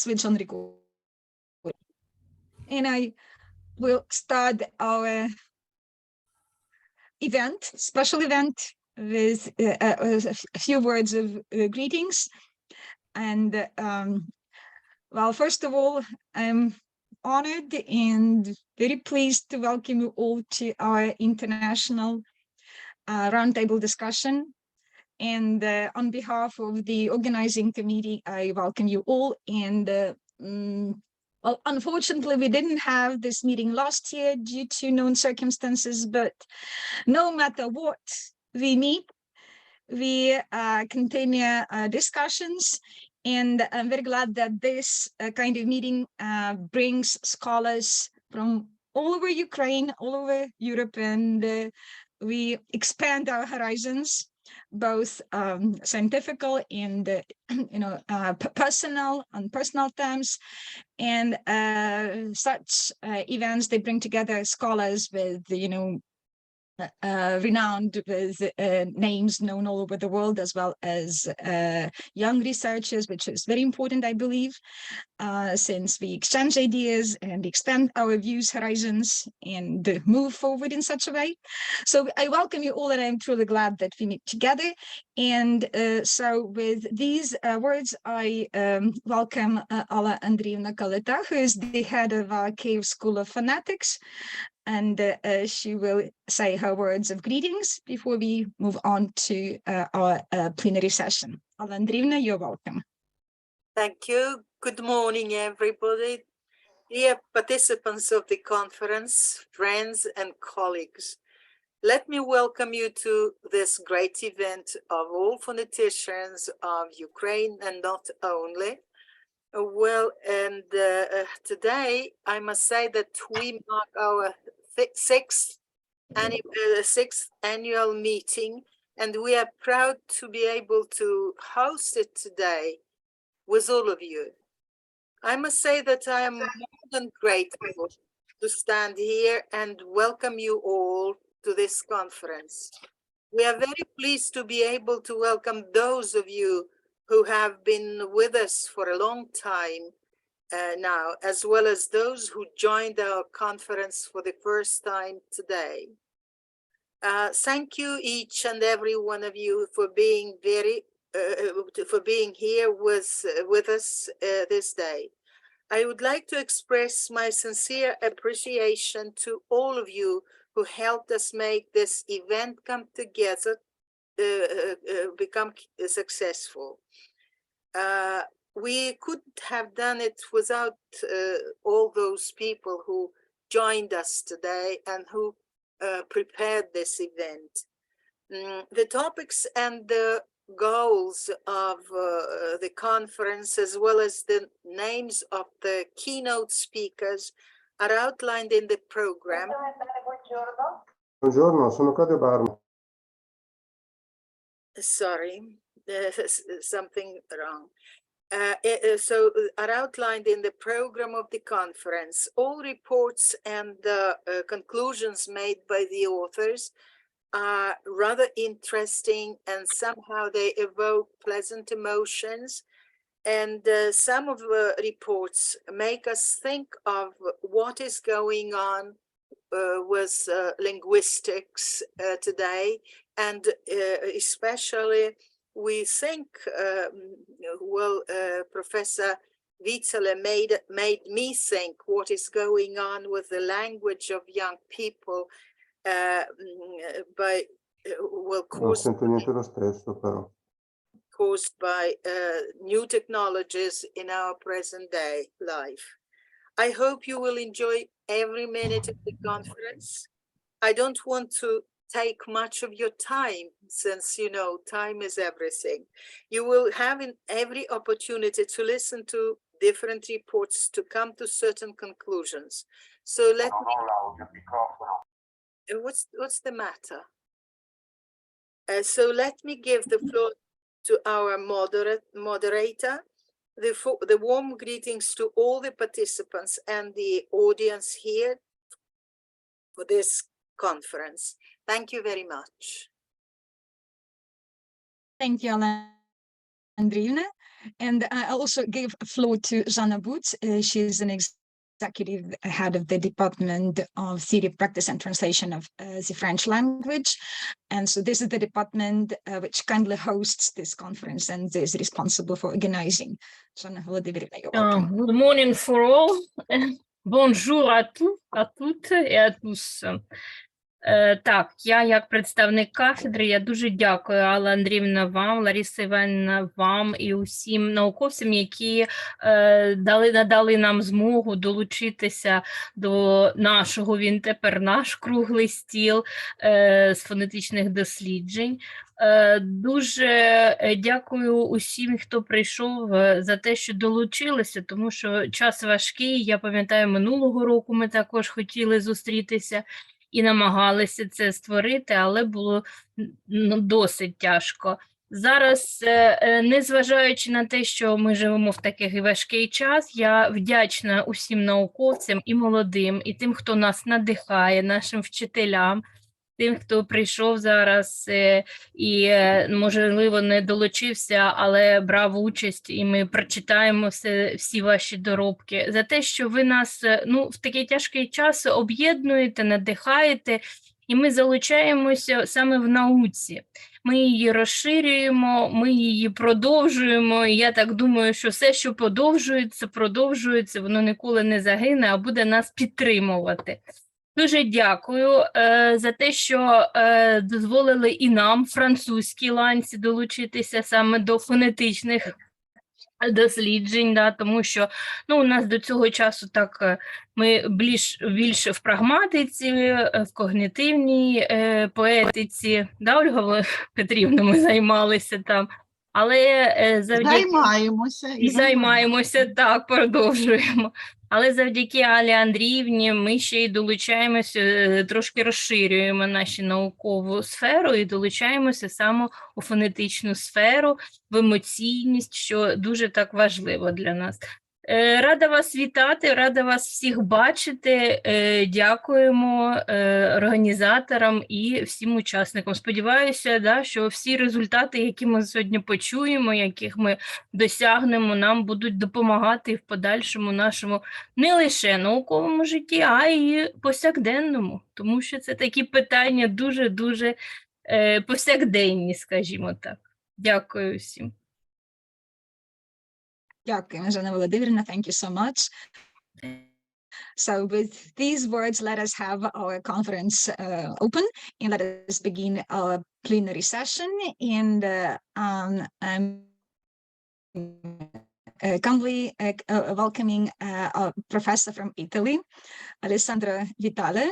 switch on record. And I will start our special event, with a few words of greetings. And well, first of all, I'm honored and very pleased to welcome you all to our international roundtable discussion. And on behalf of the organizing committee, I welcome you all. And well, unfortunately, we didn't have this meeting last year due to known circumstances, but no matter what we meet, we continue discussions. And I'm very glad that this kind of meeting brings scholars from all over Ukraine, all over Europe, and we expand our horizons, both scientific and personal, on personal terms. And such events, they bring together scholars with renowned, with names known all over the world, as well as young researchers, which is very important, I believe, since we exchange ideas and expand our views, horizons, and move forward in such a way. So I welcome you all, and I'm truly glad that we meet together. And so with these words, I welcome Alla Andreevna Kalita, who is the head of our Kyiv School of Phonetics. And she will say her words of greetings before we move on to our plenary session. Alla Andreevna, you're welcome. Thank you. Good morning, everybody. Dear participants of the conference, friends and colleagues, let me welcome you to this great event of all phoneticians of Ukraine, and not only. Well, and today I must say that we mark our sixth annual meeting, and we are proud to be able to host it today with all of you. I must say that I am more than grateful to stand here and welcome you all to this conference. We are very pleased to be able to welcome those of you who have been with us for a long time now, as well as those who joined our conference for the first time today. Thank you, each and every one of you, for being here with us this day. I would like to express my sincere appreciation to all of you who helped us make this event come together, become successful. We couldn't have done it without all those people who joined us today and who prepared this event. The topics and the goals of the conference, as well as the names of the keynote speakers, are outlined in the program. Buongiorno, sono Claudio Barna. Sorry, there's something wrong. So are outlined in the program of the conference. All reports and conclusions made by the authors are rather interesting, and somehow they evoke pleasant emotions. And some of the reports make us think of what is going on with linguistics today, and especially we think, Professor Vitale made me think what is going on with the language of young people caused by new technologies in our present day life. I hope you will enjoy every minute of the conference. I don't want to take much of your time, since time is everything. You will have every opportunity to listen to different reports to come to certain conclusions. So let me... What's the matter? So let me give the floor to our moderator. The warm greetings to all the participants and the audience here for this conference. Thank you very much. Thank you, Alla. Iryna. And I also gave a floor to Zana Boots. She's an executive head of the Department of Theory, Practice and Translation of the French language. And so this is the department which kindly hosts this conference and is responsible for organizing. Zana Vladimirovna, you're welcome. Good morning for all. Bonjour à tous, à toutes et à tous. Так, я як представник кафедри, я дуже дякую, Алла Андріївна, вам, Лариса Іванівна, вам і усім науковцям, які надали нам змогу долучитися до нашого, він тепер наш круглий стіл з фонетичних досліджень. Дуже дякую усім, хто прийшов, за те, що долучилися, тому що час важкий. Я пам'ятаю, минулого року ми також хотіли зустрітися і намагалися це створити, але було досить тяжко. Зараз, незважаючи на те, що ми живемо в такий важкий час, я вдячна усім науковцям і молодим, і тим, хто нас надихає, нашим вчителям, тим, хто прийшов зараз і, можливо, не долучився, але брав участь, і ми прочитаємо всі ваші доробки, за те, що ви нас в такий тяжкий час об'єднуєте, надихаєте, і ми залучаємося саме в науці. Ми її розширюємо, ми її продовжуємо, і я так думаю, що все, що продовжується, воно ніколи не загине, а буде нас підтримувати. Дуже дякую за те, що дозволили і нам, французькій ланці, долучитися саме до фонетичних досліджень, тому що у нас до цього часу так ми більше в прагматиці, в когнітивній поетиці, Ольга Петрівна, ми займалися там. Але займаємося, так, продовжуємо. Але завдяки Алі Андріївні ми ще й долучаємося, трошки розширюємо нашу наукову сферу і долучаємося саме у фонетичну сферу, в емоційність, що дуже так важливо для нас. Рада вас вітати, рада вас всіх бачити. Дякуємо організаторам і всім учасникам. Сподіваюся, що всі результати, які ми сьогодні почуємо, яких ми досягнемо, нам будуть допомагати в подальшому нашому не лише науковому житті, а й повсякденному. Тому що це такі питання дуже-дуже повсякденні, скажімо так. Дякую всім. Дякую, Zana Vladimirovna. Thank you so much. So with these words, let us have our conference open and let us begin our plenary session. And I'm kindly welcoming a professor from Italy, Alessandro Vitale.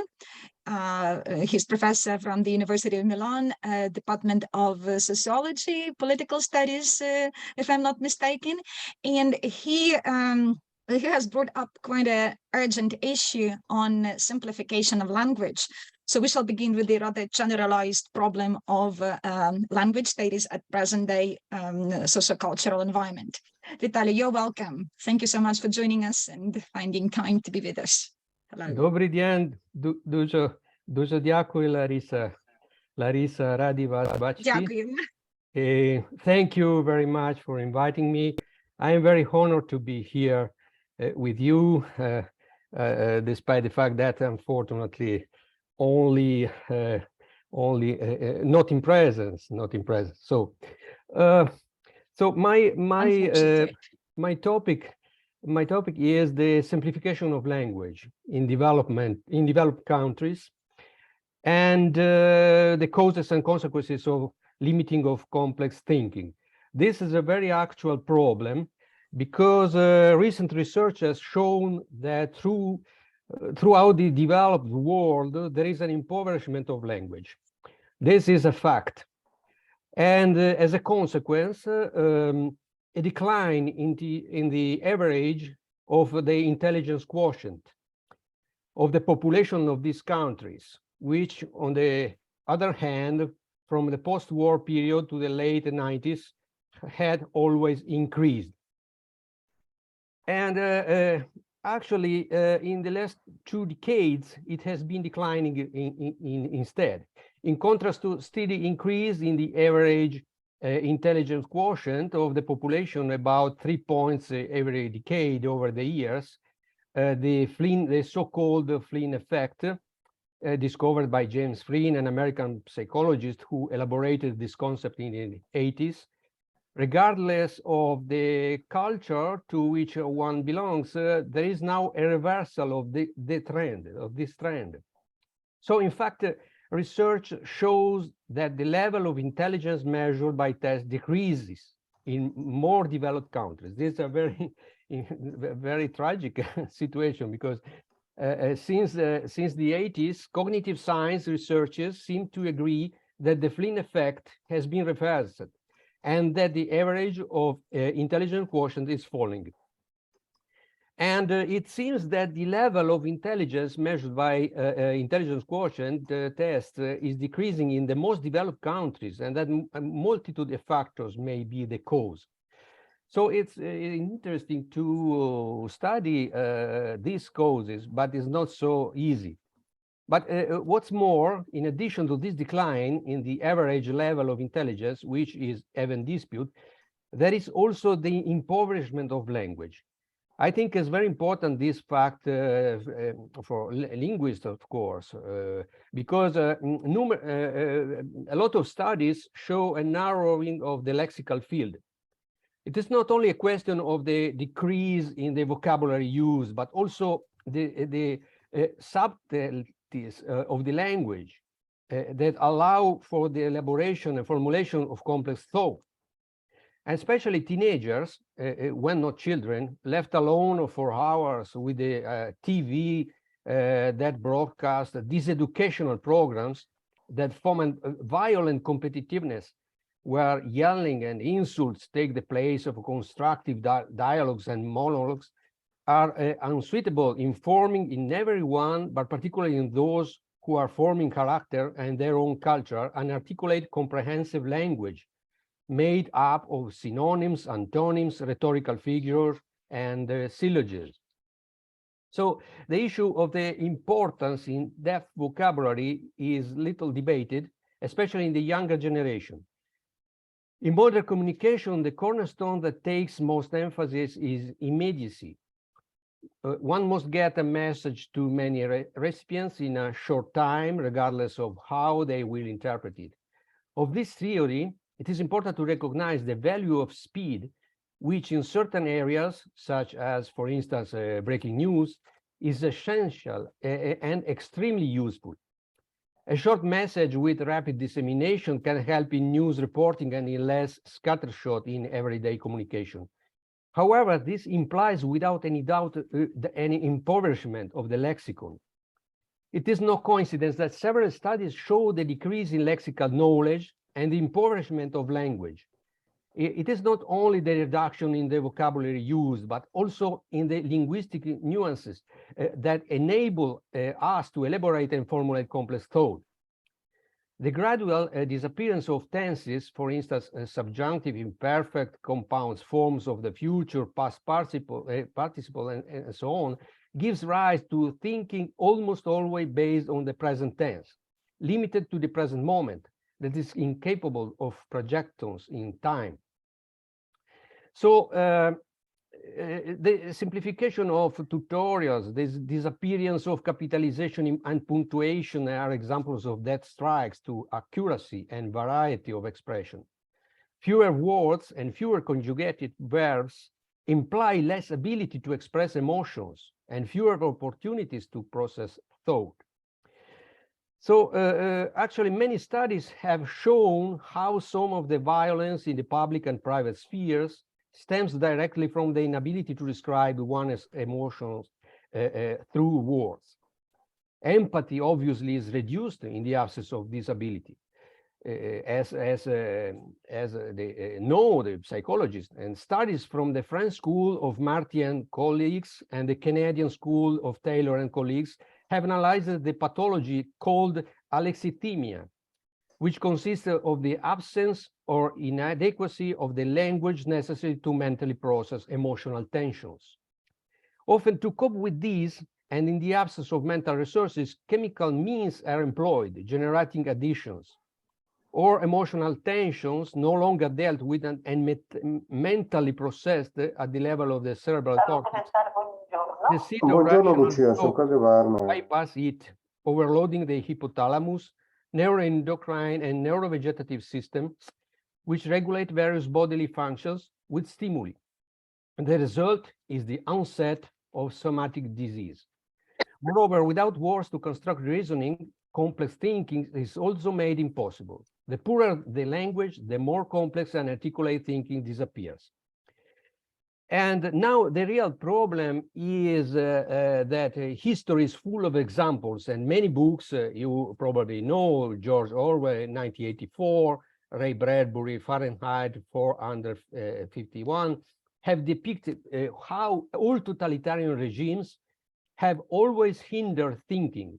He's professor from the University of Milan, Department of Sociology, Political Studies, if I'm not mistaken. And he has brought up quite an urgent issue on simplification of language. So we shall begin with the rather generalized problem of language that is at present day sociocultural environment. Vitale, you're welcome. Thank you so much for joining us and finding time to be with us. Hello. Добрий день, дуже дякую, Larysa. Larysa, раді вас бачити. Дякую. Thank you very much for inviting me. I am very honored to be here with you, despite the fact that unfortunately only not in presence. So my topic is the simplification of language in developed countries, and the causes and consequences of limiting of complex thinking. This is a very actual problem because recent research has shown that throughout the developed world there is an impoverishment of language. This is a fact, and as a consequence, a decline in the average of the intelligence quotient of the population of these countries, which on the other hand, from the post-war period to the late 90s, had always increased. And actually, in the last 2 decades, it has been declining instead, in contrast to steady increase in the average intelligence quotient of the population, about 3 points every decade over the years, the so-called Flynn effect, discovered by James Flynn, an American psychologist who elaborated this concept in the 80s. Regardless of the culture to which one belongs, there is now a reversal of this trend. So in fact, research shows that the level of intelligence measured by tests decreases in more developed countries. This is a very tragic situation, because since the 80s, cognitive science researchers seem to agree that the Flynn effect has been reversed and that the average of intelligence quotient is falling. And it seems that the level of intelligence measured by intelligence quotient test is decreasing in the most developed countries, and that a multitude of factors may be the cause. So it's interesting to study these causes, but it's not so easy. But what's more, in addition to this decline in the average level of intelligence, which is even dispute, there is also the impoverishment of language. I think it's very important, this fact, for linguists, of course, because a lot of studies show a narrowing of the lexical field. It is not only a question of the decrease in the vocabulary used, but also the subtleties of the language that allow for the elaboration and formulation of complex thought. And especially teenagers, when not children, left alone for hours with the TV that broadcast these educational programs that foment violent competitiveness, where yelling and insults take the place of constructive dialogues and monologues, are unsuitable in forming in everyone, but particularly in those who are forming character and their own culture, an articulate, comprehensive language made up of synonyms, antonyms, rhetorical figures, and syllogisms. So the issue of the importance in depth vocabulary is little debated, especially in the younger generation. In modern communication, the cornerstone that takes most emphasis is immediacy. One must get a message to many recipients in a short time, regardless of how they will interpret it. Of this theory, it is important to recognize the value of speed, which in certain areas, such as, for instance, breaking news, is essential and extremely useful. A short message with rapid dissemination can help in news reporting and in less scattershot in everyday communication. However, this implies without any doubt any impoverishment of the lexicon. It is no coincidence that several studies show the decrease in lexical knowledge and the impoverishment of language. It is not only the reduction in the vocabulary used, but also in the linguistic nuances that enable us to elaborate and formulate complex thought. The gradual disappearance of tenses, for instance, subjunctive, imperfect, compounds, forms of the future, past participle, and so on, gives rise to thinking almost always based on the present tense, limited to the present moment, that is incapable of projections in time. So the simplification of tutorials, this disappearance of capitalization and punctuation are examples of that strikes to accuracy and variety of expression. Fewer words and fewer conjugated verbs imply less ability to express emotions and fewer opportunities to process thought. So actually, many studies have shown how some of the violence in the public and private spheres stems directly from the inability to describe one's emotions through words. Empathy obviously is reduced in the absence of this ability. As they know the psychologists, and studies from the French School of Marty and colleagues and the Canadian School of Taylor and colleagues have analyzed the pathology called alexithymia, which consists of the absence or inadequacy of the language necessary to mentally process emotional tensions. Often to cope with these, and in the absence of mental resources, chemical means are employed, generating additions. or emotional tensions no longer dealt with and mentally processed at the level of the cerebral cortex. The seat of Buongiorno rational Lucia, sono thought Claudio Barna. bypass it, overloading the hypothalamus, neuroendocrine and neurovegetative systems, which regulate various bodily functions with stimuli. And the result is the onset of somatic disease. Moreover, without words to construct reasoning, complex thinking is also made impossible. The poorer the language, the more complex and articulate thinking disappears. And now the real problem is that history is full of examples, and many books you probably know, George Orwell, 1984, Ray Bradbury, Fahrenheit 451, have depicted how all totalitarian regimes have always hindered thinking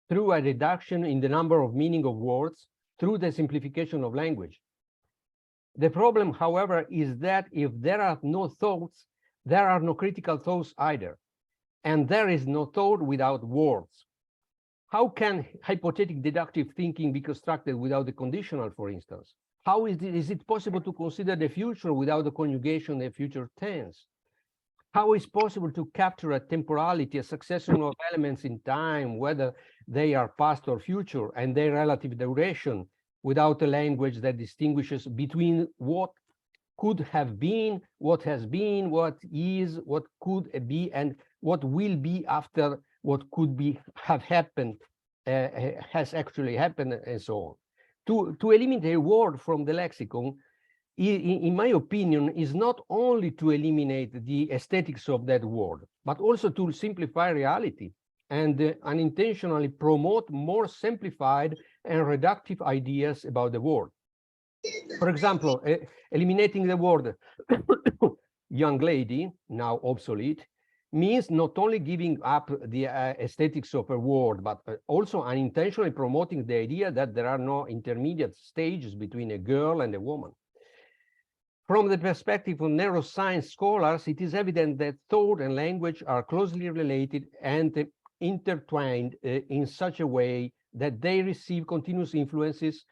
through a reduction in the number of meaning of words, through the simplification of language. The problem, however, is that if there are no thoughts, there are no critical thoughts either, and there is no thought without words. How can hypothetical deductive thinking be constructed without the conditional, for instance? How is it possible to consider the future without the conjugation of the future tense? How is possible to capture a temporality, a succession of elements in time, whether they are past or future, and their relative duration, without a language that distinguishes between what could have been, what has been, what is, what could be, and what will be after what could be have happened, has actually happened, and so on. To eliminate a word from the lexicon, in my opinion, is not only to eliminate the aesthetics of that word, but also to simplify reality and unintentionally promote more simplified and reductive ideas about the world. For example, eliminating the word young lady, now obsolete, means not only giving up the aesthetics of a word, but also unintentionally promoting the idea that there are no intermediate stages between a girl and a woman. From the perspective of neuroscience scholars, it is evident that thought and language are closely related and intertwined in such a way that they receive continuous influences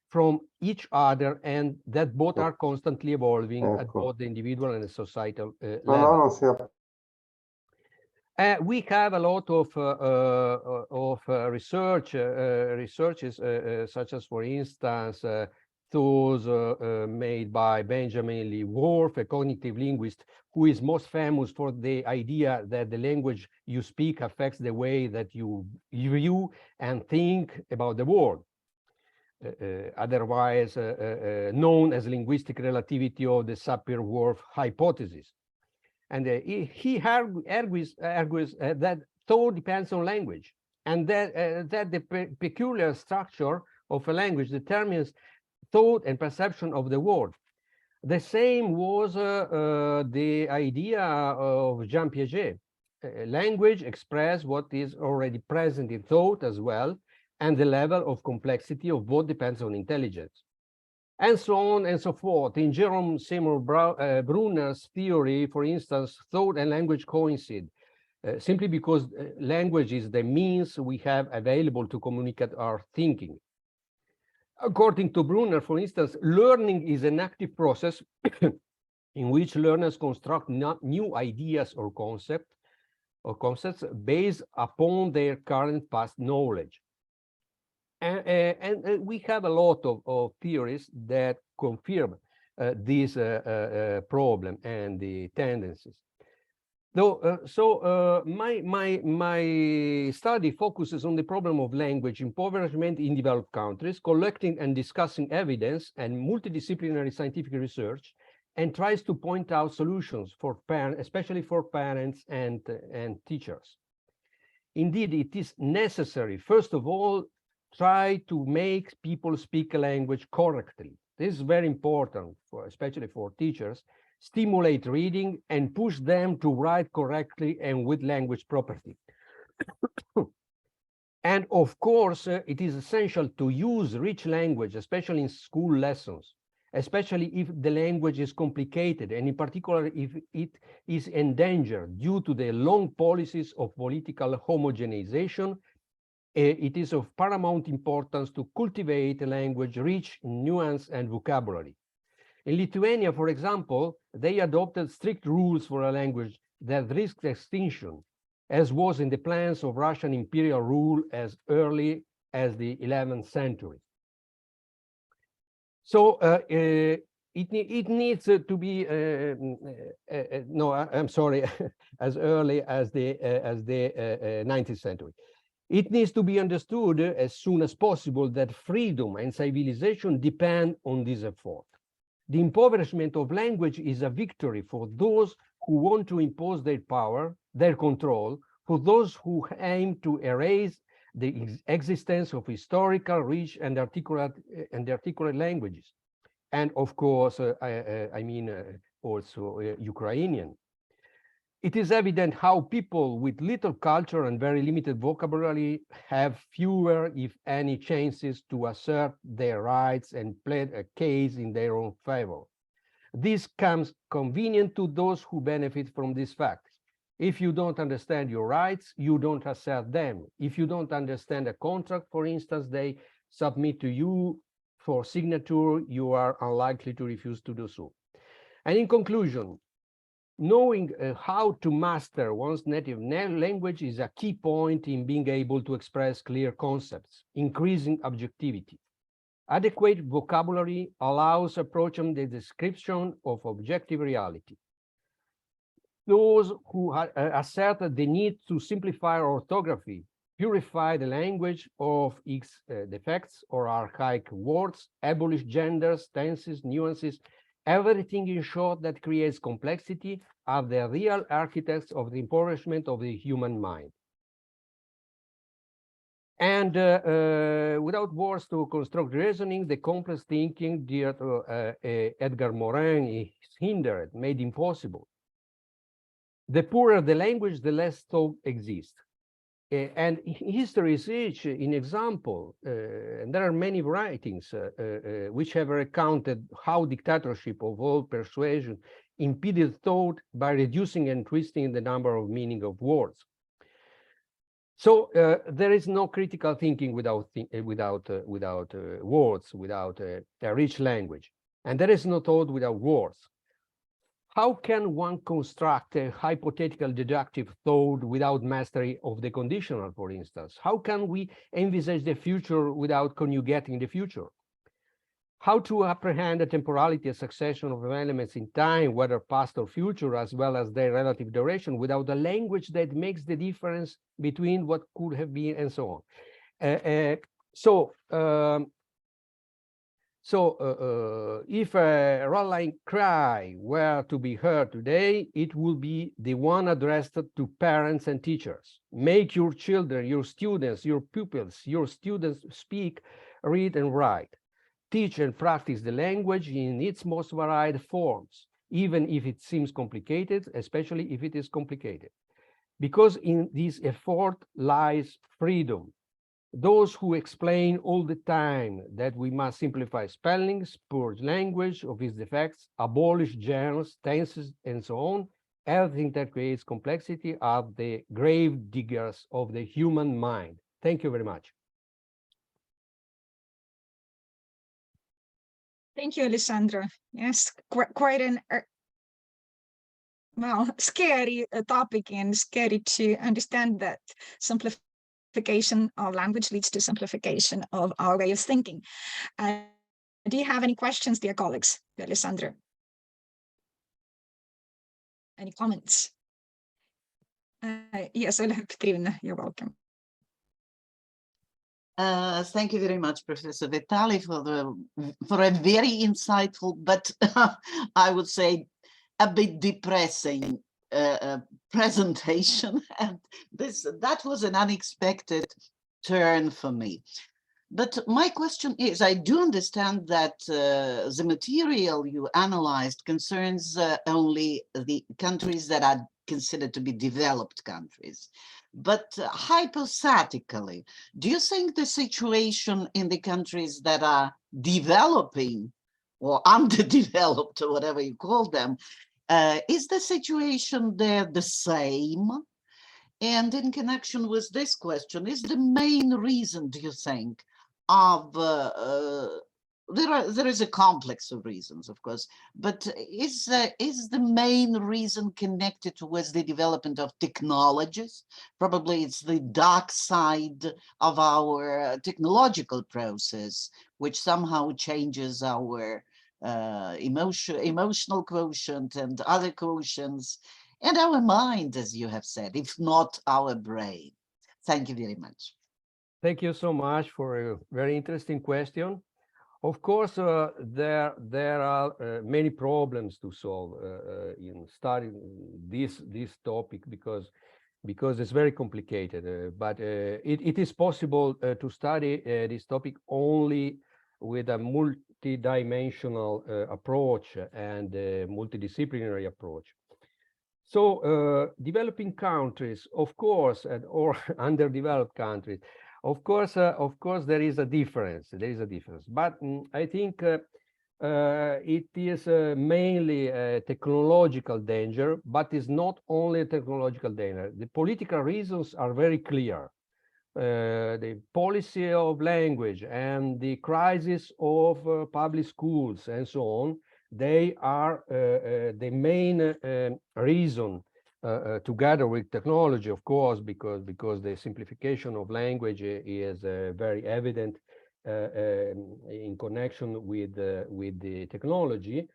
from each other, and that both are constantly evolving at both the individual and the societal level. We have a lot of researches, such as, for instance, those made by Benjamin Lee Whorf, a cognitive linguist, who is most famous for the idea that the language you speak affects the way that you view and think about the world. Otherwise known as linguistic relativity of the Sapir-Whorf hypothesis. And he argues that thought depends on language, and that the peculiar structure of a language determines thought and perception of the world. The same was the idea of Jean Piaget. Language expresses what is already present in thought as well, and the level of complexity of both depends on intelligence. And so on and so forth. In Jerome Seymour Brunner's theory, for instance, thought and language coincide, simply because language is the means we have available to communicate our thinking. According to Brunner, for instance, learning is an active process in which learners construct new ideas or concepts based upon their current past knowledge. And we have a lot of theories that confirm this problem and the tendencies. So my study focuses on the problem of language impoverishment in developed countries, collecting and discussing evidence and multidisciplinary scientific research, and tries to point out solutions for parents, especially for parents and teachers. Indeed, it is necessary, first of all, try to make people speak a language correctly. This is very important, especially for teachers. Stimulate reading and push them to write correctly and with language property. And of course, it is essential to use rich language, especially in school lessons, especially if the language is complicated, and in particular, if it is endangered due to the long policies of political homogenization it is of paramount importance to cultivate a language rich in nuance and vocabulary. In Lithuania, for example, they adopted strict rules for a language that risks extinction, as was in the plans of Russian imperial rule as early as the 11th century. So it needs to be no, I'm sorry, as early as the 19th century. It needs to be understood as soon as possible that freedom and civilization depend on this effort. The impoverishment of language is a victory for those who want to impose their power, their control, for those who aim to erase the existence of historical, rich, and articulate languages. And of course, I mean also Ukrainian. It is evident how people with little culture and very limited vocabulary have fewer, if any, chances to assert their rights and plead a case in their own favor. This comes convenient to those who benefit from this fact. If you don't understand your rights, you don't assert them. If you don't understand a contract, for instance, they submit to you for signature, you are unlikely to refuse to do so. And in conclusion, knowing how to master one's native language is a key point in being able to express clear concepts, increasing objectivity. Adequate vocabulary allows approaching the description of objective reality. Those who assert the need to simplify orthography, purify the language of its defects or archaic words, abolish genders, tenses, nuances, everything in short that creates complexity, are the real architects of the impoverishment of the human mind. And without words to construct reasoning, the complex thinking dear to Edgar Morin is hindered, made impossible. The poorer the language, the less thought exists. And history is rich in example, and there are many writings which have recounted how dictatorship of all persuasion impeded thought by reducing and twisting the number of meaning of words. So there is no critical thinking without words, without a rich language, and there is no thought without words. How can one construct a hypothetical deductive thought without mastery of the conditional, for instance? How can we envisage the future without conjugating the future? How to apprehend the temporality, a succession of elements in time, whether past or future, as well as their relative duration, without a language that makes the difference between what could have been and so on? If a rallying cry were to be heard today, it would be the one addressed to parents and teachers. Make your children, your students, your pupils, your students speak, read, and write. Teach and practice the language in its most varied forms, even if it seems complicated, especially if it is complicated. Because in this effort lies freedom. Those who explain all the time that we must simplify spellings, purge language of its defects, abolish germs, tenses, and so on, everything that creates complexity are the grave diggers of the human mind. Thank you very much. Thank you, Alessandro. Yes, quite an well, scary topic, and scary to understand that simplification of language leads to simplification of our way of thinking. Do you have any questions, dear colleagues, Alessandro? Any comments? Yes, Olha, Kryvynets, you're welcome. Thank you very much, Professor Vitale, for a very insightful, but I would say a bit depressing presentation. And that was an unexpected turn for me. But my question is, I do understand that the material you analyzed concerns only the countries that are considered to be developed countries. But hypothetically, do you think the situation in the countries that are developing or underdeveloped or whatever you call them, is the situation there the same? And in connection with this question, is the main reason, do you think, of there is a complex of reasons, of course, but is the main reason connected with the development of technologies? Probably it's the dark side of our technological process, which somehow changes our emotional quotient and other quotients, and our mind, as you have said, if not our brain. Thank you very much. Thank you so much for a very interesting question. Of course, there are many problems to solve in studying this topic because it's very complicated. But it is possible to study this topic only with a multidimensional approach and multidisciplinary approach. So developing countries, of course, or underdeveloped countries, of course, there is a difference. There is a difference, but I think it is mainly a technological danger, but it's not only a technological danger. The political reasons are very clear. The policy of language and the crisis of public schools and so on, they are the main reason, together with technology, of course, because the simplification of language is very evident in connection with the technology.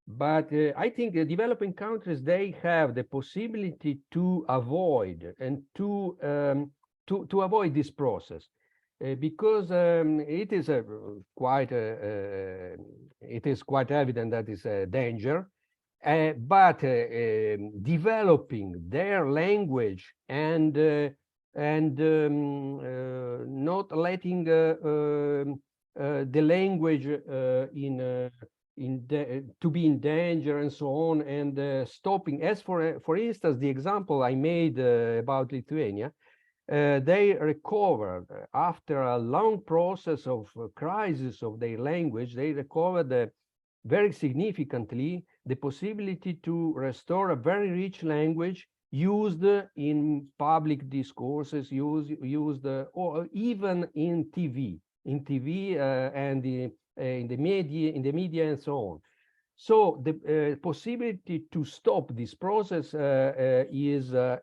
But I think the developing countries, they have the possibility to avoid and to avoid this process. Because it is quite evident that it's a danger, but developing their language and not letting the language to be in danger and so on, and stopping. As for instance, the example I made about Lithuania. They recovered after a long process of crisis of their language. They recovered very significantly the possibility to restore a very rich language used in public discourses, used or even in TV, and in the media and so on. So the possibility to stop this process is a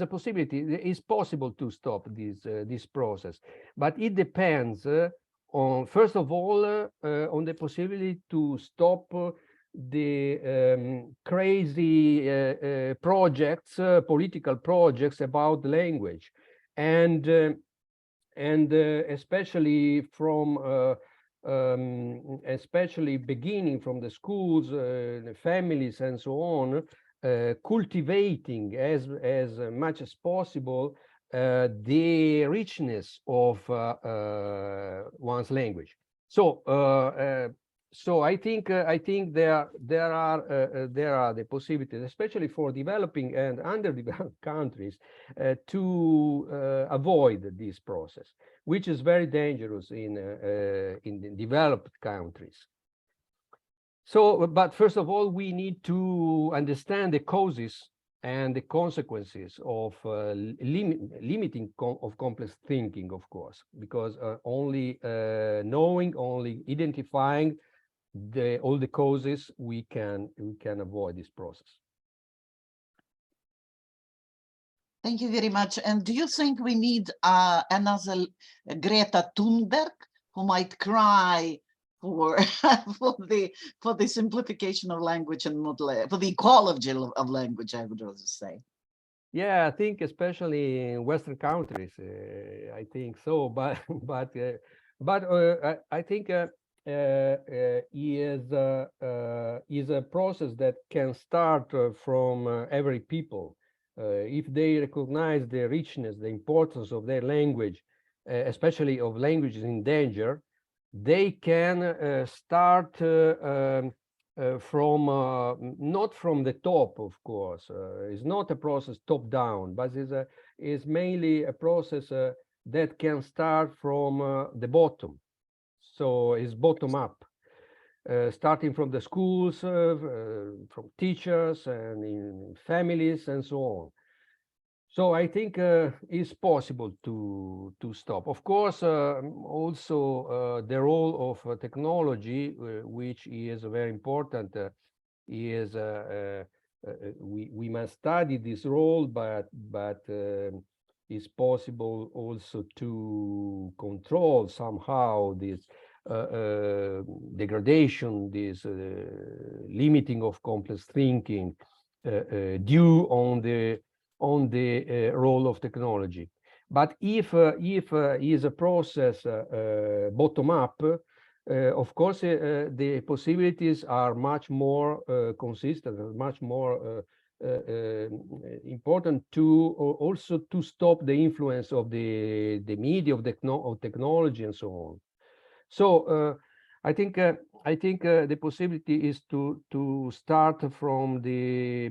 possibility. It is possible to stop this process, but it depends on, first of all, on the possibility to stop the crazy projects, political projects about the language, and especially from especially beginning from the schools, the families, and so on. Cultivating as much as possible the richness of one's language. So I think there are the possibilities, especially for developing and underdeveloped countries, to avoid this process, which is very dangerous in the developed countries. So, but first of all, we need to understand the causes and the consequences of limiting of complex thinking, of course, because only knowing, only identifying all the causes, we can avoid this process. Thank you very much. And do you think we need another Greta Thunberg who might cry for for the simplification of language and for the ecology of language, I would also say? Yeah, I think especially in Western countries, I think so. But I think is a process that can start from every people. If they recognize the richness, the importance of their language, especially of languages in danger, they can start from not from the top, of course. It's not a process top down, but is mainly a process that can start from the bottom. So it's bottom up. starting from the schools, from teachers and in families and so on. So I think it's possible to stop. Of course, also the role of technology, which is very important, is we must study this role, but it's possible also to control somehow this degradation, this limiting of complex thinking due on the role of technology. But if is a process bottom up, of course, the possibilities are much more consistent, much more important to also to stop the influence of the media, of technology, and so on. So I think the possibility is to start from the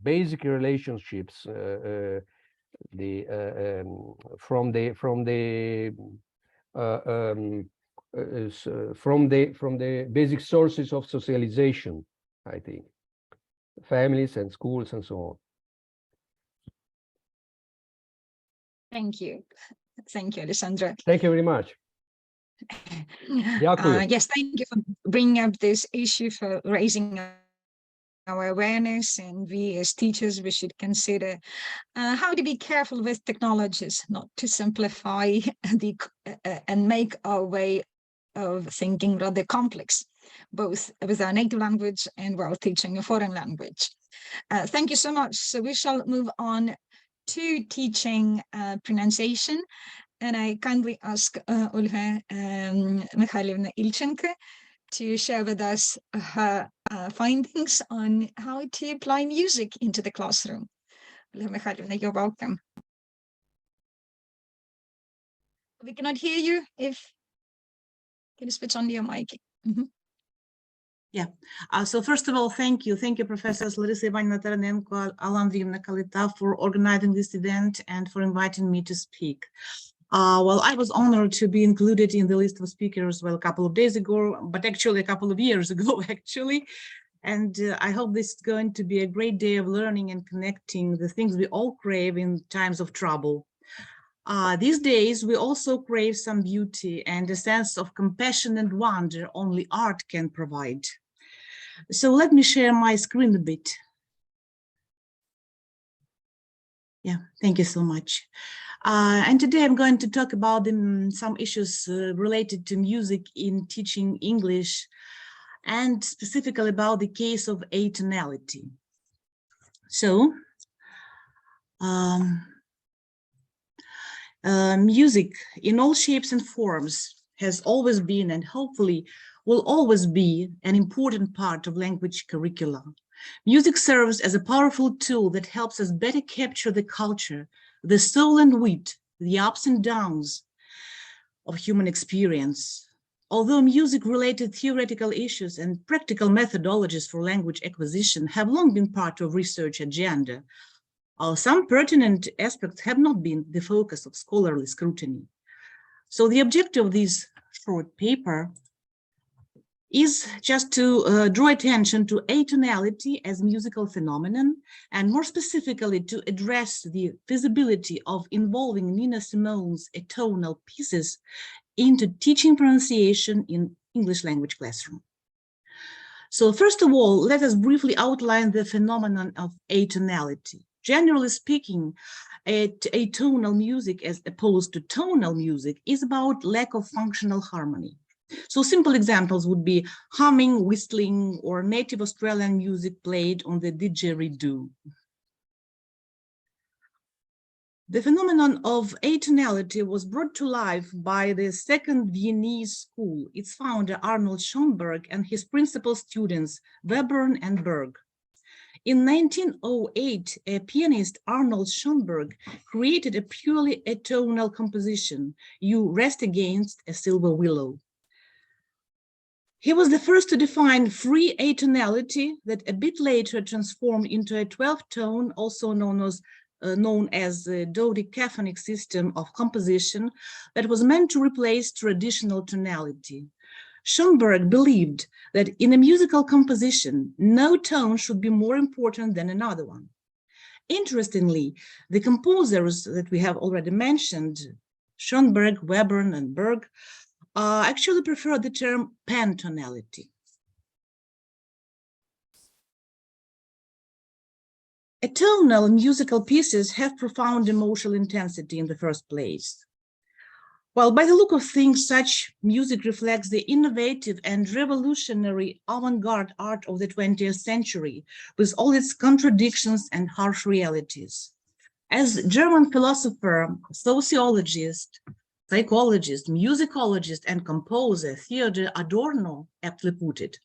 basic relationships, from the basic sources of socialization, I think, families and schools and so on. Thank you, Alessandro. Thank you very much. Yes, thank you for bringing up this issue, for raising our awareness, and we as teachers, we should consider how to be careful with technologies, not to simplify and make our way of thinking rather complex, both with our native language and while teaching a foreign language. Thank you so much. So we shall move on to teaching pronunciation, and I kindly ask Olha Mikhailovna Ilchenko to share with us her findings on how to apply music into the classroom. Olha Mikhailovna, you're welcome. We cannot hear you. Can you switch on your mic? Mm-hmm. Yeah. So first of all, thank you, Professors Larysa, Taranenko, Alla, Kalita, for organizing this event and for inviting me to speak. Well, I was honored to be included in the list of speakers, well, a couple of days ago, but actually a couple of years ago, actually. And I hope this is going to be a great day of learning and connecting the things we all crave in times of trouble. These days, we also crave some beauty and a sense of compassion and wonder only art can provide. So let me share my screen a bit. Yeah, thank you so much. And today I'm going to talk about some issues related to music in teaching English, and specifically about the case of atonality. So, music in all shapes and forms has always been, and hopefully will always be, an important part of language curricula. Music serves as a powerful tool that helps us better capture the culture, the soul and wit, the ups and downs of human experience. Although music-related theoretical issues and practical methodologies for language acquisition have long been part of research agenda, some pertinent aspects have not been the focus of scholarly scrutiny. So the objective of this short paper is just to draw attention to atonality as musical phenomenon, and more specifically to address the feasibility of involving Nina Simone's atonal pieces into teaching pronunciation in English language classroom. So first of all, let us briefly outline the phenomenon of atonality. Generally speaking, atonal music as opposed to tonal music is about lack of functional harmony. So simple examples would be humming, whistling, or native Australian music played on the didgeridoo. The phenomenon of atonality was brought to life by the second Viennese school, its founder Arnold Schoenberg and his principal students Webern and Berg. In 1908, a pianist, Arnold Schoenberg, created a purely atonal composition, You Rest Against a Silver Willow. He was the first to define free atonality that a bit later transformed into a 12th tone, also known as the dodecaphonic system of composition that was meant to replace traditional tonality. Schoenberg believed that in a musical composition, no tone should be more important than another one. Interestingly, the composers that we have already mentioned, Schoenberg, Webern, and Berg, actually prefer the term pantonality. Atonal musical pieces have profound emotional intensity in the first place. While by the look of things, such music reflects the innovative and revolutionary avant-garde art of the 20th century, with all its contradictions and harsh realities. As German philosopher, sociologist, psychologist, musicologist, and composer Theodor Adorno aptly put it,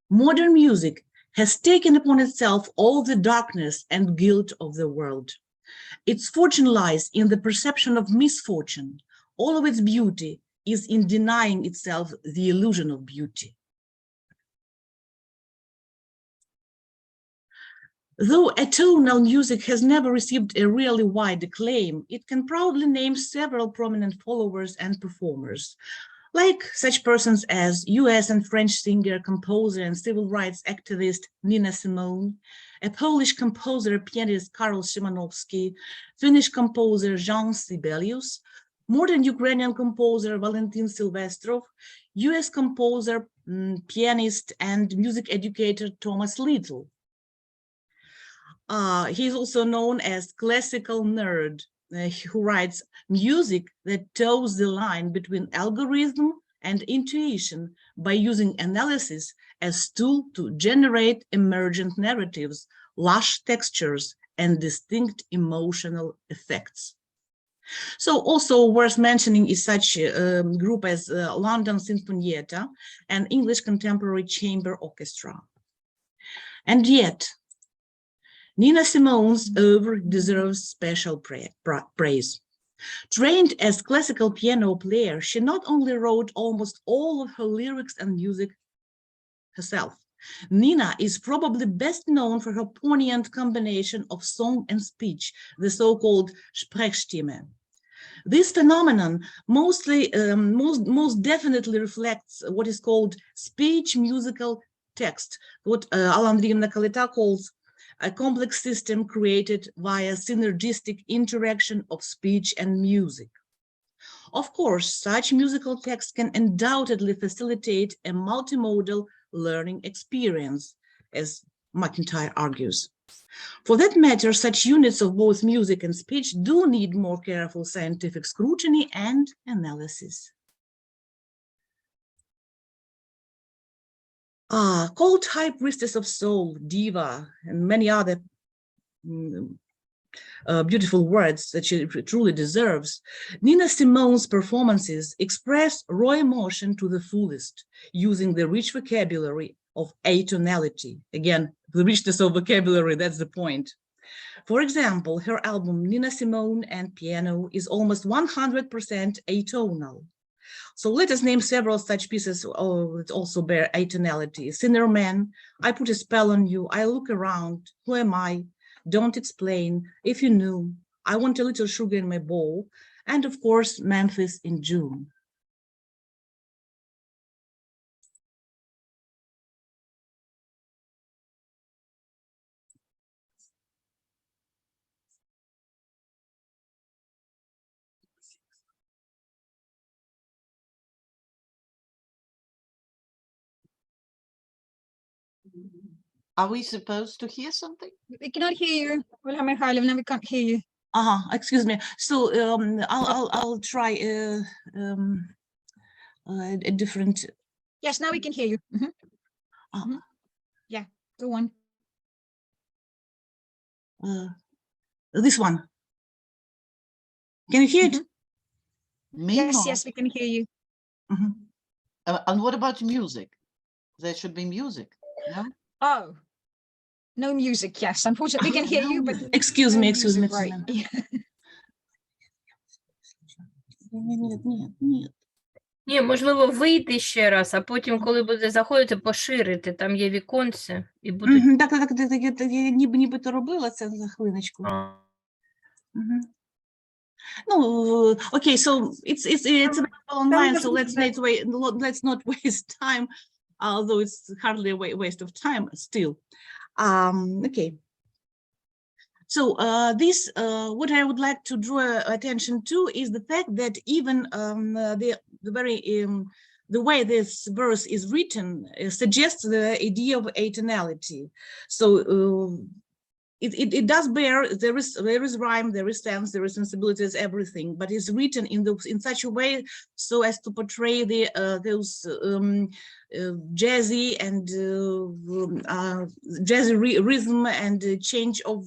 modern music has taken upon itself all the darkness and guilt of the world. Its fortune lies in the perception of misfortune. All of its beauty is in denying itself the illusion of beauty. Though atonal music has never received a really wide acclaim, it can proudly name several prominent followers and performers, like such persons as US and French singer, composer, and civil rights activist Nina Simone, a Polish composer, pianist Karol Szymanowski, Finnish composer Jean Sibelius, modern Ukrainian composer Valentin Silvestrov, US composer, pianist, and music educator Thomas Little. He is also known as classical nerd, who writes music that toes the line between algorithm and intuition by using analysis as tool to generate emergent narratives, lush textures, and distinct emotional effects. So also worth mentioning is such a group as London Sinfonietta, an English contemporary chamber orchestra. And yet, Nina Simone's oeuvre deserves special praise. Trained as classical piano player, she not only wrote almost all of her lyrics and music herself. Nina is probably best known for her poignant combination of song and speech, the so-called Sprechstimme. This phenomenon most definitely reflects what is called speech musical text, what Alla Kalita calls a complex system created via synergistic interaction of speech and music. Of course, such musical text can undoubtedly facilitate a multimodal learning experience, as McIntyre argues. For that matter, such units of both music and speech do need more careful scientific scrutiny and analysis. Called High Priestess of Soul, Diva, and many other beautiful words that she truly deserves, Nina Simone's performances express raw emotion to the fullest, using the rich vocabulary of atonality. Again, the richness of vocabulary, that's the point. For example, her album Nina Simone and Piano is almost 100% atonal. So let us name several such pieces that also bear atonality. Sinner Man, I Put a Spell on You, I Look Around, Who Am I, Don't Explain, If You Knew, I Want a Little Sugar in My Bowl, and of course, Memphis in June. Are we supposed to hear something? We cannot hear you. Olha Mikhailovna, we can't hear you. Excuse me. So I'll try a different. Yes, now we can hear you. Yeah, go on. This one. Can you hear it? Yes, we can hear you. And what about music? There should be music, no? Oh, no music. Yes, unfortunately, we can hear you, but Excuse no me. music, right? Ні, можливо, вийти ще раз, а потім, коли буде заходити, поширити. Там є віконце і будуть. Так, я нібито робила це за хвилиночку. No, okay, so it's available online, so let's not waste time, although it's hardly a waste of time still. Okay. So what I would like to draw attention to is the fact that even the way this verse is written suggests the idea of atonality. So it does bear, there is rhyme, there is sense, there is sensibilities, everything, but it's written in such a way so as to portray those jazzy and jazzy rhythm and change of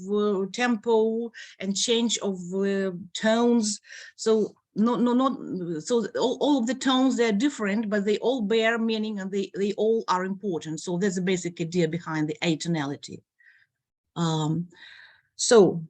tempo and change of tones. So so all of the tones, they're different, but they all bear meaning and they all are important. So that's the basic idea behind the atonality. So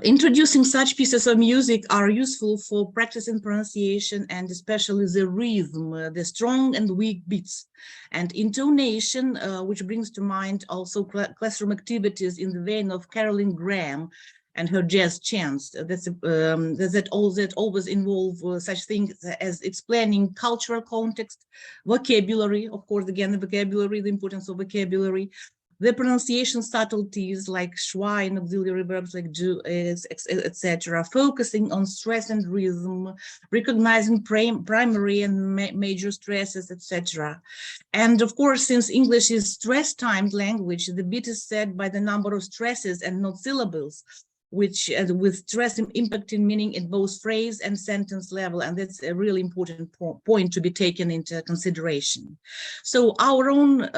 introducing such pieces of music are useful for practicing pronunciation and especially the rhythm, the strong and weak beats, and intonation, which brings to mind also classroom activities in the vein of Carolyn Graham and her jazz chants. That always involve such things as explaining cultural context, vocabulary, of course, again, the vocabulary, the importance of vocabulary, the pronunciation subtleties like schwa and auxiliary verbs like do, etc., focusing on stress and rhythm, recognizing primary and major stresses, etc. And of course, since English is stress-timed language, the beat is set by the number of stresses and not syllables, which with stress impacting meaning at both phrase and sentence level, and that's a really important point to be taken into consideration. So our own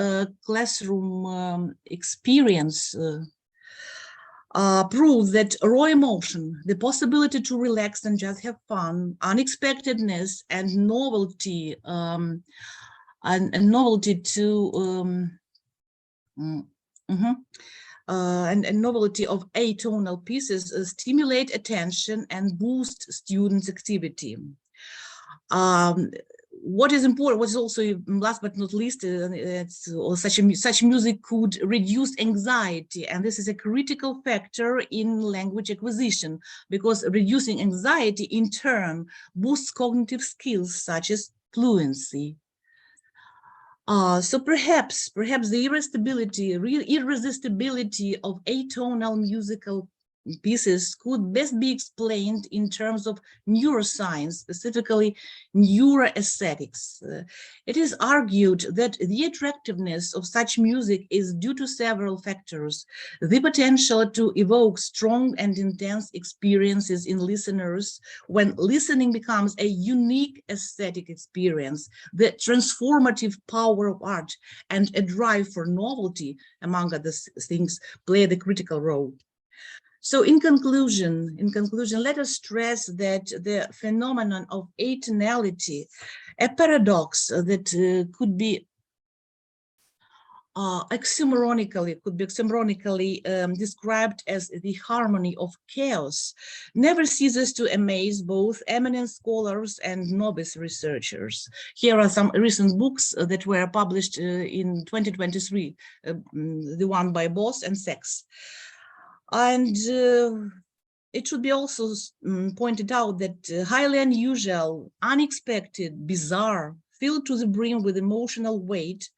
classroom experience proves that raw emotion, the possibility to relax and just have fun, unexpectedness, and novelty, and novelty to and novelty of atonal pieces stimulate attention and boost students' activity. What is important, what is also last but not least, such music could reduce anxiety, and this is a critical factor in language acquisition, because reducing anxiety in turn boosts cognitive skills such as fluency. So perhaps the irresistibility of atonal musical pieces could best be explained in terms of neuroscience, specifically neuroaesthetics. It is argued that the attractiveness of such music is due to several factors: the potential to evoke strong and intense experiences in listeners when listening becomes a unique aesthetic experience, the transformative power of art, and a drive for novelty, among other things, play the critical role. So in conclusion, let us stress that the phenomenon of atonality, a paradox that could be oxymoronically described as the harmony of chaos, never ceases to amaze both eminent scholars and novice researchers. Here are some recent books that were published in 2023, the one by Boss and Sachs. And it should be also pointed out that highly unusual, unexpected, bizarre, filled to the brim with emotional weight,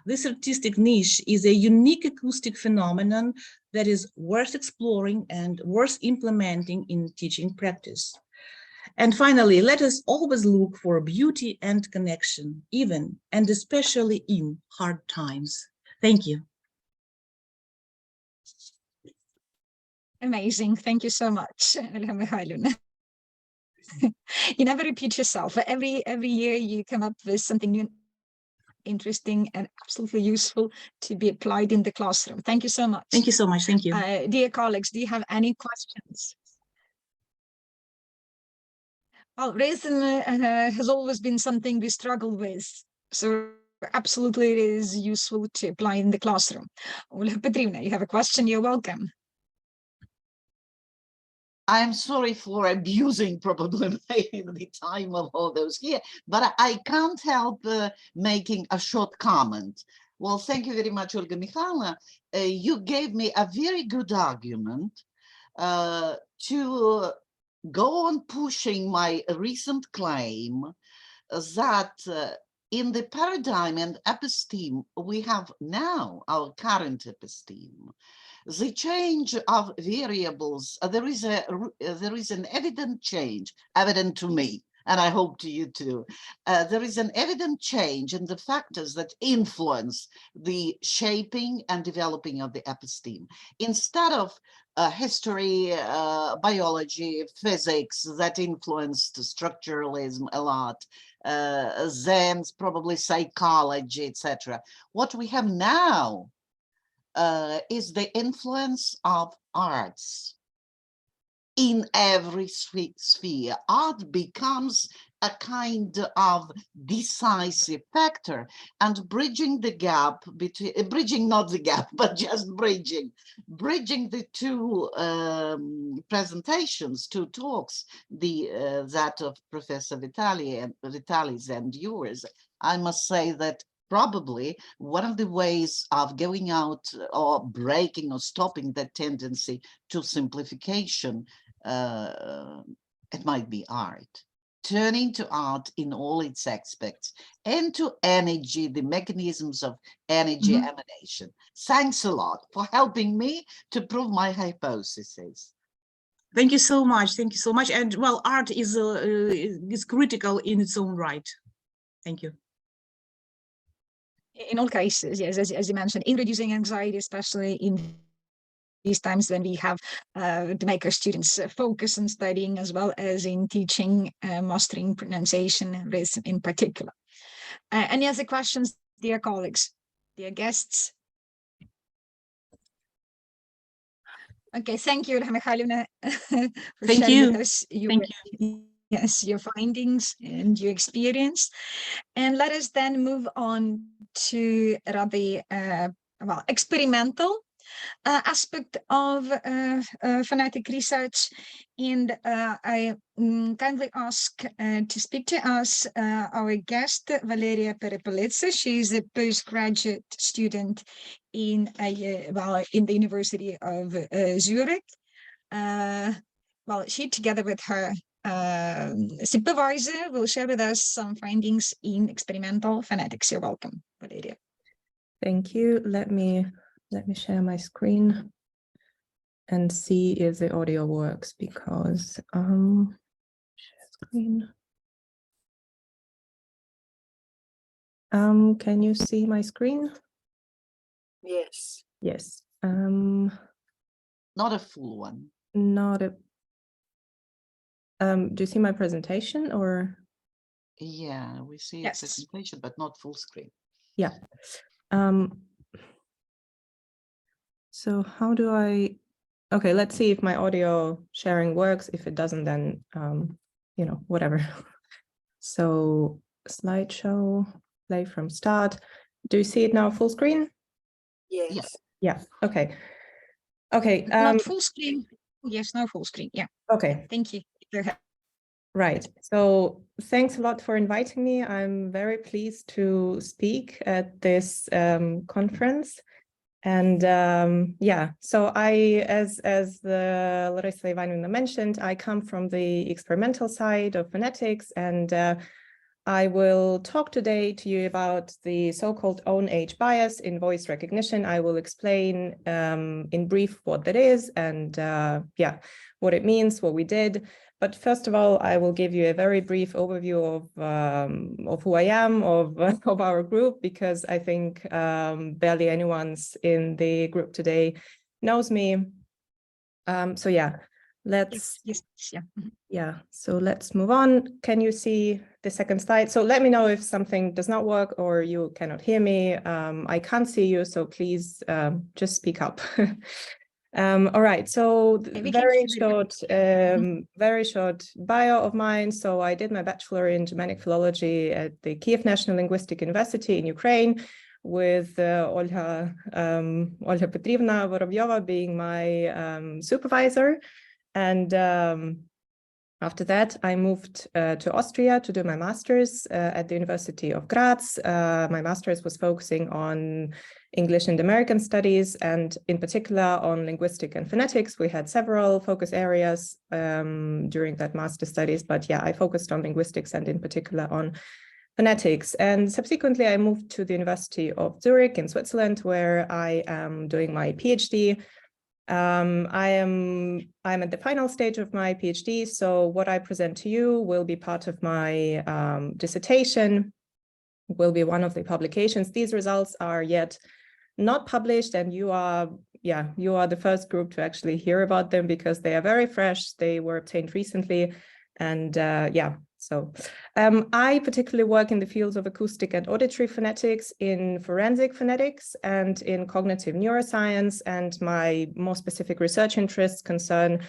this artistic niche is a unique acoustic phenomenon that is worth exploring and worth implementing in teaching practice. And finally, let us always look for beauty and connection, even and especially in hard times. Thank you. Amazing. Thank you so much, Olha. You never repeat yourself. Every year you come up with something new, interesting, and absolutely useful to be applied in the classroom. Thank you so much. Thank you so much. Thank you. Dear colleagues, do you have any questions? Well, rhythm has always been something we struggle with. So absolutely it is useful to apply in the classroom. Olha Petrivna, you have a question, you're welcome. I'm sorry for abusing probably the time of all those here, but I can't help making a short comment. Well, thank you very much, Olga Mikhailovna. You gave me a very good argument to go on pushing my recent claim that in the paradigm and episteme we have now, our current episteme, the change of variables, there is an evident change, evident to me, and I hope to you too. There is an evident change in the factors that influence the shaping and developing of the episteme. Instead of history, biology, physics that influenced structuralism a lot, then probably psychology, etc. What we have now is the influence of arts in every sphere. Art becomes a kind of decisive factor, and bridging the gap between, bridging not the gap, but just bridging the two presentations, two talks, that of Professor Vitale's and yours. I must say that probably one of the ways of going out or breaking or stopping that tendency to simplification, it might be art. Turning to art in all its aspects and to energy, the mechanisms of energy emanation. Thanks a lot for helping me to prove my hypothesis. Thank you so much. Thank you so much. And well, art is critical in its own right. Thank you. In all cases, yes, as you mentioned, in reducing anxiety, especially in these times when we have to make our students focus on studying, as well as in teaching, mastering pronunciation and rhythm in particular. Any other questions, dear colleagues, dear guests? Okay, thank you, Mikhailovna, for Thank sharing you. with us Thank you. Yes, your findings and your experience. And let us then move on to rather well, experimental aspect of phonetic research. And I kindly ask to speak to us our guest, Valeriia Perepelytsa. She is a postgraduate student in well, in the University of Zurich. Well, she, together with her supervisor, will share with us some findings in experimental phonetics. You're welcome, Valeriia. Thank you. Let me share my screen and see if the audio works, because share screen. Can you see my screen? Yes. Yes. Not a full one. Not a. Do you see my presentation or? Yeah, we see Yes. a presentation, but not full screen. Yeah. So how do I? Okay, let's see if my audio sharing works. If it doesn't, then you know, whatever. So slideshow, play from start. Do you see it now full screen? Yes. Yeah. Okay. Okay. Not full screen. Yes, no full screen. Yeah. Okay. Thank you. Go ahead. Right. So thanks a lot for inviting me. I'm very pleased to speak at this conference. And yeah, so as the Larysa Ivanovna mentioned, I come from the experimental side of phonetics, and I will talk today to you about the so-called own age bias in voice recognition. I will explain in brief what that is and yeah, what it means, what we did. But first of all, I will give you a very brief overview of who I am, of our group, because I think barely anyone's in the group today knows me. So yeah, let's yeah. So let's move on. Can you see the second slide? So let me know if something does not work or you cannot hear me. I can't see you, so please just speak up. All right, so very short bio of mine. So I did my bachelor in Germanic philology at the Kyiv National Linguistic University in Ukraine, with Olha Petrivna Vorobyova being my supervisor. And After that, I moved to Austria to do my master's at the University of Graz. My master's was focusing on English and American studies, and in particular on linguistics and phonetics. We had several focus areas during that master studies, but yeah, I focused on linguistics and in particular on phonetics. And subsequently, I moved to the University of Zurich in Switzerland, where I am doing my PhD. I'm at the final stage of my PhD, so what I present to you will be part of my dissertation, will be one of the publications. These results are yet not published, and you are the first group to actually hear about them because they are very fresh. They were obtained recently, and so I particularly work in the fields of acoustic and auditory phonetics, in forensic phonetics, and in cognitive neuroscience. And my more specific research interests concern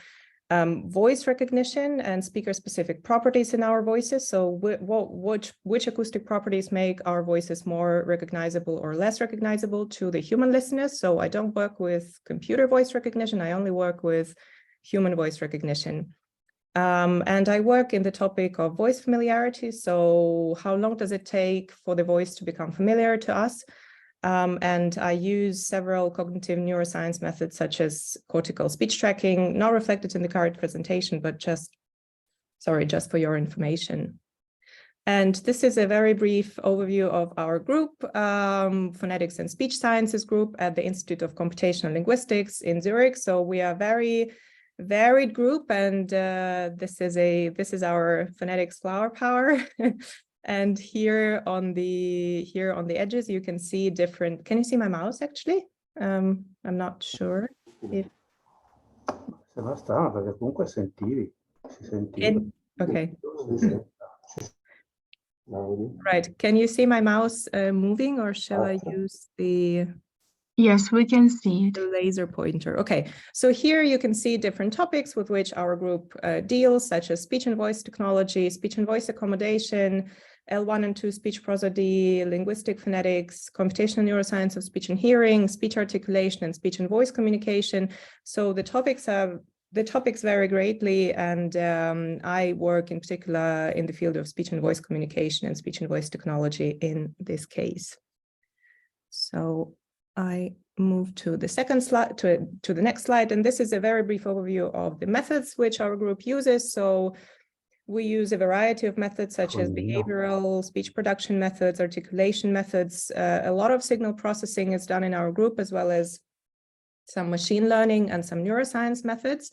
voice recognition and speaker-specific properties in our voices. So which acoustic properties make our voices more recognizable or less recognizable to the human listeners. So I don't work with computer voice recognition. I only work with human voice recognition. And I work in the topic of voice familiarity. So how long does it take for the voice to become familiar to us? And I use several cognitive neuroscience methods, such as cortical speech tracking, not reflected in the current presentation, but just for your information. And this is a very brief overview of our group, Phonetics and Speech Sciences group at the Institute of Computational Linguistics in Zurich. So we are very varied group, and this is our phonetics flower power. And here on the edges you can see different. Can you see my mouse actually? I'm not sure if Se bastava perché comunque sentivi, si sentiva. Okay. Right, can you see my mouse moving, or shall I use the Yes, we can see it. The laser pointer? Okay, so here you can see different topics with which our group deals, such as speech and voice technology, speech and voice accommodation, L1 and 2 speech prosody, linguistic phonetics, computational neuroscience of speech and hearing, speech articulation, and speech and voice communication. So the topics vary greatly, and I work in particular in the field of speech and voice communication and speech and voice technology in this case. So I move to the second slide, to the next slide, and this is a very brief overview of the methods which our group uses. So we use a variety of methods, such as behavioral speech production methods, articulation methods. A lot of signal processing is done in our group, as well as some machine learning and some neuroscience methods.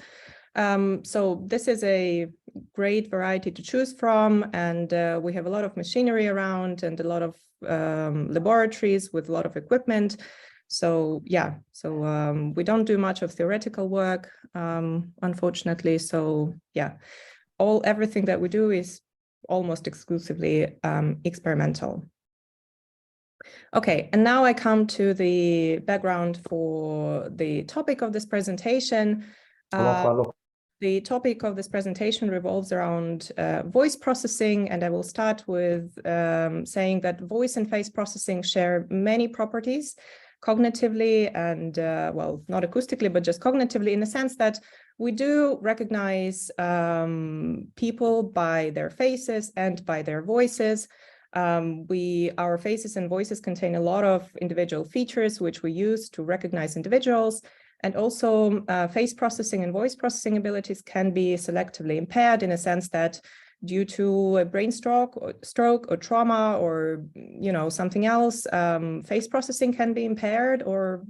So this is a great variety to choose from, and we have a lot of machinery around and a lot of laboratories with a lot of equipment. So yeah, we don't do much of theoretical work, unfortunately. So yeah, everything that we do is almost exclusively experimental. Okay, and now I come to the background for the topic of this presentation. The topic of this presentation revolves around voice processing, and I will start with saying that voice and face processing share many properties cognitively and, well, not acoustically, but just cognitively, in the sense that we do recognize people by their faces and by their voices. Our faces and voices contain a lot of individual features which we use to recognize individuals. And also face processing and voice processing abilities can be selectively impaired, in a sense that due to a brain stroke or trauma or something else, face processing can be impaired, or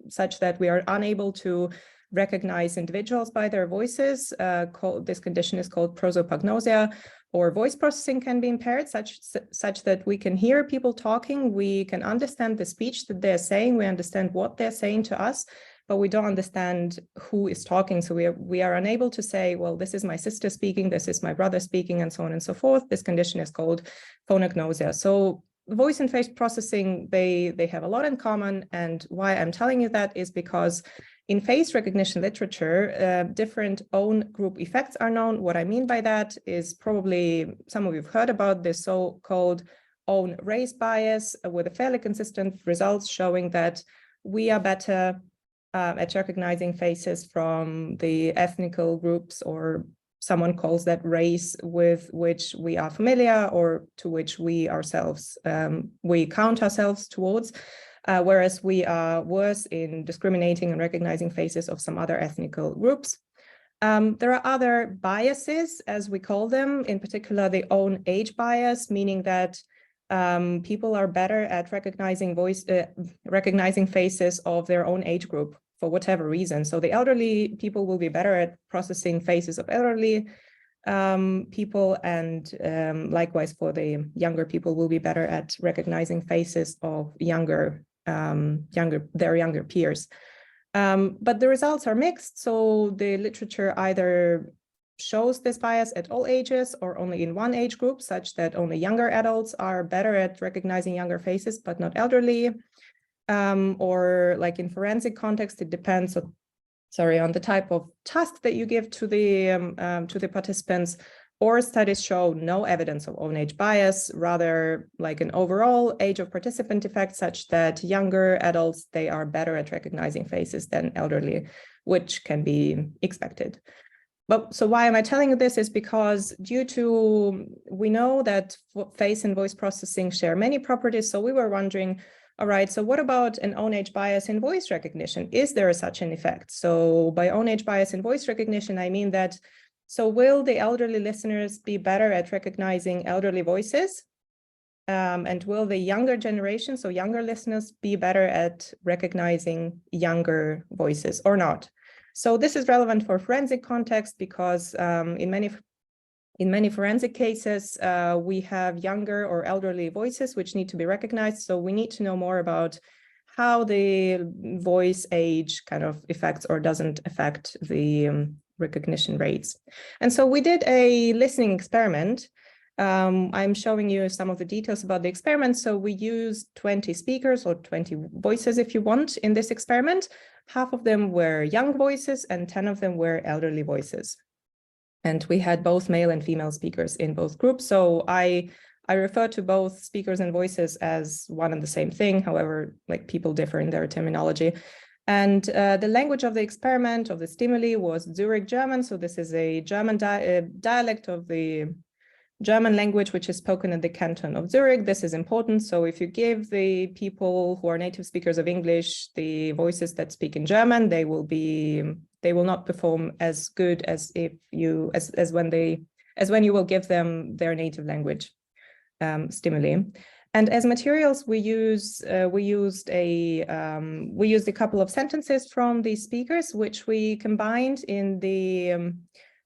such that we are unable to recognize individuals by their voices. This condition is called prosopagnosia. Or voice processing can be impaired, such that we can hear people talking, we can understand the speech that they're saying, we understand what they're saying to us, but we don't understand who is talking. So we are unable to say, well, this is my sister speaking, this is my brother speaking, and so on and so forth. This condition is called phonagnosia. So voice and face processing, they have a lot in common. And why I'm telling you that is because in face recognition literature, different own group effects are known. What I mean by that is, probably some of you have heard about this so-called own race bias, with a fairly consistent results showing that we are better at recognizing faces from the ethnical groups or someone calls that race with which we are familiar or to which we ourselves, we count ourselves towards, whereas we are worse in discriminating and recognizing faces of some other ethnical groups. There are other biases, as we call them, in particular the own age bias, meaning that people are better at recognizing faces of their own age group for whatever reason. So the elderly people will be better at processing faces of elderly people, and likewise for the younger people will be better at recognizing faces of their younger peers. But the results are mixed. So the literature either shows this bias at all ages or only in one age group, such that only younger adults are better at recognizing younger faces, but not elderly. Or like in forensic context, it depends on the type of task that you give to the participants. Or studies show no evidence of own age bias, rather like an overall age of participant effect, such that younger adults, they are better at recognizing faces than elderly, which can be expected. But so why am I telling you this is because we know that face and voice processing share many properties. So we were wondering, all right, so what about an own age bias in voice recognition? Is there such an effect? So by own age bias in voice recognition, I mean that, so will the elderly listeners be better at recognizing elderly voices? And will the younger generation, so younger listeners, be better at recognizing younger voices or not? So this is relevant for forensic context because in many forensic cases, we have younger or elderly voices which need to be recognized. So we need to know more about how the voice age kind of affects or doesn't affect the recognition rates. And so we did a listening experiment. I'm showing you some of the details about the experiment. So we used 20 speakers or 20 voices, if you want, in this experiment. Half of them were young voices and 10 of them were elderly voices. And we had both male and female speakers in both groups. So I refer to both speakers and voices as one and the same thing. However, like people differ in their terminology. And the language of the experiment, of the stimuli, was Zurich German. So this is a German dialect of the German language, which is spoken in the canton of Zurich. This is important. So if you give the people who are native speakers of English the voices that speak in German, they will not perform as good as when you will give them their native language stimuli. And as materials, we used a couple of sentences from the speakers, which we combined in the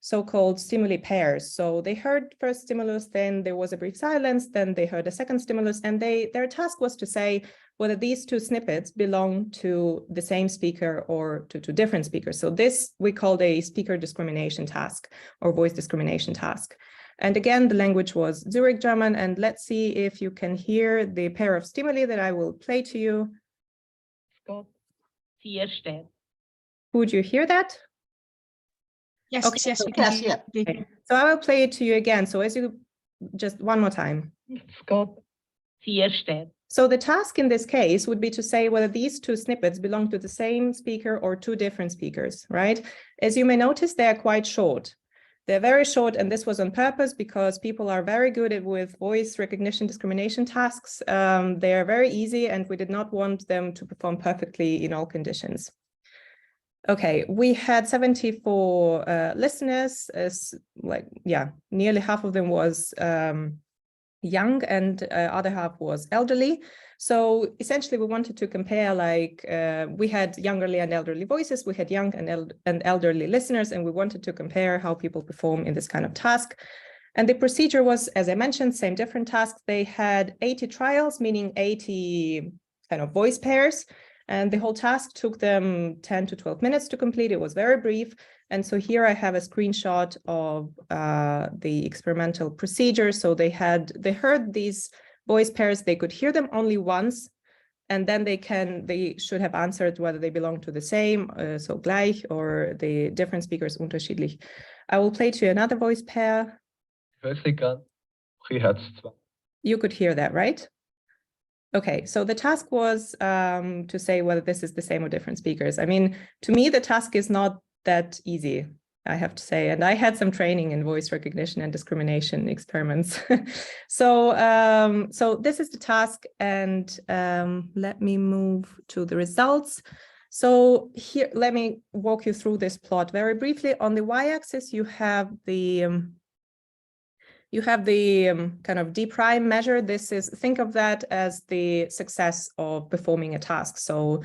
so-called stimuli pairs. So they heard first stimulus, then there was a brief silence, then they heard a second stimulus, and their task was to say whether these two snippets belong to the same speaker or to two different speakers. So this we called a speaker discrimination task or voice discrimination task. And again, the language was Zurich German, and let's see if you can hear the pair of stimuli that I will play to you. Would you hear that? Yes, Okay. yes, we can hear it. Okay. So I will play it to you again. So just one more time. So the task in this case would be to say whether these two snippets belong to the same speaker or two different speakers, right? As you may notice, they are quite short. They're very short, and this was on purpose because people are very good with voice recognition discrimination tasks. They are very easy, and we did not want them to perform perfectly in all conditions. Okay, we had 74 listeners, nearly half of them was young and other half was elderly. So essentially we wanted to compare, we had younger and elderly voices, we had young and elderly listeners, and we wanted to compare how people perform in this kind of task. And the procedure was, as I mentioned, same different tasks. They had 80 trials, meaning 80 kind of voice pairs. And the whole task took them 10 to 12 minutes to complete. It was very brief. And so here I have a screenshot of the experimental procedure. So they heard these voice pairs, they could hear them only once, and then they should have answered whether they belong to the same, so gleich, or the different speakers, unterschiedlich. I will play to you another voice pair. You could hear that, right? Okay, so the task was to say whether this is the same or different speakers. I mean, to me, the task is not that easy. I have to say. And I had some training in voice recognition and discrimination experiments. So this is the task, and let me move to the results. So here, let me walk you through this plot very briefly. On the y-axis, you have the kind of d prime measure. This is, think of that as the success of performing a task. So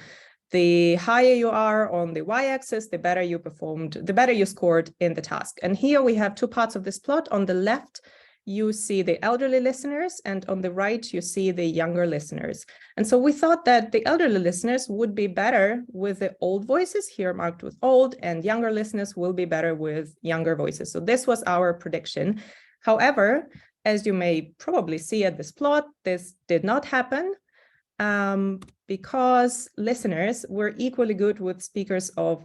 the higher you are on the y-axis, the better you performed, the better you scored in the task. And here we have two parts of this plot. On the left, you see the elderly listeners, and on the right, you see the younger listeners. And so we thought that the elderly listeners would be better with the old voices, here marked with old, and younger listeners will be better with younger voices. So this was our prediction. However, as you may probably see at this plot, this did not happen because listeners were equally good with speakers of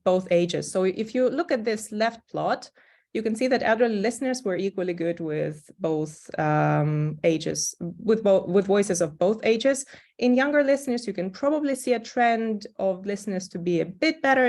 both ages. So if you look at this left plot, you can see that elderly listeners were equally good with both ages, with voices of both ages. In younger listeners, you can probably see a trend of listeners to be a bit better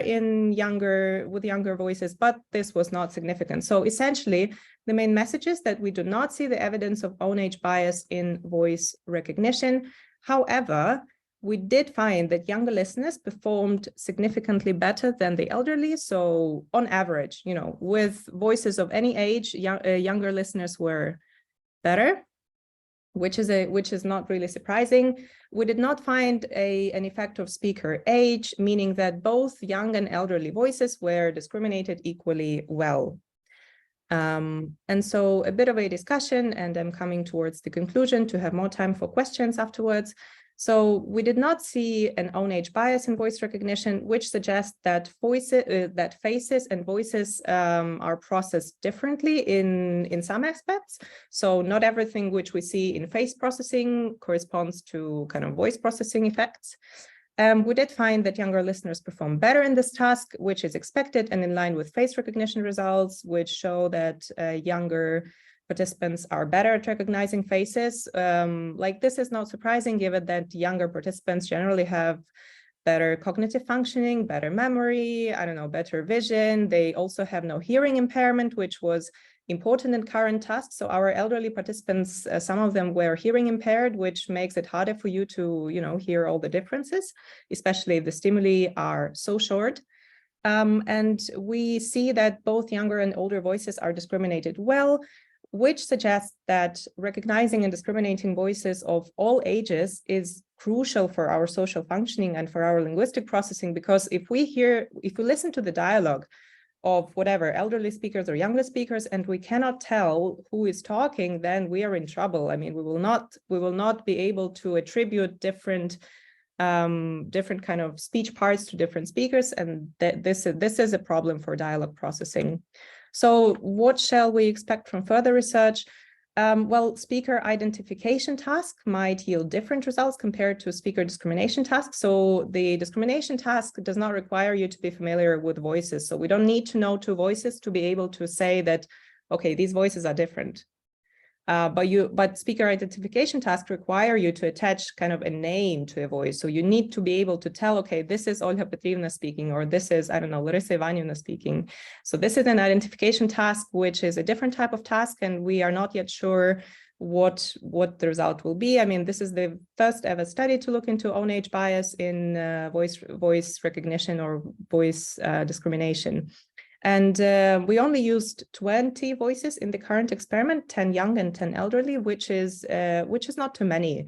with younger voices, but this was not significant. So essentially, the main message is that we do not see the evidence of own age bias in voice recognition. However, we did find that younger listeners performed significantly better than the elderly. So on average, you know, with voices of any age, younger listeners were better, which is not really surprising. We did not find an effect of speaker age, meaning that both young and elderly voices were discriminated equally well. And so a bit of a discussion, and I'm coming towards the conclusion to have more time for questions afterwards. So we did not see an own age bias in voice recognition, which suggests that faces and voices are processed differently in some aspects. So not everything which we see in face processing corresponds to kind of voice processing effects. We did find that younger listeners perform better in this task, which is expected and in line with face recognition results, which show that younger participants are better at recognizing faces. Like, this is not surprising given that younger participants generally have better cognitive functioning, better memory, I don't know, better vision. They also have no hearing impairment, which was important in current tasks. So our elderly participants, some of them were hearing impaired, which makes it harder for you to, you know, hear all the differences, especially if the stimuli are so short. And we see that both younger and older voices are discriminated well, which suggests that recognizing and discriminating voices of all ages is crucial for our social functioning and for our linguistic processing, because if we listen to the dialogue of whatever elderly speakers or younger speakers, and we cannot tell who is talking, then we are in trouble. I mean, we will not be able to attribute different kind of speech parts to different speakers, and this is a problem for dialogue processing. So what shall we expect from further research? Well, speaker identification task might yield different results compared to speaker discrimination task. So the discrimination task does not require you to be familiar with voices. So we don't need to know two voices to be able to say that, okay, these voices are different. But speaker identification tasks require you to attach kind of a name to a voice. So you need to be able to tell, okay, this is Olha Petrovna speaking, or this is, I don't know, Larysa Ivanovna speaking. So this is an identification task, which is a different type of task, and we are not yet sure what the result will be. I mean, this is the first ever study to look into own age bias in voice recognition or voice discrimination. And we only used 20 voices in the current experiment, 10 young and 10 elderly, which is not too many.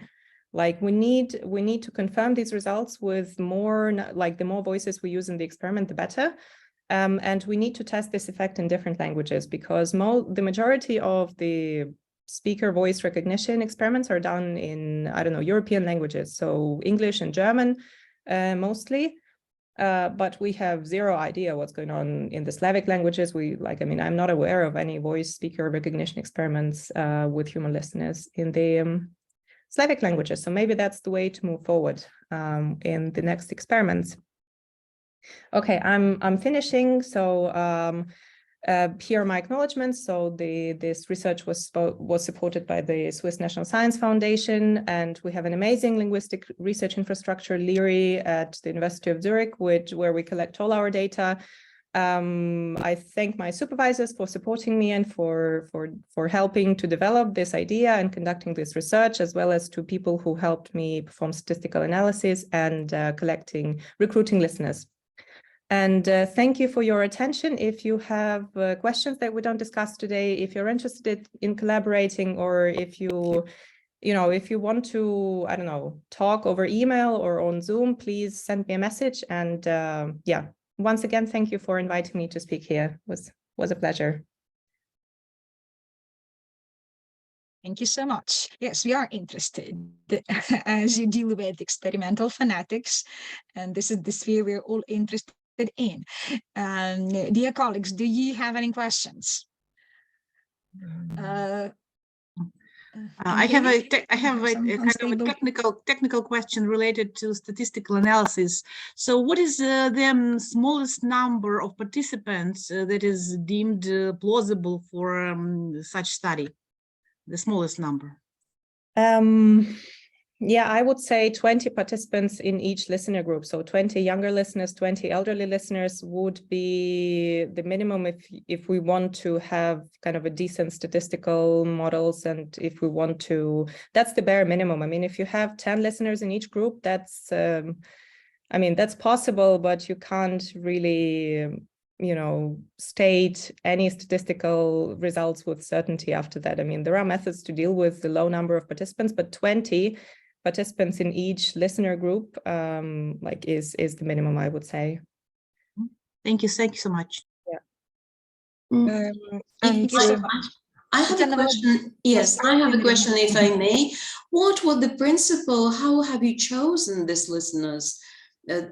Like, we need to confirm these results with more, like, the more voices we use in the experiment, the better. And we need to test this effect in different languages, because the majority of the speaker voice recognition experiments are done in, I don't know, European languages, so English and German mostly. But we have zero idea what's going on in the Slavic languages. I'm not aware of any voice speaker recognition experiments with human listeners in the Slavic languages. So maybe that's the way to move forward in the next experiments. Okay, I'm finishing. So here are my acknowledgements. So this research was supported by the Swiss National Science Foundation, and we have an amazing linguistic research infrastructure, LYRI, at the University of Zurich, where we collect all our data. I thank my supervisors for supporting me and for helping to develop this idea and conducting this research, as well as to people who helped me perform statistical analysis and recruiting listeners. And thank you for your attention. If you have questions that we don't discuss today, if you're interested in collaborating, or if you want to, I don't know, talk over email or on Zoom, please send me a message. And yeah, once again, thank you for inviting me to speak here. It was a pleasure. Thank you so much. Yes, we are interested as you deal with experimental phonetics, and this is the sphere we're all interested in. Dear colleagues, do you have any questions? I have a kind of a technical question related to statistical analysis. So what is the smallest number of participants that is deemed plausible for such study? The smallest number? Yeah, I would say 20 participants in each listener group. So 20 younger listeners, 20 elderly listeners would be the minimum if we want to have kind of a decent statistical models, and if we want to, that's the bare minimum. I mean, if you have 10 listeners in each group, that's, I mean, that's possible, but you can't really, state any statistical results with certainty after that. I mean, there are methods to deal with the low number of participants, but 20 participants in each listener group is the minimum, I would say. Thank you so much. Yeah. I have a question. Yes, I have a question, if I may. What was the principle? How have you chosen these listeners?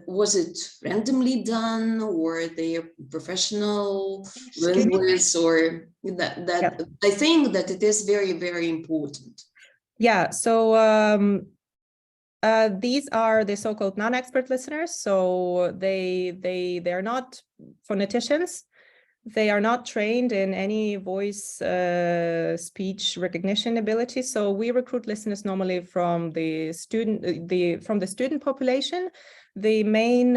Was it randomly done, or they are professional linguists, or that yeah. I think that it is very, very important. Yeah, so these are the so-called non-expert listeners. So they are not phoneticians. They are not trained in any voice speech recognition ability. So we recruit listeners normally from the student population. The main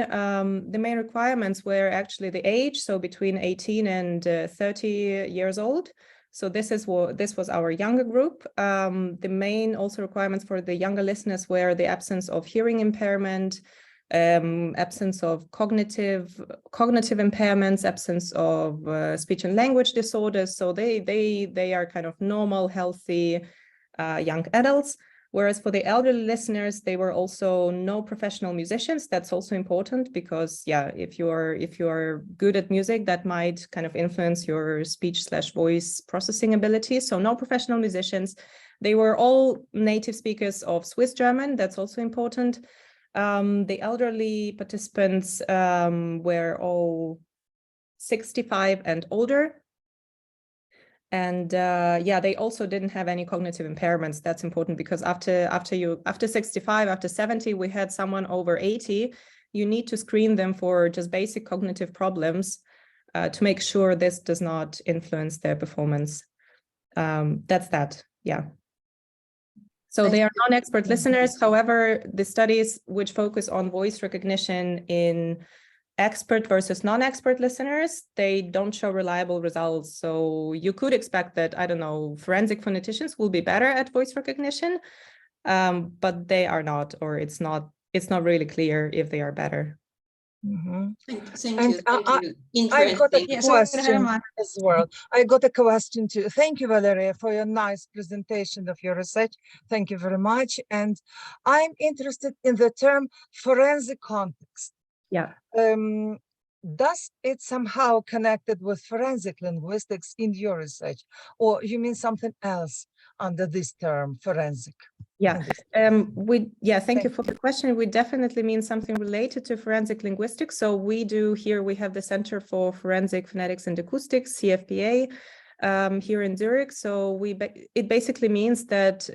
requirements were actually the age, so between 18 and 30 years old. So this was our younger group. The main also requirements for the younger listeners were the absence of hearing impairment, absence of cognitive impairments, absence of speech and language disorders. So they are kind of normal, healthy young adults. Whereas for the elderly listeners, they were also no professional musicians. That's also important because, yeah, if you are good at music, that might kind of influence your speech/voice processing ability. So no professional musicians. They were all native speakers of Swiss German. That's also important. The elderly participants were all 65 and older. And yeah, they also didn't have any cognitive impairments. That's important because after 65, after 70, we had someone over 80. You need to screen them for just basic cognitive problems to make sure this does not influence their performance. That's that, yeah. So they are non-expert listeners. However, the studies which focus on voice recognition in expert versus non-expert listeners, they don't show reliable results. So you could expect that, I don't know, forensic phoneticians will be better at voice recognition, but they are not, or it's not really clear if they are better. Thank you. I got a question as well. I got a question too. Thank you, Valeriia, for your nice presentation of your research. Thank you very much. And I'm interested in the term forensic context. Yeah. Does it somehow connected with forensic linguistics in your research, or you mean something else under this term, forensic? Yeah, thank you for the question. We definitely mean something related to forensic linguistics. So we have the Center for Forensic Phonetics and Acoustics, CFPA, here in Zurich. So it basically means that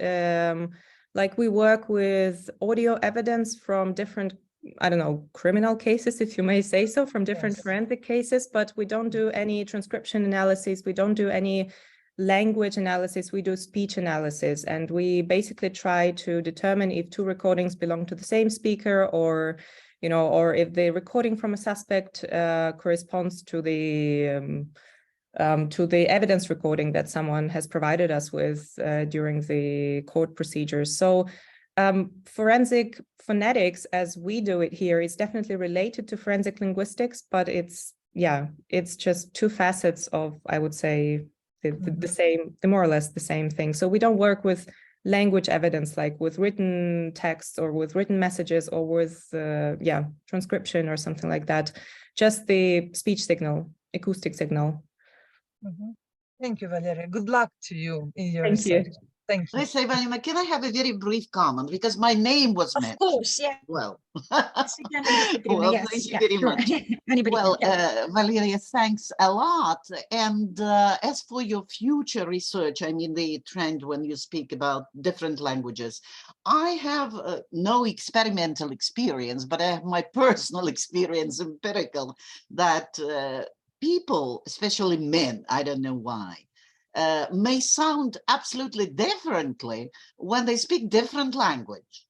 like we work with audio evidence from different, I don't know, criminal cases, if you may say so, from different forensic cases, but we don't do any transcription analysis. We don't do any language analysis. We do speech analysis, and we basically try to determine if two recordings belong to the same speaker, or you know, or if the recording from a suspect corresponds to the evidence recording that someone has provided us with during the court procedures. So forensic phonetics, as we do it here, is definitely related to forensic linguistics, but it's just two facets of, I would say, the same, more or less the same thing. So we don't work with language evidence, like with written text or with written messages or with transcription or something like that. Just the speech signal, acoustic signel. Thank you, Valeriia. Good luck to you in your Thank research. you. Thank you. Let's say, Valeriia, can I have a very brief comment? Because my name was mentioned. Of course, yeah. Well, Yes, we can, well, yes, thank you yeah, very sure. much. Anybody Well, can, yeah. Valeriia, thanks a lot. And as for your future research, I mean, the trend when you speak about different languages, I have no experimental experience, but I have my personal experience, empirical, that people, especially men, I don't know why, may sound absolutely differently when they speak different language.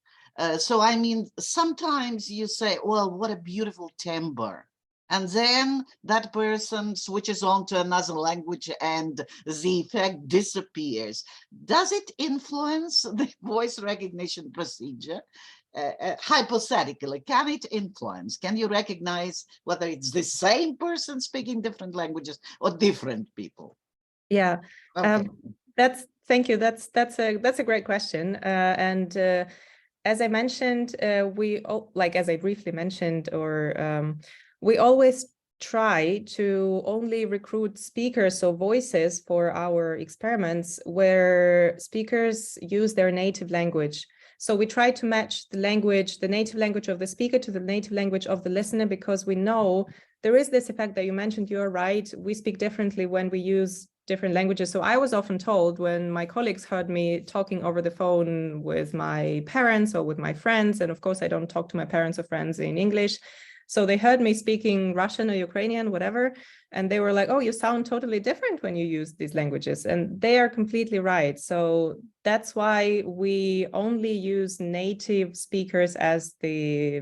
So, I mean, sometimes you say, well, what a beautiful timbre. And then that person switches on to another language and the effect disappears. Does it influence the voice recognition procedure? Hypothetically, can it influence? Can you recognize whether it's the same person speaking different languages or different people? Yeah, Okay. Thank you. That's a great question. As I mentioned, as I briefly mentioned, we always try to only recruit speakers, so voices, for our experiments where speakers use their native language. So we try to match the native language of the speaker to the native language of the listener, because we know there is this effect that you mentioned. You're right. We speak differently when we use different languages. So I was often told, when my colleagues heard me talking over the phone with my parents or with my friends, and of course I don't talk to my parents or friends in English, so they heard me speaking Russian or Ukrainian, whatever, and they were like, oh, you sound totally different when you use these languages. And they are completely right. So that's why we only use native speakers as the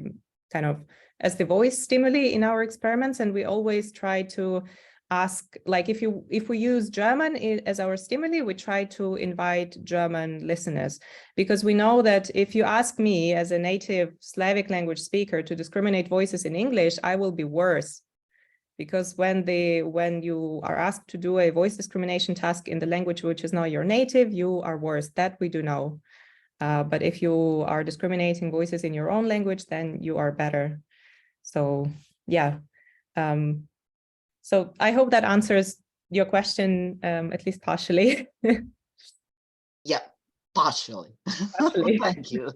voice stimuli in our experiments. And we always try to ask, like, if we use German as our stimuli, we try to invite German listeners, because we know that if you ask me as a native Slavic language speaker to discriminate voices in English, I will be worse, because when you are asked to do a voice discrimination task in the language which is not your native, you are worse. That we do know. But if you are discriminating voices in your own language, then you are better. So yeah. So I hope that answers your question, at least partially. Yeah, partially. Thank you.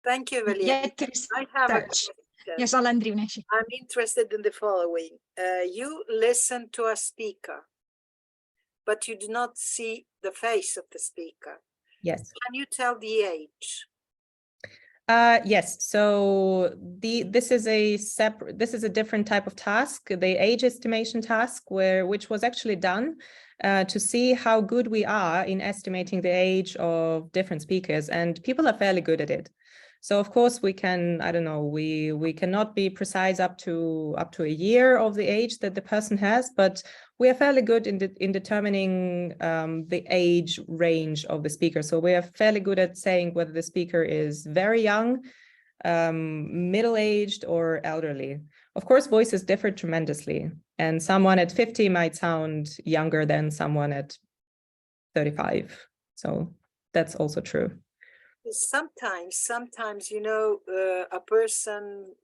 Thank you, Valeriia. I have a question. Yes, Alessandro. I'm interested in the following. You listen to a speaker, but you do not see the face of the speaker. Yes. Can you tell the age? Yes. So this is a different type of task, the age estimation task, which was actually done to see how good we are in estimating the age of different speakers, and people are fairly good at it. So of course we can, I don't know, we cannot be precise up to a year of the age that the person has, but we are fairly good in determining the age range of the speaker. So we are fairly good at saying whether the speaker is very young, middle-aged, or elderly. Of course, voices differ tremendously, and someone at 50 might sound younger than someone at 35. So that's also true. Sometimes, you know, a person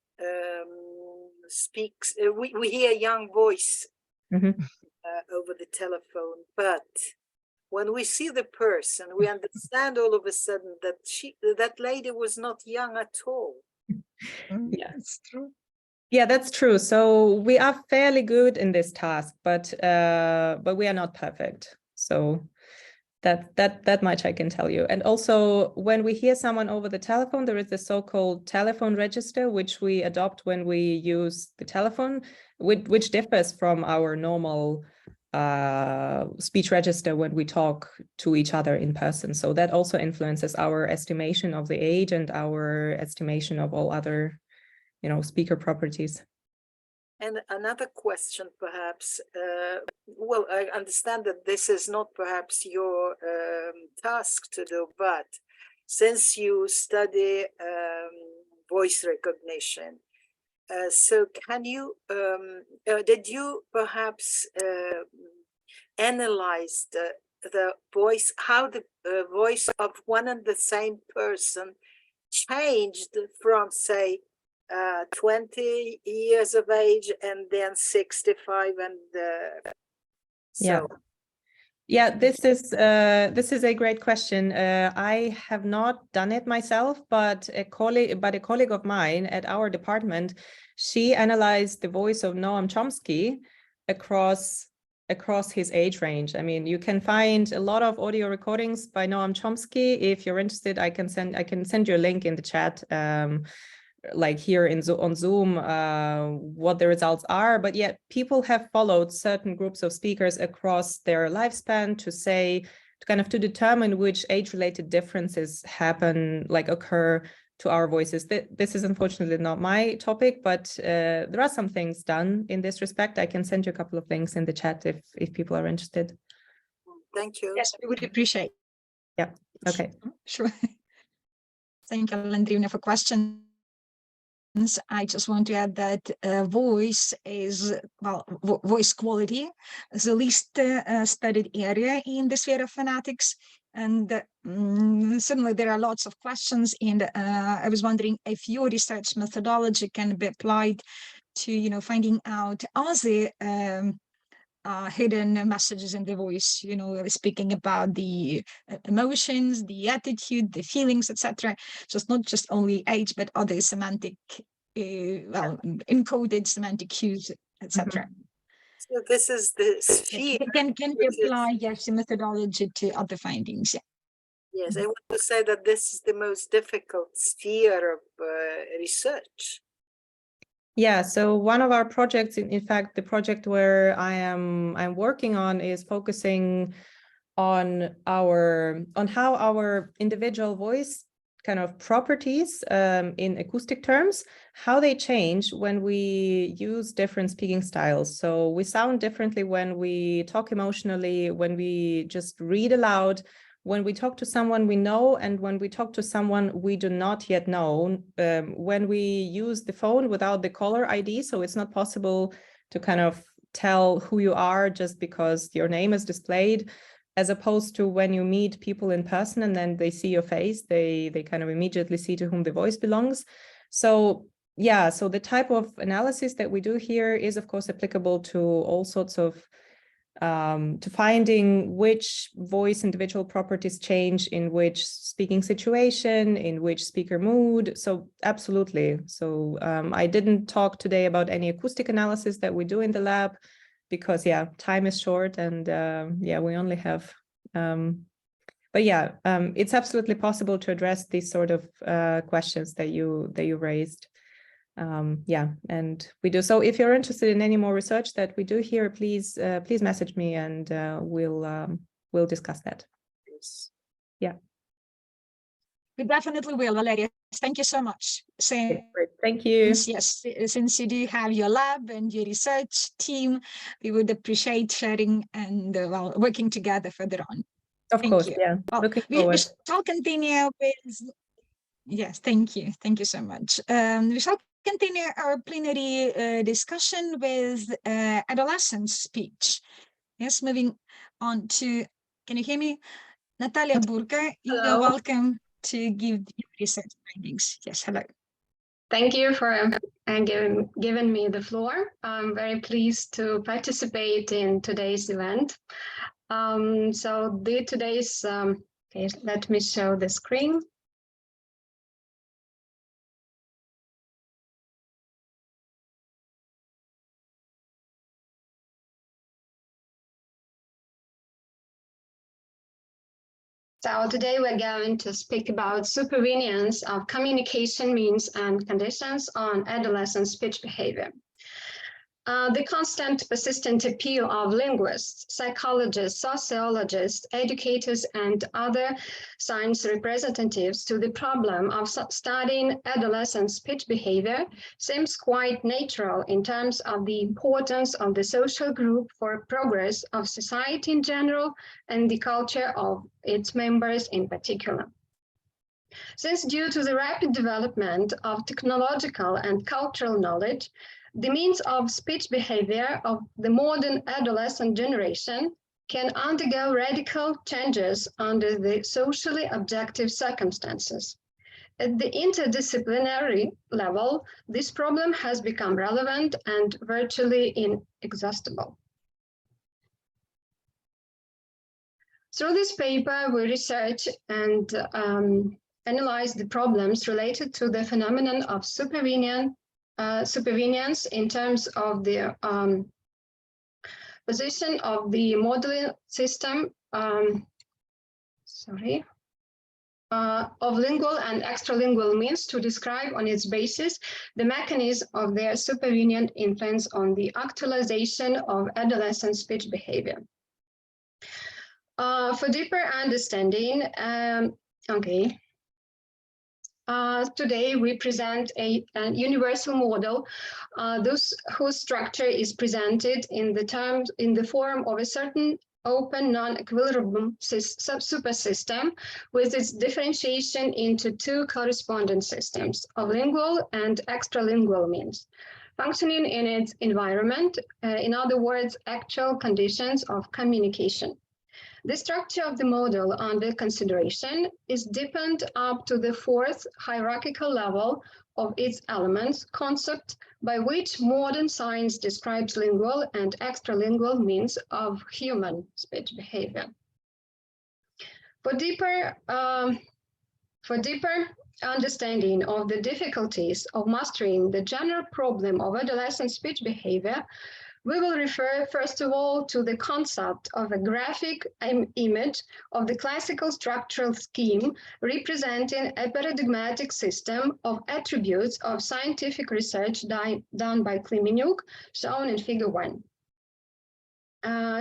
speaks, we hear a young voice over the telephone, but when we see the person, we understand all of a sudden that that lady was not young at all. Yeah, it's true. Yeah, that's true. So we are fairly good in this task, but we are not perfect. So that much I can tell you. And also, when we hear someone over the telephone, there is the so-called telephone register, which we adopt when we use the telephone, which differs from our normal speech register when we talk to each other in person. So that also influences our estimation of the age and our estimation of all other speaker properties. And another question, perhaps. Well, I understand that this is not perhaps your task to do, but since you study voice recognition, so can you, did you perhaps analyze the voice, how the voice of one and the same person changed from, say, 20 years of age and then 65 and so. Yeah, this is a great question. I have not done it myself, but a colleague of mine at our department, she analyzed the voice of Noam Chomsky across his age range. I mean, you can find a lot of audio recordings by Noam Chomsky. If you're interested, I can send you a link in the chat, like here on Zoom, what the results are. But yet people have followed certain groups of speakers across their lifespan to determine which age-related differences occur to our voices. This is unfortunately not my topic, but there are some things done in this respect. I can send you a couple of links in the chat if people are interested. Thank you. Yes, we would appreciate. Yeah, okay. Sure. Thank you, Alessandro, for questions. I just want to add that voice quality is the least studied area in the sphere of phonetics. And certainly there are lots of questions, and I was wondering if your research methodology can be applied to, finding out other hidden messages in the voice, speaking about the emotions, the attitude, the feelings, etc. Just not just only age, but other semantic, encoded semantic cues, etc. So this is the sphere. Can we apply, yes, the methodology to other findings? Yeah. Yes, I want to say that this is the most difficult sphere of research. Yeah, so one of our projects, in fact, the project where I'm working on is focusing on how our individual voice kind of properties in acoustic terms, how they change when we use different speaking styles. So we sound differently when we talk emotionally, when we just read aloud, when we talk to someone we know, and when we talk to someone we do not yet know, when we use the phone without the caller ID, so it's not possible to kind of tell who you are just because your name is displayed, as opposed to when you meet people in person and then they see your face, they kind of immediately see to whom the voice belongs. So yeah, so the type of analysis that we do here is of course applicable to all sorts of to finding which voice individual properties change in which speaking situation, in which speaker mood. So absolutely. So I didn't talk today about any acoustic analysis that we do in the lab because time is short and we only have, but it's absolutely possible to address these sort of questions that you raised. And we do. So if you're interested in any more research that we do here, please message me and we'll discuss that. Yes. Yeah. We definitely will, Valeriia. Thank you so much. Thank you. Yes, since you do have your lab and your research team, we would appreciate sharing and working together further on. Of course, yeah. Looking forward. We shall continue with. Yes, thank you. Thank you so much. We shall continue our plenary discussion with adolescent speech. Yes, moving on to, can you hear me? Natalia Burka, you're welcome to give your research findings. Yes, hello. Thank you for giving me the floor. I'm very pleased to participate in today's event. Okay, let me show the screen. So today we're going to speak about supervenience of communication means and conditions on adolescent speech behavior. The constant persistent appeal of linguists, psychologists, sociologists, educators, and other science representatives to the problem of studying adolescent speech behavior seems quite natural in terms of the importance of the social group for progress of society in general and the culture of its members in particular. Since due to the rapid development of technological and cultural knowledge, the means of speech behavior of the modern adolescent generation can undergo radical changes under the socially objective circumstances. At the interdisciplinary level, this problem has become relevant and virtually inexhaustible. Through this paper, we research and analyze the problems related to the phenomenon of supervenience in terms of the position of the modeling system of lingual and extralingual means to describe on its basis the mechanism of their supervenient influence on the actualization of adolescent speech behavior. For deeper understanding, today we present a universal model whose structure is presented in the form of a certain open non-equilibrium supersystem with its differentiation into two corresponding systems of lingual and extralingual means, functioning in its environment, in other words, actual conditions of communication. The structure of the model under consideration is deepened up to the fourth hierarchical level of its elements, concept by which modern science describes lingual and extralingual means of human speech behavior. For deeper understanding of the difficulties of mastering the general problem of adolescent speech behavior, we will refer, first of all, to the concept of a graphic image of the classical structural scheme representing a paradigmatic system of attributes of scientific research done by Humeniuk, shown in Figure 1.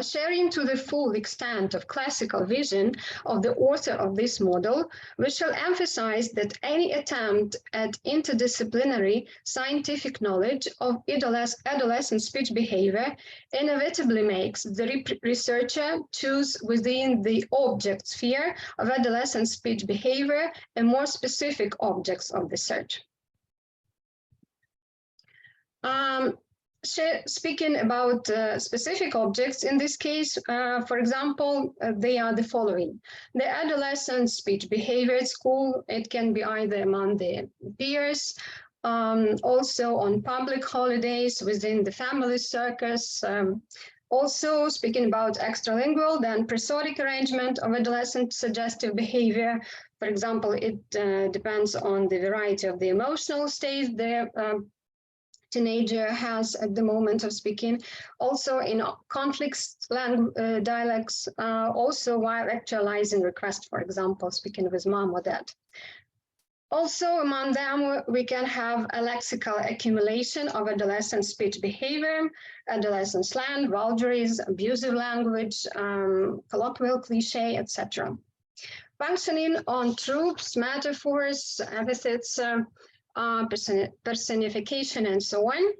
Sharing to the full extent of classical vision of the author of this model, we shall emphasize that any attempt at interdisciplinary scientific knowledge of adolescent speech behavior inevitably makes the researcher choose within the object sphere of adolescent speech behavior a more specific objects of research. Speaking about specific objects, in this case, for example, they are the following. The adolescent speech behavior at school, it can be either among the peers, also on public holidays, within the family circus. Also, speaking about extralingual, then prosodic arrangement of adolescent suggestive behavior. For example, it depends on the variety of the emotional state the teenager has at the moment of speaking, also in conflicts, dialects, also while actualizing request, for example, speaking with mom or dad. Also among them, we can have a lexical accumulation of adolescent speech behavior, adolescent slang, vulgaries, abusive language, colloquial cliche, etc. Functioning on tropes, metaphors, epithets, personification, and so on.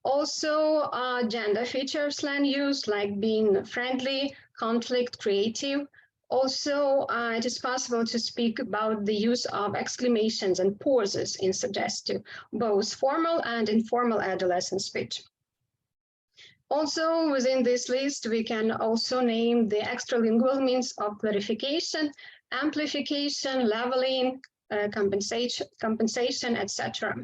Also, gender features slang use, like being friendly, conflict, creative. Also, it is possible to speak about the use of exclamations and pauses in suggestive, both formal and informal adolescent speech. Also, within this list, we can also name the extralingual means of clarification, amplification, leveling, compensation, etc.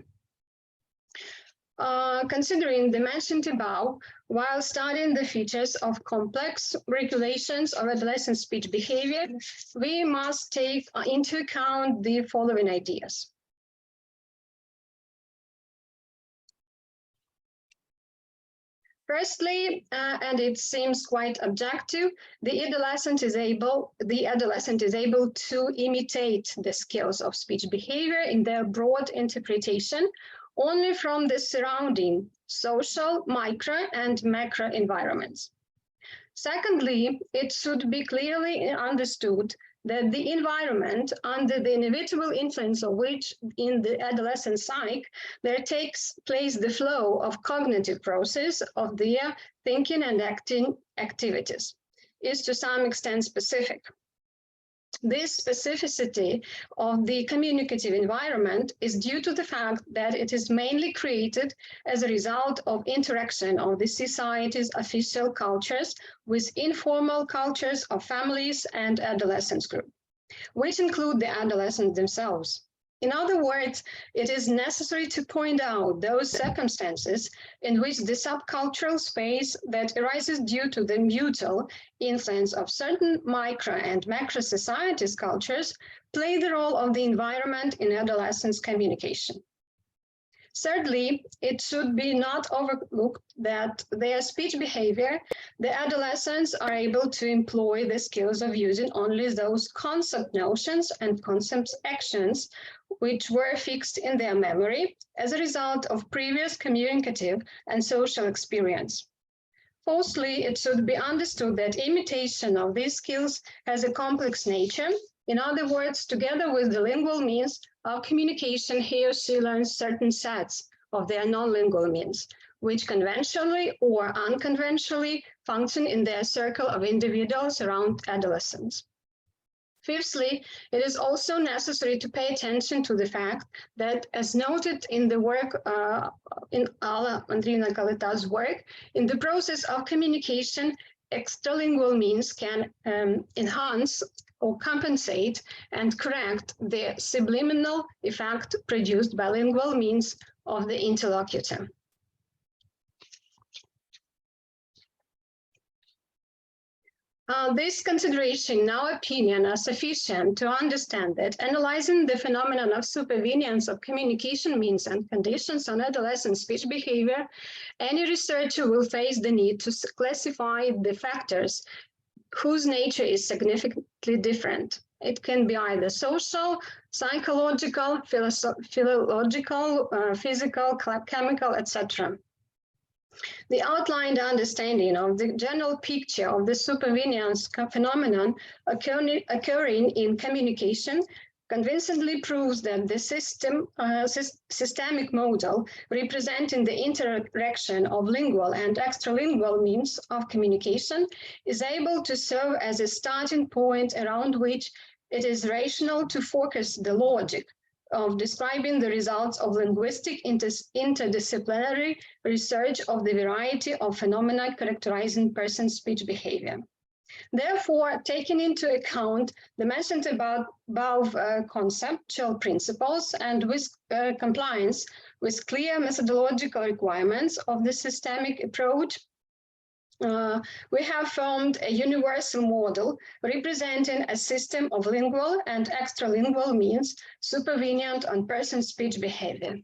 Considering the mentioned above, while studying the features of complex regulations of adolescent speech behavior, we must take into account the following ideas. Firstly, and it seems quite objective, the adolescent is able to imitate the skills of speech behavior in their broad interpretation only from the surrounding social, micro, and macro environments. Secondly, it should be clearly understood that the environment, under the inevitable influence of which in the adolescent psyche, there takes place the flow of cognitive process of their thinking and acting activities, is to some extent specific. This specificity of the communicative environment is due to the fact that it is mainly created as a result of interaction of the society's official cultures with informal cultures of families and adolescents group, which include the adolescents themselves. In other words, it is necessary to point out those circumstances in which the subcultural space that arises due to the mutual influence of certain micro and macro societies cultures play the role of the environment in adolescents' communication. Thirdly, it should be not overlooked that their speech behavior, the adolescents are able to employ the skills of using only those concept notions and concepts actions which were fixed in their memory as a result of previous communicative and social experience. Fourthly, it should be understood that imitation of these skills has a complex nature. In other words, together with the lingual means of communication, he or she learns certain sets of their non-lingual means, which conventionally or unconventionally function in their circle of individuals around adolescents. Fifthly, it is also necessary to pay attention to the fact that, as noted in the work in Alla and Kalita's work, in the process of communication, extralingual means can enhance or compensate and correct the subliminal effect produced by lingual means of the interlocutor. This consideration, in our opinion, are sufficient to understand that analyzing the phenomenon of supervenience of communication means and conditions on adolescent speech behavior, any researcher will face the need to classify the factors whose nature is significantly different. It can be either social, psychological, philological, physical, chemical, etc. The outlined understanding of the general picture of the supervenience phenomenon occurring in communication convincingly proves that the systemic model representing the interaction of lingual and extralingual means of communication is able to serve as a starting point around which it is rational to focus the logic of describing the results of linguistic interdisciplinary research of the variety of phenomena characterizing person's speech behavior. Therefore, taking into account the mentioned above conceptual principles and with compliance with clear methodological requirements of the systemic approach, we have formed a universal model representing a system of lingual and extralingual means supervenient on person's speech behavior.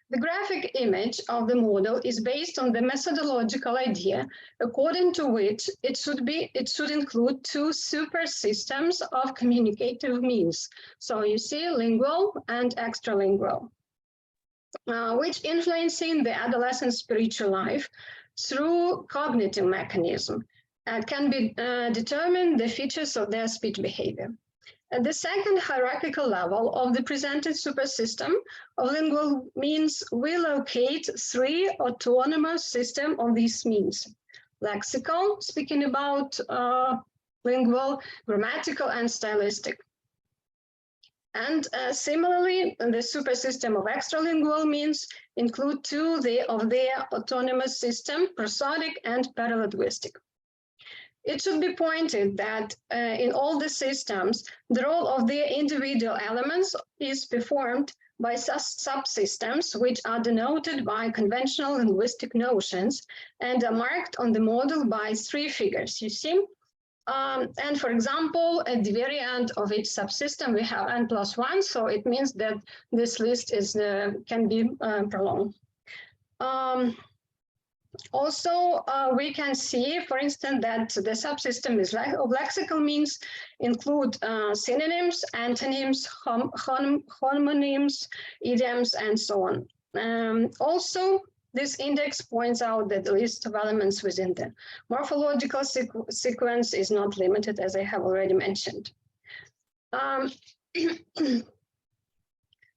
The graphic image of the model is based on the methodological idea according to which it should include two super systems of communicative means. So you see lingual and extralingual, which influencing the adolescent spiritual life through cognitive mechanism can be determine the features of their speech behavior. At the second hierarchical level of the presented supersystem of lingual means, we locate three autonomous systems of these means: lexical, speaking about lingual, grammatical, and stylistic. And similarly, the supersystem of extralingual means include two of their autonomous system, prosodic and paralinguistic. It should be pointed that in all the systems, the role of their individual elements is performed by subsystems, which are denoted by conventional linguistic notions and are marked on the model by three figures, you see. And for example, at the very end of each subsystem, we have n+1, so it means that this list is can be prolonged. Also, we can see, for instance, that the subsystem of lexical means include synonyms, antonyms, homonyms, idioms, and so on. Also, This index points out that the list of elements within the morphological sequence is not limited, as I have already mentioned.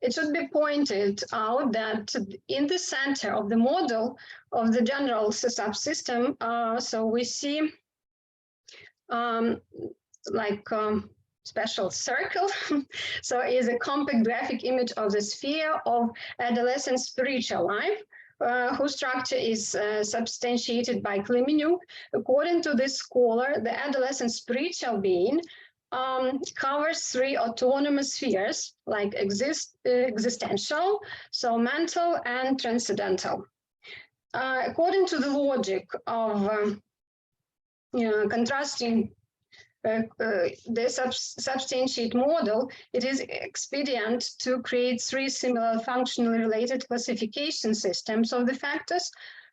It should be pointed out that in the center of the model of the general subsystem, so we see special circle. So is a compact graphic image of the sphere of adolescent spiritual life, whose structure is substantiated by Humeniuk. According to this scholar, the adolescent spiritual being covers three autonomous spheres, like existential, so mental, and transcendental. According to the logic of contrasting the substantiate model, it is expedient to create three similar functionally related classification systems of the factors,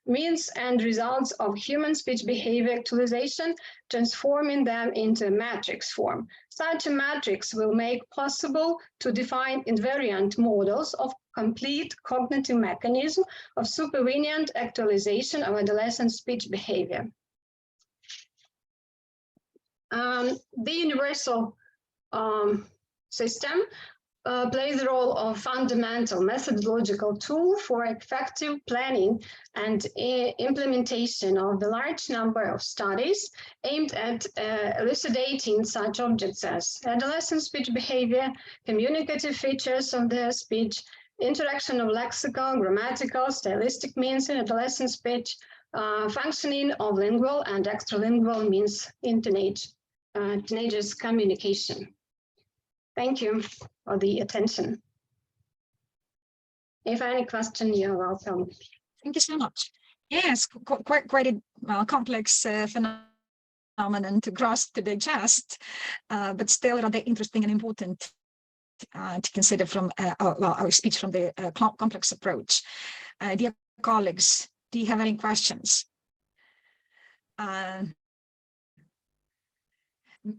means and results of human speech behavior actualization, transforming them into a matrix form. Such a matrix will make possible to define invariant models of complete cognitive mechanism of supervenient actualization of adolescent speech behavior. The universal system plays the role of fundamental methodological tool for effective planning and implementation of the large number of studies aimed at elucidating such objects as adolescent speech behavior, communicative features of their speech, interaction of lexical, grammatical, stylistic means in adolescent speech, functioning of lingual and extralingual means in teenagers' communication. Thank you for the attention. If any question, you're welcome. Thank you so much. Yes, quite a complex phenomenon to grasp, to digest, but still rather interesting and important to consider from our speech from the complex approach. Dear colleagues, do you have any questions?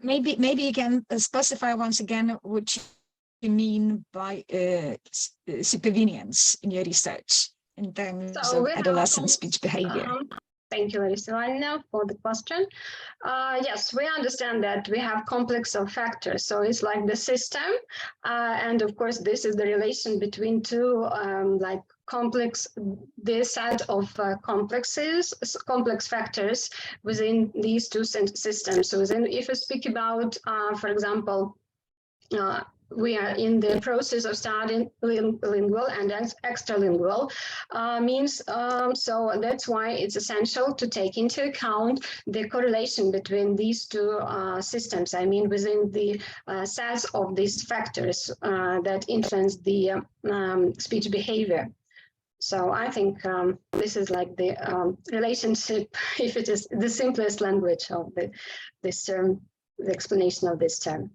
Maybe you can specify once again what you mean by supervenience in your research in terms of adolescent speech behavior. Thank you, Larysa, for the question. Yes, we understand that we have complex of factors, so it's like the system, and of course this is the relation between two complex, this set of complex factors within these two systems. So then if we speak about, for example, we are in the process of studying lingual and extralingual means, so that's why it's essential to take into account the correlation between these two systems. I mean, within the sets of these factors that influence the speech behavior. So I think this is like the relationship, if it is the simplest language of this term, the explanation of this term.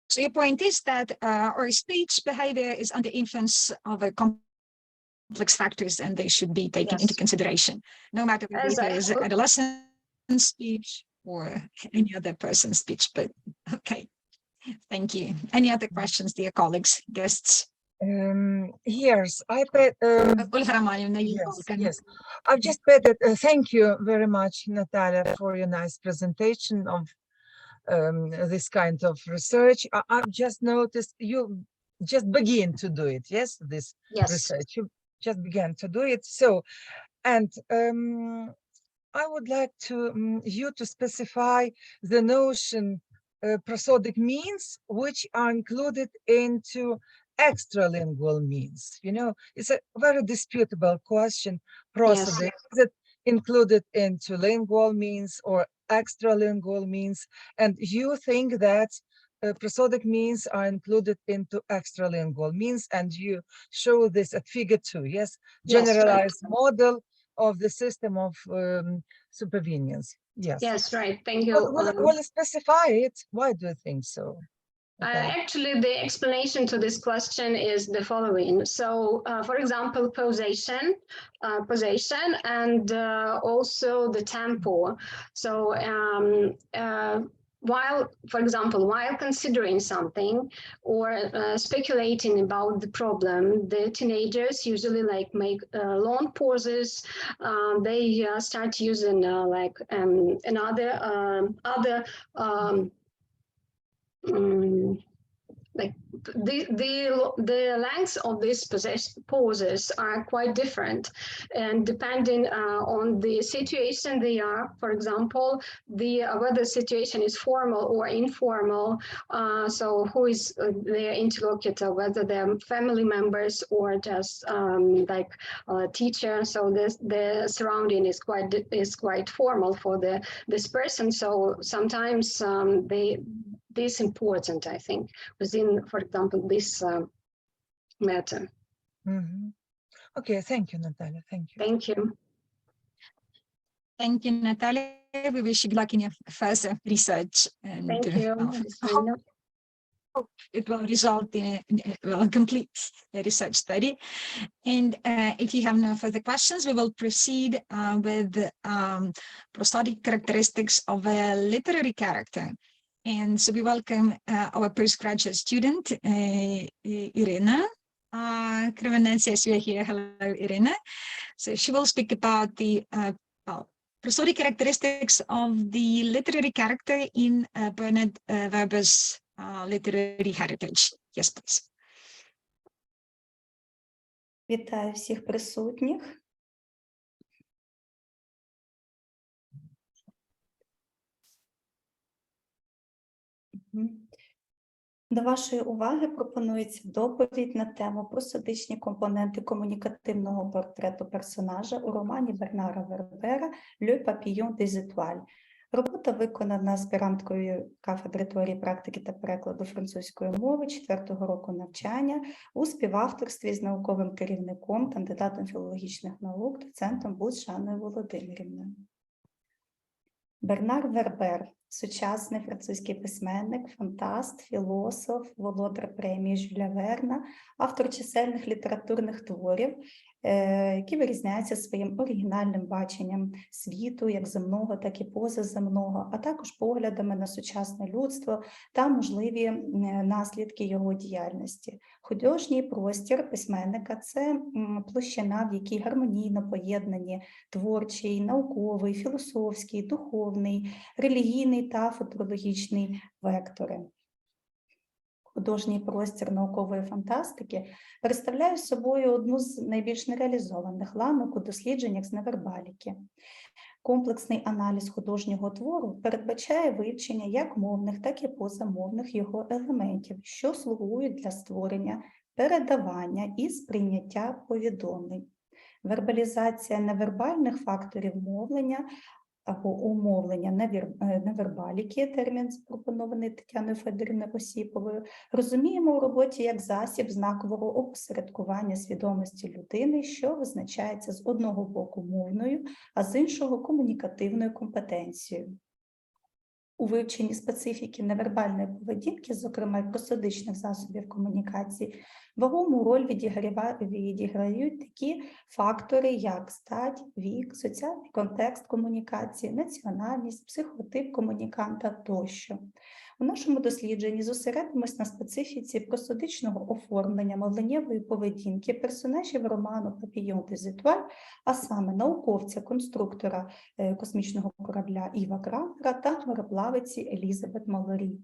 So your point is that our speech behavior is under influence of a complex factors, and they should be taken into consideration, no matter whether it is adolescent speech or any other person's speech. But okay, thank you. Any other questions, dear colleagues, guests? Yes, I bet. Yes, I've just bet that. Thank you very much, Natalia, for your nice presentation of this kind of research. I've just noticed you just begin to do it. Yes, this research you just began to do it. So, and I would like to you to specify the notion prosodic means which are included into extralingual means. You know, it's a very disputable question. Prosodic, is it included into lingual means or extralingual means? And you think that prosodic means are included into extralingual means, and you show this at figure 2, yes? Generalized model of the system of supervenience. Yes. Yes, right. Thank you. Will you specify it? Why do you think so? Actually, the explanation to this question is the following. So, for example, possession, and also the tempo. So, for example, while considering something or speculating about the problem, the teenagers usually like make long pauses. They start using like the lengths of these pauses are quite different, and depending on the situation they are. For example, whether the situation is formal or informal, so who is their interlocutor, whether they're family members or just like a teacher. So the surrounding is quite formal for this person. So sometimes this important, I think, within, for example, this matter. Mm-hmm. Okay, thank you, Natalia. Thank you. Thank you. Thank you, Natalia. We wish you good luck in your further research. And Thank you. It will result in a complete research study. And if you have no further questions, we will proceed with prosodic characteristics of a literary character. And so we welcome our postgraduate student, Iryna. Kryvynets, yes, you are here. Hello, Iryna. So she will speak about the prosodic characteristics of the literary character in Bernard Werber's literary heritage. Yes, please. Вітаю всіх присутніх. До вашої уваги пропонується доповідь на тему «Просодичні компоненти комунікативного портрету персонажа» у романі Бернара Вербера «Le Papillon des Étoiles». Робота виконана аспіранткою кафедри теорії практики та перекладу французької мови 4-го року навчання у співавторстві з науковим керівником, кандидатом філологічних наук, доцентом Буц Жанною Володимирівною. Бернар Вербер – сучасний французький письменник, фантаст, філософ, володар премії Жюля Верна, автор чисельних літературних творів, які вирізняються своїм оригінальним баченням світу, як земного, так і позаземного, а також поглядами на сучасне людство та можливі наслідки його діяльності. Художній простір письменника – це площина, в якій гармонійно поєднані творчий, науковий, філософський, духовний, релігійний та футурологічний вектори. Художній простір наукової фантастики представляє собою одну з найбільш нереалізованих ланок у дослідженнях з невербаліки. Комплексний аналіз художнього твору передбачає вивчення як мовних, так і позамовних його елементів, що слугують для створення, передавання і сприйняття повідомлень. Вербалізація невербальних факторів мовлення або умовлення невербаліки, термін запропонований Тетяною Федорівною Осіповою, розуміємо у роботі як засіб знакового опосередкування свідомості людини, що визначається з одного боку мовною, а з іншого комунікативною компетенцією. У вивченні специфіки невербальної поведінки, зокрема й просодичних засобів комунікації, вагому роль відіграють такі фактори, як стать, вік, соціальний контекст комунікації, національність, психотип комуніканта тощо. У нашому дослідженні зосередимось на специфіці просодичного оформлення мовленнєвої поведінки персонажів роману «Papillon des Étoiles», а саме науковця-конструктора космічного корабля Іва Крамера та мореплавиці Елізабет Малорі.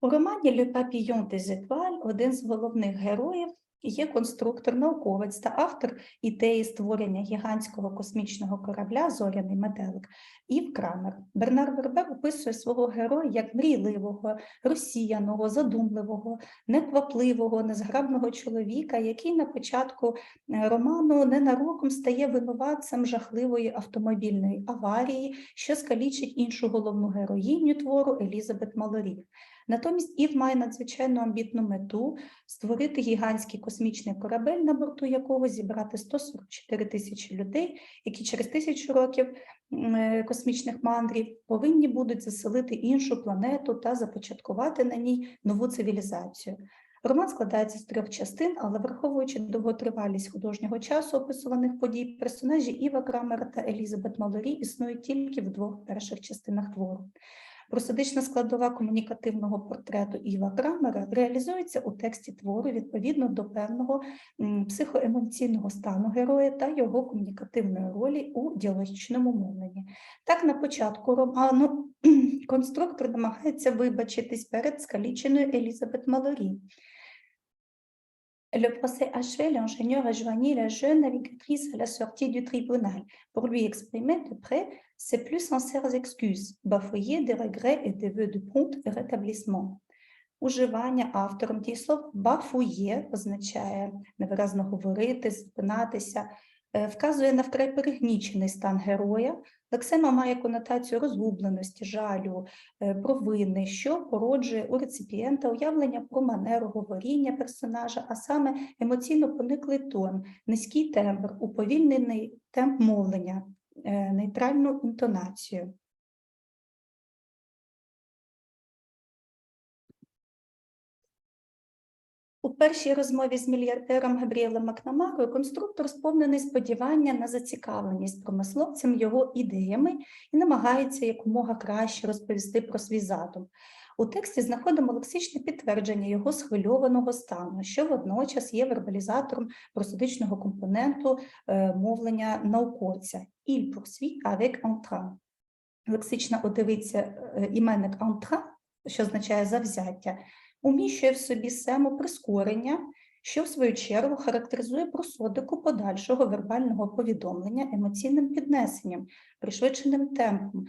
У романі «Le Papillon des Étoiles» один з головних героїв є конструктор, науковець та автор ідеї створення гігантського космічного корабля «Зоряний метелик» Ів Крамер. Бернар Вербер описує свого героя як мрійливого, розсіяного, задумливого, неквапливого, незграбного чоловіка, який на початку роману ненароком стає винуватцем жахливої автомобільної аварії, що скалічить іншу головну героїню твору Елізабет Малорі. Натомість Ів має надзвичайно амбітну мету – створити гігантський космічний корабель, на борту якого зібрати 144 тисячі людей, які через 1000 років космічних мандрів повинні будуть заселити іншу планету та започаткувати на ній нову цивілізацію. Роман складається з 3 частин, але враховуючи довготривалість художнього часу описуваних подій, персонажі Іва Крамера та Елізабет Малорі існують тільки в 2 перших частинах твору. Просодична складова комунікативного портрету Іва Крамера реалізується у тексті твору відповідно до певного психоемоційного стану героя та його комунікативної ролі у діалогічному мовленні. Так, на початку роману конструктор намагається вибачитись перед скаліченою Елізабет Малорі. Le procès achevé, l'ingénieur rejoignit la jeune navigatrice à la sortie du tribunal pour lui exprimer de près ses plus sincères excuses, bafouiller des regrets et des vœux de prompt rétablissement. Уживання автором дієслов «бафує» означає невиразно говорити, запинатися, вказує на вкрай перегнічений стан героя. Лексема має конотацію розгубленості, жалю, провини, що породжує у реципієнта уявлення про манеру говоріння персонажа, а саме емоційно пониклий тон, низький тембр, уповільнений темп мовлення, нейтральну інтонацію. У першій розмові з мільярдером Габріелем Макнамарою конструктор сповнений сподівання на зацікавленість промисловцем його ідеями і намагається якомога краще розповісти про свій задум. У тексті знаходимо лексичне підтвердження його схвильованого стану, що водночас є вербалізатором просодичного компоненту мовлення науковця. «Il poursuit avec entrain». Лексична одиниця іменник «entrain», що означає «завзяття», уміщує в собі сему прискорення, що в свою чергу характеризує просодику подальшого вербального повідомлення емоційним піднесенням, пришвидшеним темпом,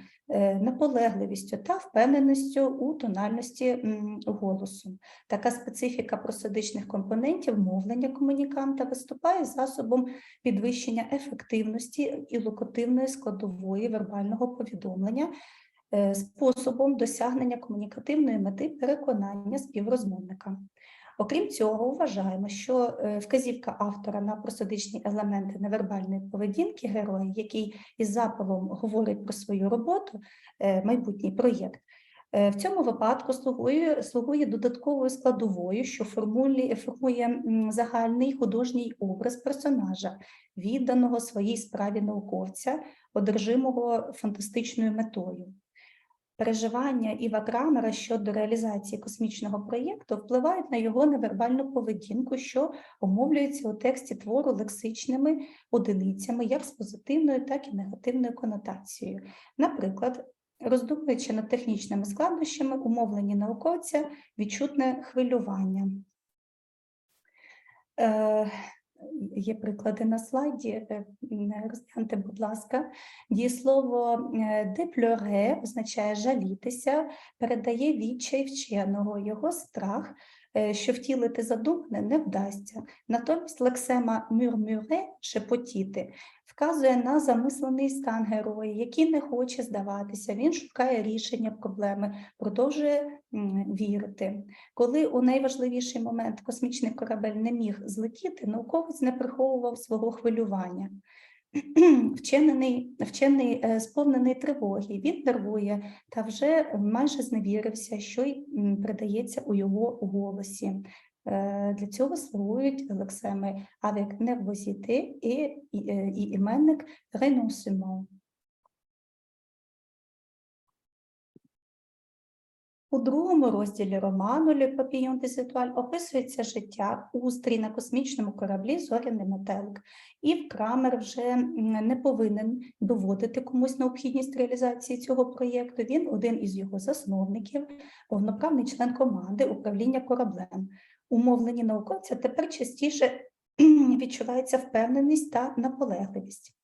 наполегливістю та впевненістю у тональності голосу. Така специфіка просодичних компонентів мовлення комуніканта виступає засобом підвищення ефективності і локативної складової вербального повідомлення, способом досягнення комунікативної мети переконання співрозмовника. Окрім цього, вважаємо, що вказівка автора на просодичні елементи невербальної поведінки героя, який із запалом говорить про свою роботу, майбутній проєкт, в цьому випадку слугує додатковою складовою, що формує загальний художній образ персонажа, відданого своїй справі науковця, одержимого фантастичною метою. Переживання Іва Крамера щодо реалізації космічного проєкту впливають на його невербальну поведінку, що омовлюється у тексті твору лексичними одиницями як з позитивною, так і негативною конотацією. Наприклад, роздумуючи над технічними складнощами, у мовленні науковця відчутне хвилювання. Є приклади на слайді, розгляньте, будь ласка. Дієслово «dépleurer» означає «жалітися», передає відчай вченого, його страх, що втілити задумане не вдасться. Натомість лексема «murmurer» – «шепотіти» вказує на замислений стан героя, який не хоче здаватися, він шукає рішення проблеми, продовжує вірити. Коли у найважливіший момент космічний корабель не міг злетіти, науковець не приховував свого хвилювання. Вчений сповнений тривоги, він нервує та вже майже зневірився, що й придається у його голосі. Для цього слугують лексеми avec nervosité і іменник renoncement. У другому розділі роману «Le Papillon des Étoiles» описується життя устрій на космічному кораблі «Зоряний метелик». Ів Крамер вже не повинен доводити комусь необхідність реалізації цього проєкту. Він один із його засновників, повноправний член команди управління кораблем. У мовленні науковця тепер частіше відчувається впевненість та наполегливість.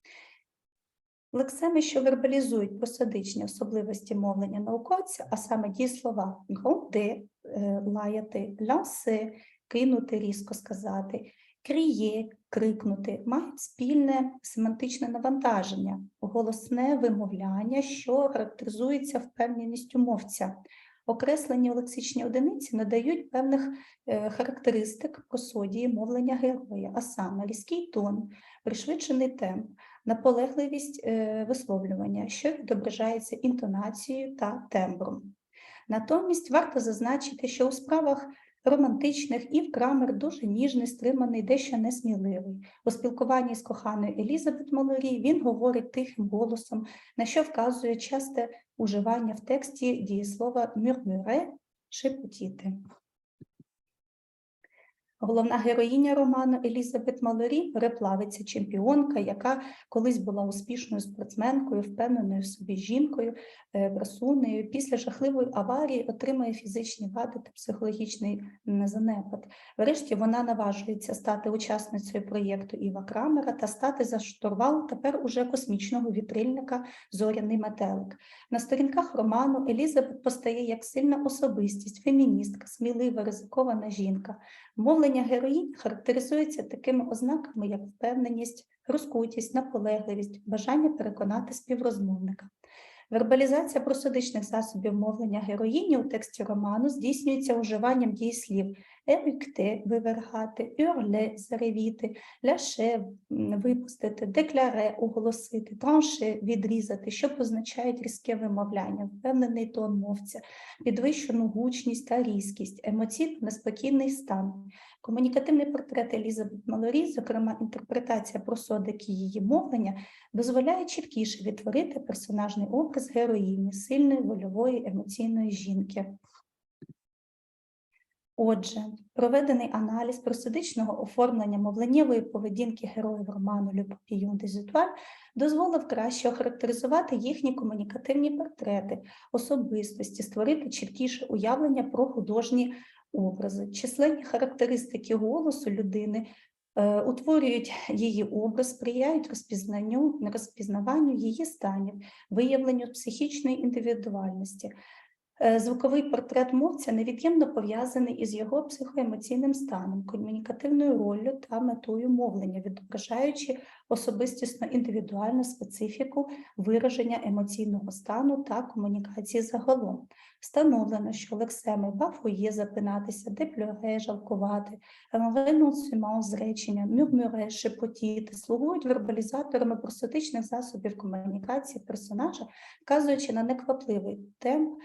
Лексеми, що вербалізують просодичні особливості мовлення науковця, а саме дієслова «gronder» – лаяти, «lancer» – кинути, різко сказати, «crier» – крикнути, мають спільне семантичне навантаження, голосне вимовляння, що характеризується впевненістю мовця. Окреслені лексичні одиниці надають певних характеристик просодії мовлення героя, а саме різкий тон, пришвидшений темп, наполегливість висловлювання, що відображається інтонацією та тембром. Натомість варто зазначити, що у справах романтичних, і в Крамер дуже ніжний, стриманий, дещо несміливий. У спілкуванні з коханою Елізабет Малорі він говорить тихим голосом, на що вказує часте уживання в тексті дієслова «murmurer» – «шепотіти». Головна героїня роману Елізабет Малорі – переплавиця, чемпіонка, яка колись була успішною спортсменкою, впевненою в собі жінкою, красунею. Після жахливої аварії отримує фізичні вади та психологічний занепад. Врешті вона наважується стати учасницею проєкту Іва Крамера та стати за штурвал тепер уже космічного вітрильника «Зоряний метелик». На сторінках роману Елізабет постає як сильна особистість, феміністка, смілива, ризикована жінка. Мовлення героїнь характеризується такими ознаками, як впевненість, розкутість, наполегливість, бажання переконати співрозмовника. Вербалізація просодичних засобів мовлення героїні у тексті роману здійснюється уживанням дієслів «ерюкте» – вивергати, «юрле» – заревіти, «ляше» – випустити, «декларе» – оголосити, «транше» – відрізати, що позначають різке вимовляння, впевнений тон мовця, підвищену гучність та різкість, емоційно неспокійний стан. Комунікативний портрет Елізабет Малорі, зокрема інтерпретація просодики її мовлення, дозволяє чіткіше відтворити персонажний образ героїні, сильної, вольової, емоційної жінки. Отже, проведений аналіз просодичного оформлення мовленнєвої поведінки героїв роману «Le Papillon des Étoiles» дозволив краще охарактеризувати їхні комунікативні портрети, особистості, створити чіткіше уявлення про художні образи. Численні характеристики голосу людини утворюють її образ, сприяють розпізнаванню її станів, виявленню психічної індивідуальності. Звуковий портрет мовця невід'ємно пов'язаний із його психоемоційним станом, комунікативною роллю та метою мовлення, відображаючи особистісно індивідуальну специфіку вираження емоційного стану та комунікації загалом. Встановлено, що лексеми «бафує» – запинатися, «деплюре» – жалкувати, «ренонсемент» – зречення, «мюрмюре» – шепотіти, слугують вербалізаторами просодичних засобів комунікації персонажа, вказуючи на неквапливий темп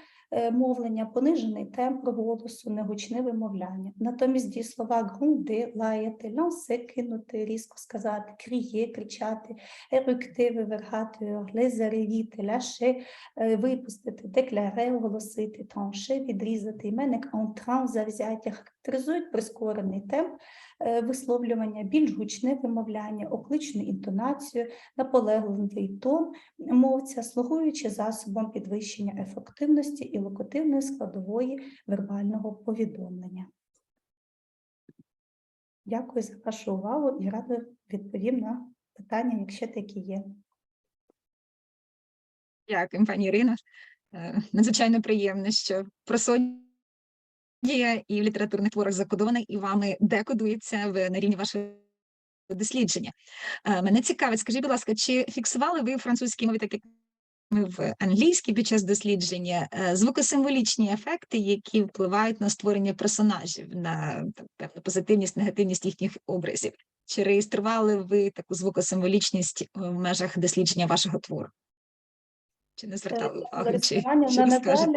мовлення, понижений темп голосу, негучне вимовляння. Натомість дієслова «грунди» – лаяти, «лансе» – кинути, різко сказати, «кріє» – кричати, «ерюкте» – вивергати, «орле» – заревіти, «ляше» – випустити, «декларе» – оголосити, «транше» – відрізати, іменник «entrain» – завзяття, характеризують прискорений темп висловлювання, більш гучне вимовляння, окличну інтонацію, наполегливий тон мовця, слугуючи засобом підвищення ефективності і локативної складової вербального повідомлення. Дякую за вашу увагу і радо відповім на питання, якщо такі є. Дякую, пані Ірино. Надзвичайно приємно, що просодія і в літературних творах закодована, і вами декодується на рівні вашого дослідження. Мене цікавить, скажіть, будь ласка, чи фіксували ви в французькій мові, так як ми в англійській під час дослідження, звукосимволічні ефекти, які впливають на створення персонажів, на певну позитивність, негативність їхніх образів? Чи реєстрували ви таку звукосимволічність в межах дослідження вашого твору? Чи не звертали увагу? Чи що ви скажете?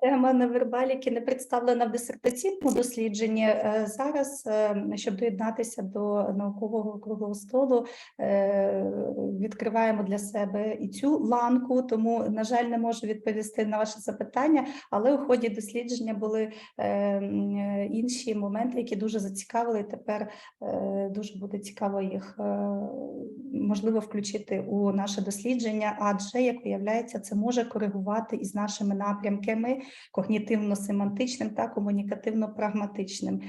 Тема невербаліки не представлена в дисертаційному дослідженні. Зараз, щоб доєднатися до наукового круглого столу, відкриваємо для себе і цю ланку, тому, на жаль, не можу відповісти на ваше запитання, але у ході дослідження були інші моменти, які дуже зацікавили, і тепер дуже буде цікаво їх, можливо, включити у наше дослідження, адже, як виявляється, це може коригувати із нашими напрямками когнітивно-семантичним та комунікативно-прагматичним,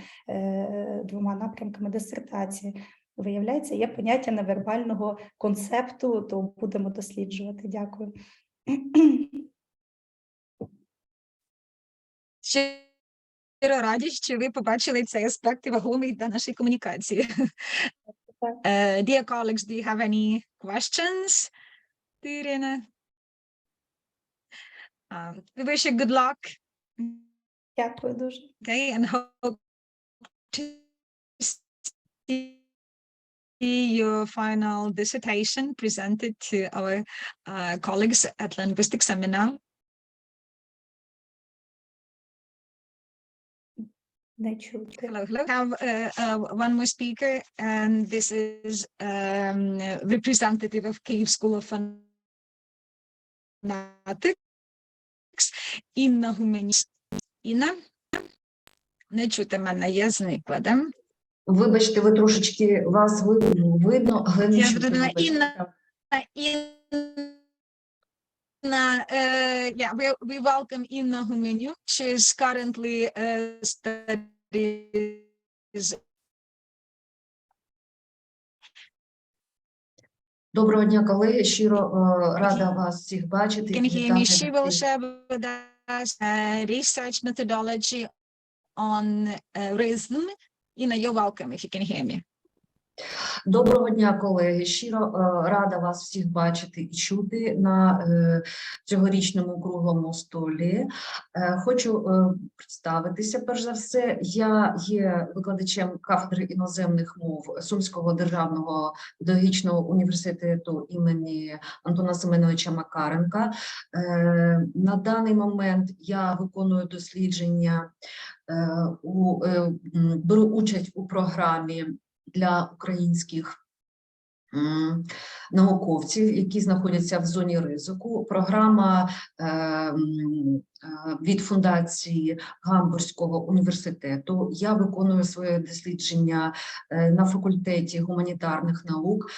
двома напрямками дисертації. Виявляється, є поняття невербального концепту, то будемо досліджувати. Дякую. Щиро раді, що ви побачили цей аспект вагомий для нашої комунікації. Dear colleagues, do you have any questions? Iryna? We wish you good luck. Дякую дуже. Okay, and hope to see your final dissertation presented to our colleagues at Linguistics Seminar. Не чути. Hello, hello. We have one more speaker, and this is representative of Kyiv School of Phonetics, Inna Humeniuk. Інна, не чути мене, я зникла, да? Вибачте, ви трошечки вас видно, але не Я чути. буду на вибачте. Inna, yeah, we welcome Inna Humeniuk. She is currently studies. Доброго дня, колеги. Щиро рада вас всіх бачити. Can you hear me? She will Вітати. share with us research methodology on rhythm. Inna, you're welcome if you can hear me. Доброго дня, колеги. Щиро рада вас всіх бачити і чути на цьогорічному круглому столі. Хочу представитися, перш за все. Я є викладачем кафедри іноземних мов Сумського державного педагогічного університету імені Антона Семеновича Макаренка. На даний момент я виконую дослідження, беру участь у програмі для українських науковців, які знаходяться в зоні ризику. Програма від фундації Гамбурзького університету. Я виконую своє дослідження на факультеті гуманітарних наук,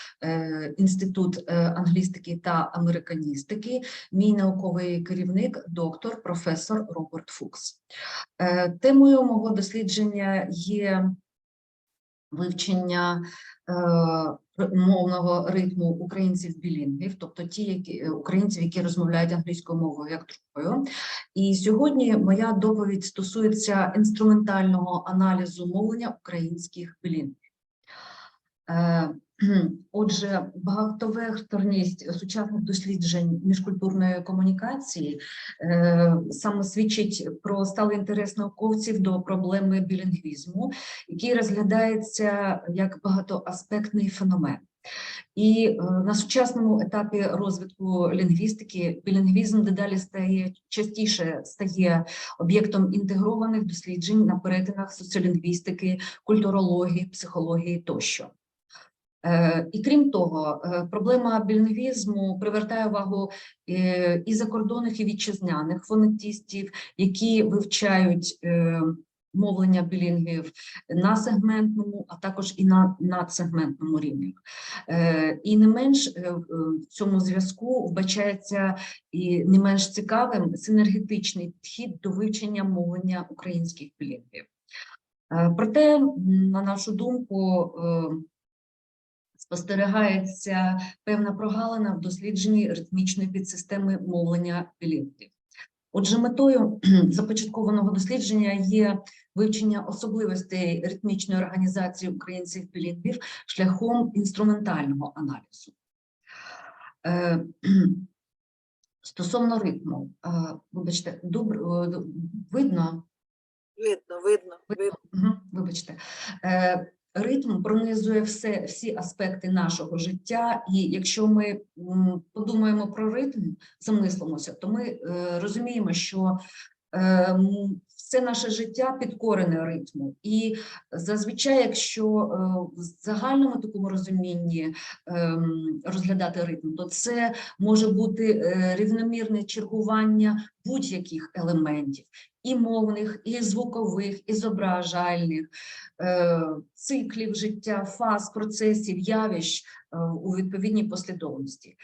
Інститут англістики та американістики. Мій науковий керівник – доктор, професор Роберт Фукс. Темою мого дослідження є вивчення мовного ритму українців-білінгвів, тобто українців, які розмовляють англійською мовою як другою. І сьогодні моя доповідь стосується інструментального аналізу мовлення українських білінгвів. Отже, багатовекторність сучасних досліджень міжкультурної комунікації саме свідчить про сталий інтерес науковців до проблеми білінгвізму, який розглядається як багатоаспектний феномен. І на сучасному етапі розвитку лінгвістики білінгвізм дедалі частіше стає об'єктом інтегрованих досліджень на перетинах соціолінгвістики, культурології, психології тощо. І крім того, проблема білінгвізму привертає увагу і закордонних, і вітчизняних фонетистів, які вивчають мовлення білінгвів на сегментному, а також і на надсегментному рівні. І не менш в цьому зв'язку вбачається і не менш цікавим синергетичний підхід до вивчення мовлення українських білінгвів. Проте, на нашу думку, спостерігається певна прогалина в дослідженні ритмічної підсистеми мовлення білінгвів. Отже, метою започаткованого дослідження є вивчення особливостей ритмічної організації українців-білінгвів шляхом інструментального аналізу. Стосовно ритму, вибачте, видно? Видно. Вибачте. Ритм пронизує всі аспекти нашого життя, і якщо ми подумаємо про ритм, замислимося, то ми розуміємо, що все наше життя підкорене ритму. І зазвичай, якщо в загальному такому розумінні розглядати ритм, то це може бути рівномірне чергування будь-яких елементів, і мовних, і звукових, і зображальних, циклів життя, фаз, процесів, явищ у відповідній послідовності.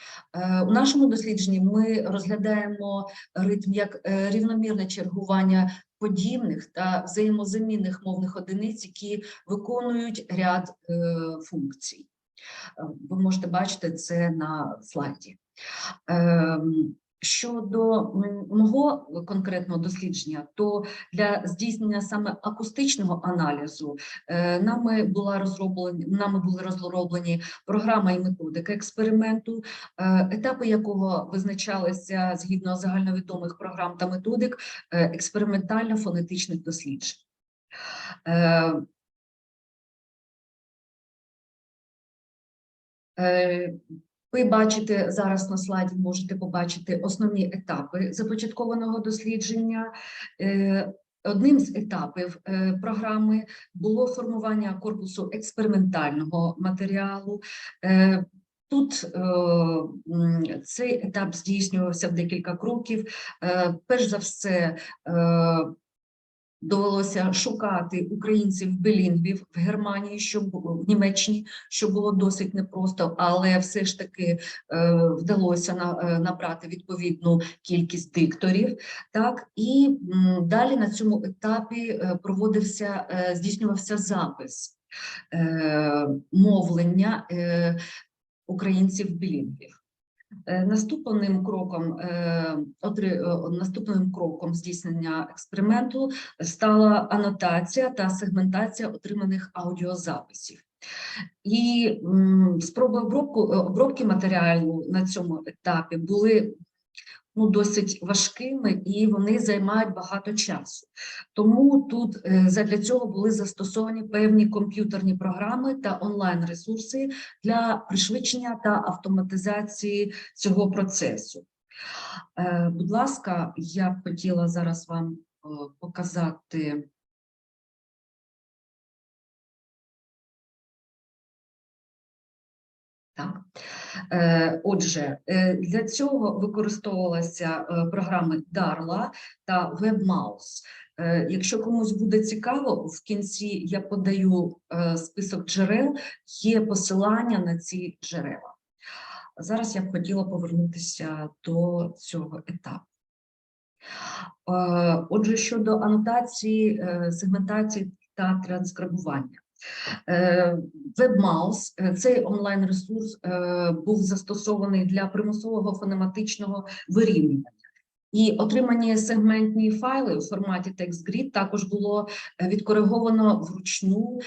У нашому дослідженні ми розглядаємо ритм як рівномірне чергування подібних та взаємозамінних мовних одиниць, які виконують ряд функцій. Ви можете бачити це на слайді. Щодо мого конкретного дослідження, то для здійснення саме акустичного аналізу нами були розроблені програма і методика експерименту, етапи якого визначалися згідно загальновідомих програм та методик експериментально-фонетичних досліджень. Ви бачите зараз на слайді, можете побачити основні етапи започаткованого дослідження. Одним з етапів програми було формування корпусу експериментального матеріалу. Тут цей етап здійснювався в декілька кроків. Перш за все, довелося шукати українців-білінгвів в Германії, в Німеччині, що було досить непросто, але все ж таки вдалося набрати відповідну кількість дикторів. Так? І далі на цьому етапі здійснювався запис мовлення українців-білінгвів. Наступним кроком здійснення експерименту стала анотація та сегментація отриманих аудіозаписів. І спроби обробки матеріалу на цьому етапі були досить важкими, і вони займають багато часу. Тому тут задля цього були застосовані певні комп'ютерні програми та онлайн-ресурси для пришвидшення та автоматизації цього процесу. Будь ласка, я б хотіла зараз вам показати. Так. Отже, для цього використовувалися програми Darla та WebMouse. Якщо комусь буде цікаво, в кінці я подаю список джерел, є посилання на ці джерела. Зараз я б хотіла повернутися до цього етапу. Отже, щодо анотації, сегментації та транскрибування. WebMouse, цей онлайн-ресурс був застосований для примусового фонематичного вирівнювання. І отримані сегментні файли у форматі TextGrid також було відкориговано вручну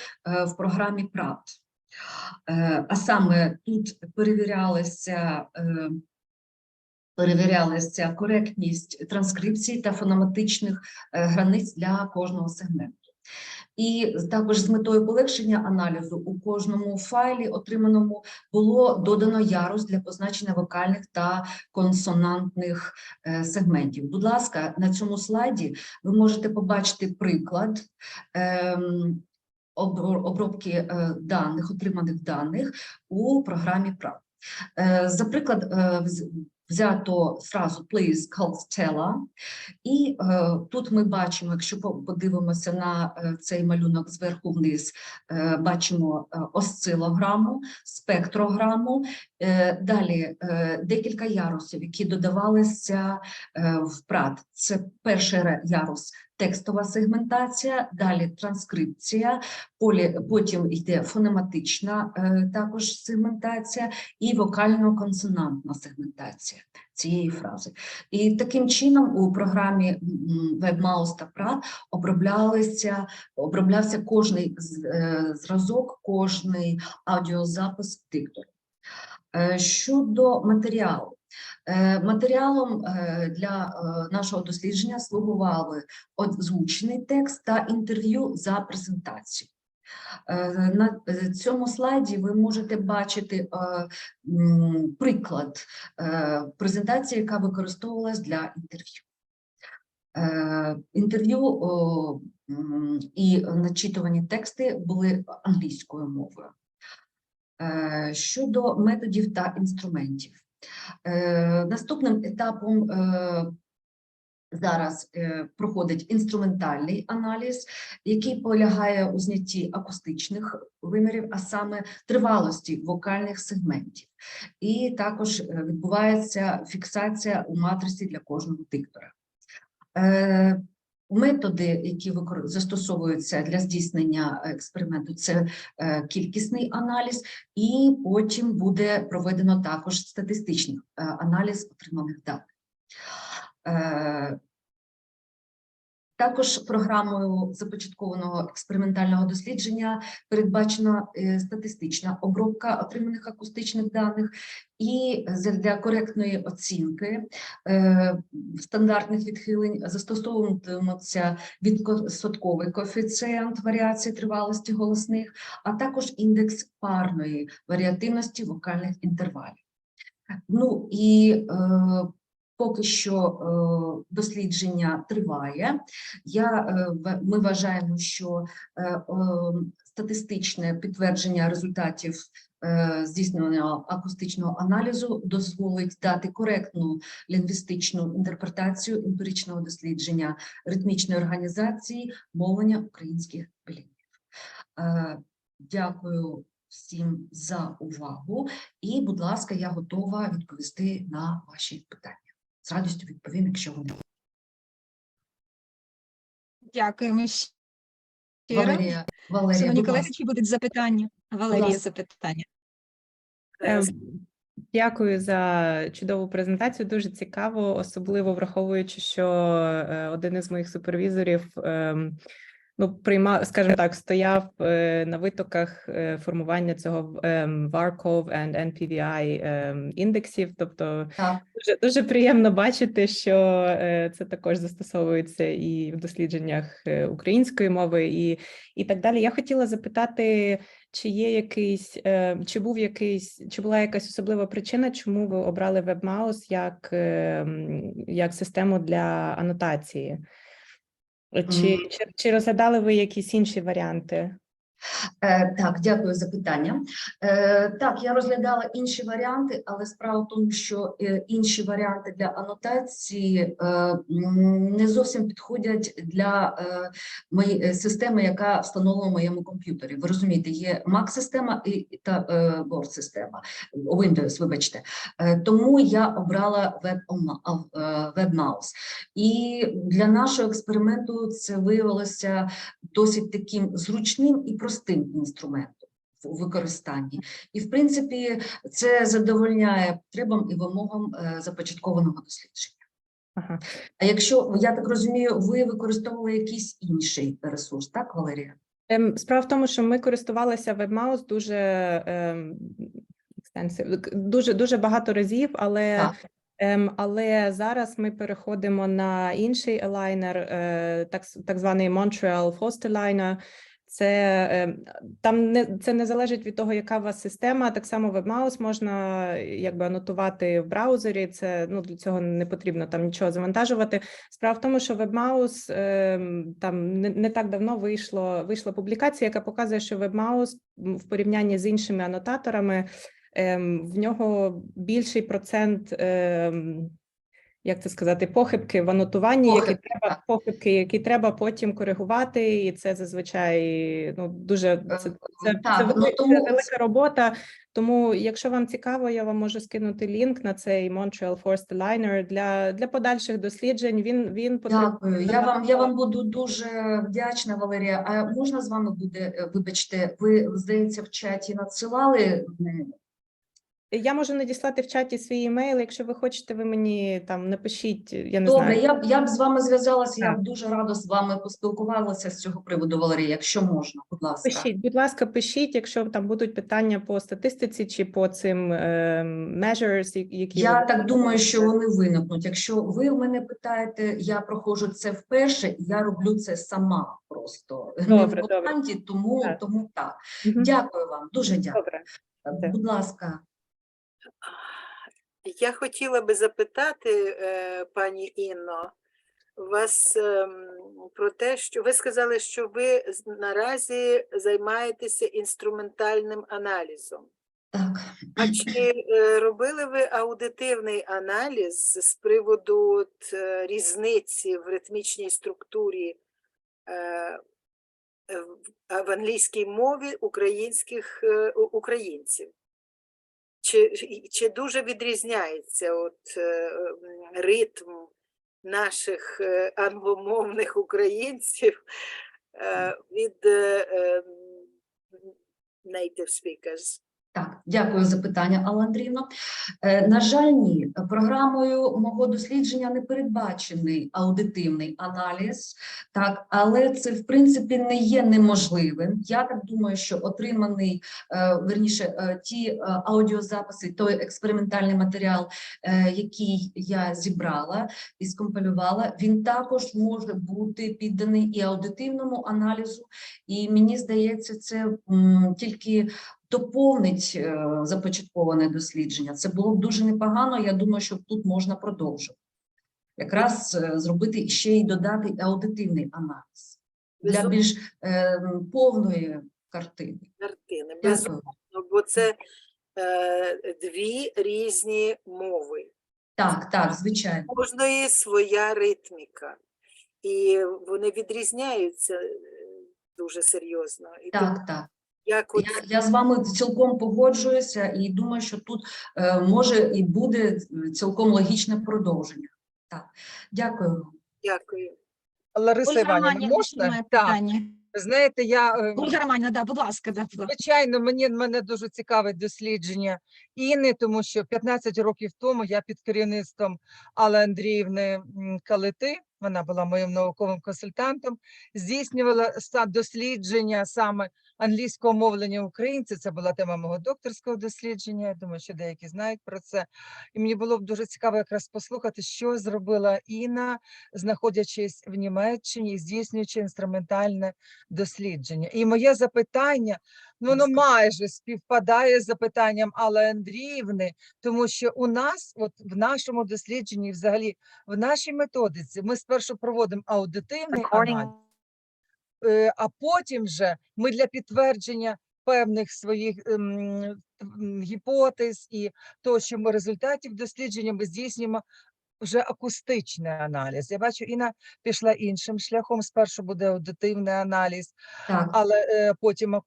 в програмі PRAT. А саме тут перевірялася коректність транскрипції та фонематичних границь для кожного сегменту. І також з метою полегшення аналізу у кожному файлі отриманому було додано ярус для позначення вокальних та консонантних сегментів. Будь ласка, на цьому слайді ви можете побачити приклад обробки отриманих даних у програмі PRAT. За приклад взято фразу «Please call Stella», і тут ми бачимо, якщо подивимося на цей малюнок зверху вниз, бачимо осцилограму, спектрограму, далі декілька ярусів, які додавалися в PRAT. Це перший ярус – текстова сегментація, далі транскрипція, потім йде фонематична також сегментація і вокально-консонантна сегментація цієї фрази. І таким чином у програмі WebMouse та PRAT оброблявся кожний зразок, кожний аудіозапис диктора. Щодо матеріалу. Матеріалом для нашого дослідження слугували озвучений текст та інтерв'ю за презентацію. На цьому слайді ви можете бачити приклад презентації, яка використовувалась для інтерв'ю. Інтерв'ю і начитувані тексти були англійською мовою. Щодо методів та інструментів. Наступним етапом зараз проходить інструментальний аналіз, який полягає у знятті акустичних вимірів, а саме тривалості вокальних сегментів. І також відбувається фіксація у матриці для кожного диктора. Методи, які застосовуються для здійснення експерименту, це кількісний аналіз, і потім буде проведено також статистичний аналіз отриманих даних. Також програмою започаткованого експериментального дослідження передбачена статистична обробка отриманих акустичних даних, і для коректної оцінки стандартних відхилень застосовуватиметься відсотковий коефіцієнт варіації тривалості голосних, а також індекс парної варіативності вокальних інтервалів. Ну і поки що дослідження триває. Ми вважаємо, що статистичне підтвердження результатів здійсненого акустичного аналізу дозволить дати коректну лінгвістичну інтерпретацію емпіричного дослідження ритмічної організації мовлення українських білінів. Дякую всім за увагу і, будь ласка, я готова відповісти на ваші питання. З радістю відповім, якщо вони. Дякуємо щиро. Валерія, Шановні будь колеги, ласка. які будуть запитання? Валерія, запитання. Дякую за чудову презентацію, дуже цікаво, особливо враховуючи, що один із моїх супервізорів приймав, скажімо так, стояв на витоках формування цього Varkov and NPVI індексів, тобто дуже приємно бачити, що це також застосовується і в дослідженнях української мови і так далі. Я хотіла запитати, чи є якийсь, чи була якась особлива причина, чому ви обрали WebMouse як систему для анотації? Чи розглядали ви якісь інші варіанти? Так, дякую за питання. Так, я розглядала інші варіанти, але справа в тому, що інші варіанти для анотації не зовсім підходять для моєї системи, яка встановлена в моєму комп'ютері. Ви розумієте, є Mac-система та Word-система, Windows, вибачте. Тому я обрала WebMouse. І для нашого експерименту це виявилося досить таким зручним і простим інструментом у використанні. І, в принципі, це задовольняє потребам і вимогам започаткованого дослідження. Ага. А якщо, я так розумію, ви використовували якийсь інший ресурс, так, Валерія? Справа в тому, що ми користувалися WebMouse дуже багато разів, але зараз ми переходимо на інший елайнер, так званий Montreal Foster Liner. Це не залежить від того, яка у вас система. Так само WebMouse можна анотувати в браузері. Це для цього не потрібно там нічого завантажувати. Справа в тому, що WebMouse там не так давно вийшла публікація, яка показує, що WebMouse в порівнянні з іншими анотаторами в нього більший процент, як це сказати, похибки в анотуванні, які треба потім коригувати, і це зазвичай дуже велика робота. Тому, якщо вам цікаво, я вам можу скинути лінк на цей Montreal Forced Liner для подальших досліджень. Він Дякую. Я вам буду дуже вдячна, Валерія. А можна з вами буде, вибачте, ви, здається, в чаті надсилали? Я можу надіслати в чаті свій емейл, якщо ви хочете, ви мені там напишіть, я не Добре, знаю. я б з вами зв'язалася, я б дуже рада з вами поспілкувалася з цього приводу, Валерія, якщо можна, будь ласка. Пишіть, будь ласка, пишіть, якщо там будуть питання по статистиці чи по цим measures, які... Я так думаю, що вони виникнуть. Якщо ви в мене питаєте, я проходжу це вперше, і я роблю це сама просто. Не в команді, тому так. Дякую вам, дуже дякую. Будь ласка. Я хотіла би запитати, пані Інно, вас про те, що ви сказали, що ви наразі займаєтеся інструментальним аналізом. Так. А чи робили ви аудитивний аналіз з приводу різниці в ритмічній структурі в англійській мові українців? Чи дуже відрізняється ритм наших англомовних українців від native speakers? Так, дякую за питання, Алла Андріївна. На жаль, ні. Програмою мого дослідження не передбачений аудитивний аналіз, так, але це, в принципі, не є неможливим. Я так думаю, що отриманий, верніше, ті аудіозаписи, той експериментальний матеріал, який я зібрала і скомпілювала, він також може бути підданий і аудитивному аналізу, і мені здається, це тільки доповнить започатковане дослідження. Це було б дуже непогано, я думаю, що тут можна продовжувати. якраз зробити ще й додати аудитивний аналіз для більш повної картини. Дякую. Безумовно, бо це дві різні мови. Так, звичайно. У кожної своя ритміка. І вони відрізняються дуже серйозно. І Так. як от... Я з вами цілком погоджуюся і думаю, що тут може і буде цілком логічне продовження. Так, дякую. Дякую. Лариса Іванівна, можна? Так. Знаєте, Ольга Романівна, да, будь ласка. Да. Звичайно, мене дуже цікавить дослідження Інни, тому що 15 років тому я під керівництвом Алли Андріївни Калити, вона була моїм науковим консультантом, здійснювала дослідження саме англійського мовлення українців. Це була тема мого докторського дослідження. Я думаю, що деякі знають про це. І мені було б дуже цікаво якраз послухати, що зробила Інна, знаходячись в Німеччині і здійснюючи інструментальне дослідження. І моє запитання, воно майже співпадає з запитанням Алли Андріївни, тому що у нас, от в нашому дослідженні, взагалі, в нашій методиці, ми спершу проводимо аудитивний аналіз, а потім вже ми для підтвердження певних своїх гіпотез і того, що ми результатів дослідження, ми здійснюємо вже акустичний аналіз. Я бачу, Інна пішла іншим шляхом. Спершу буде аудитивний аналіз, але потім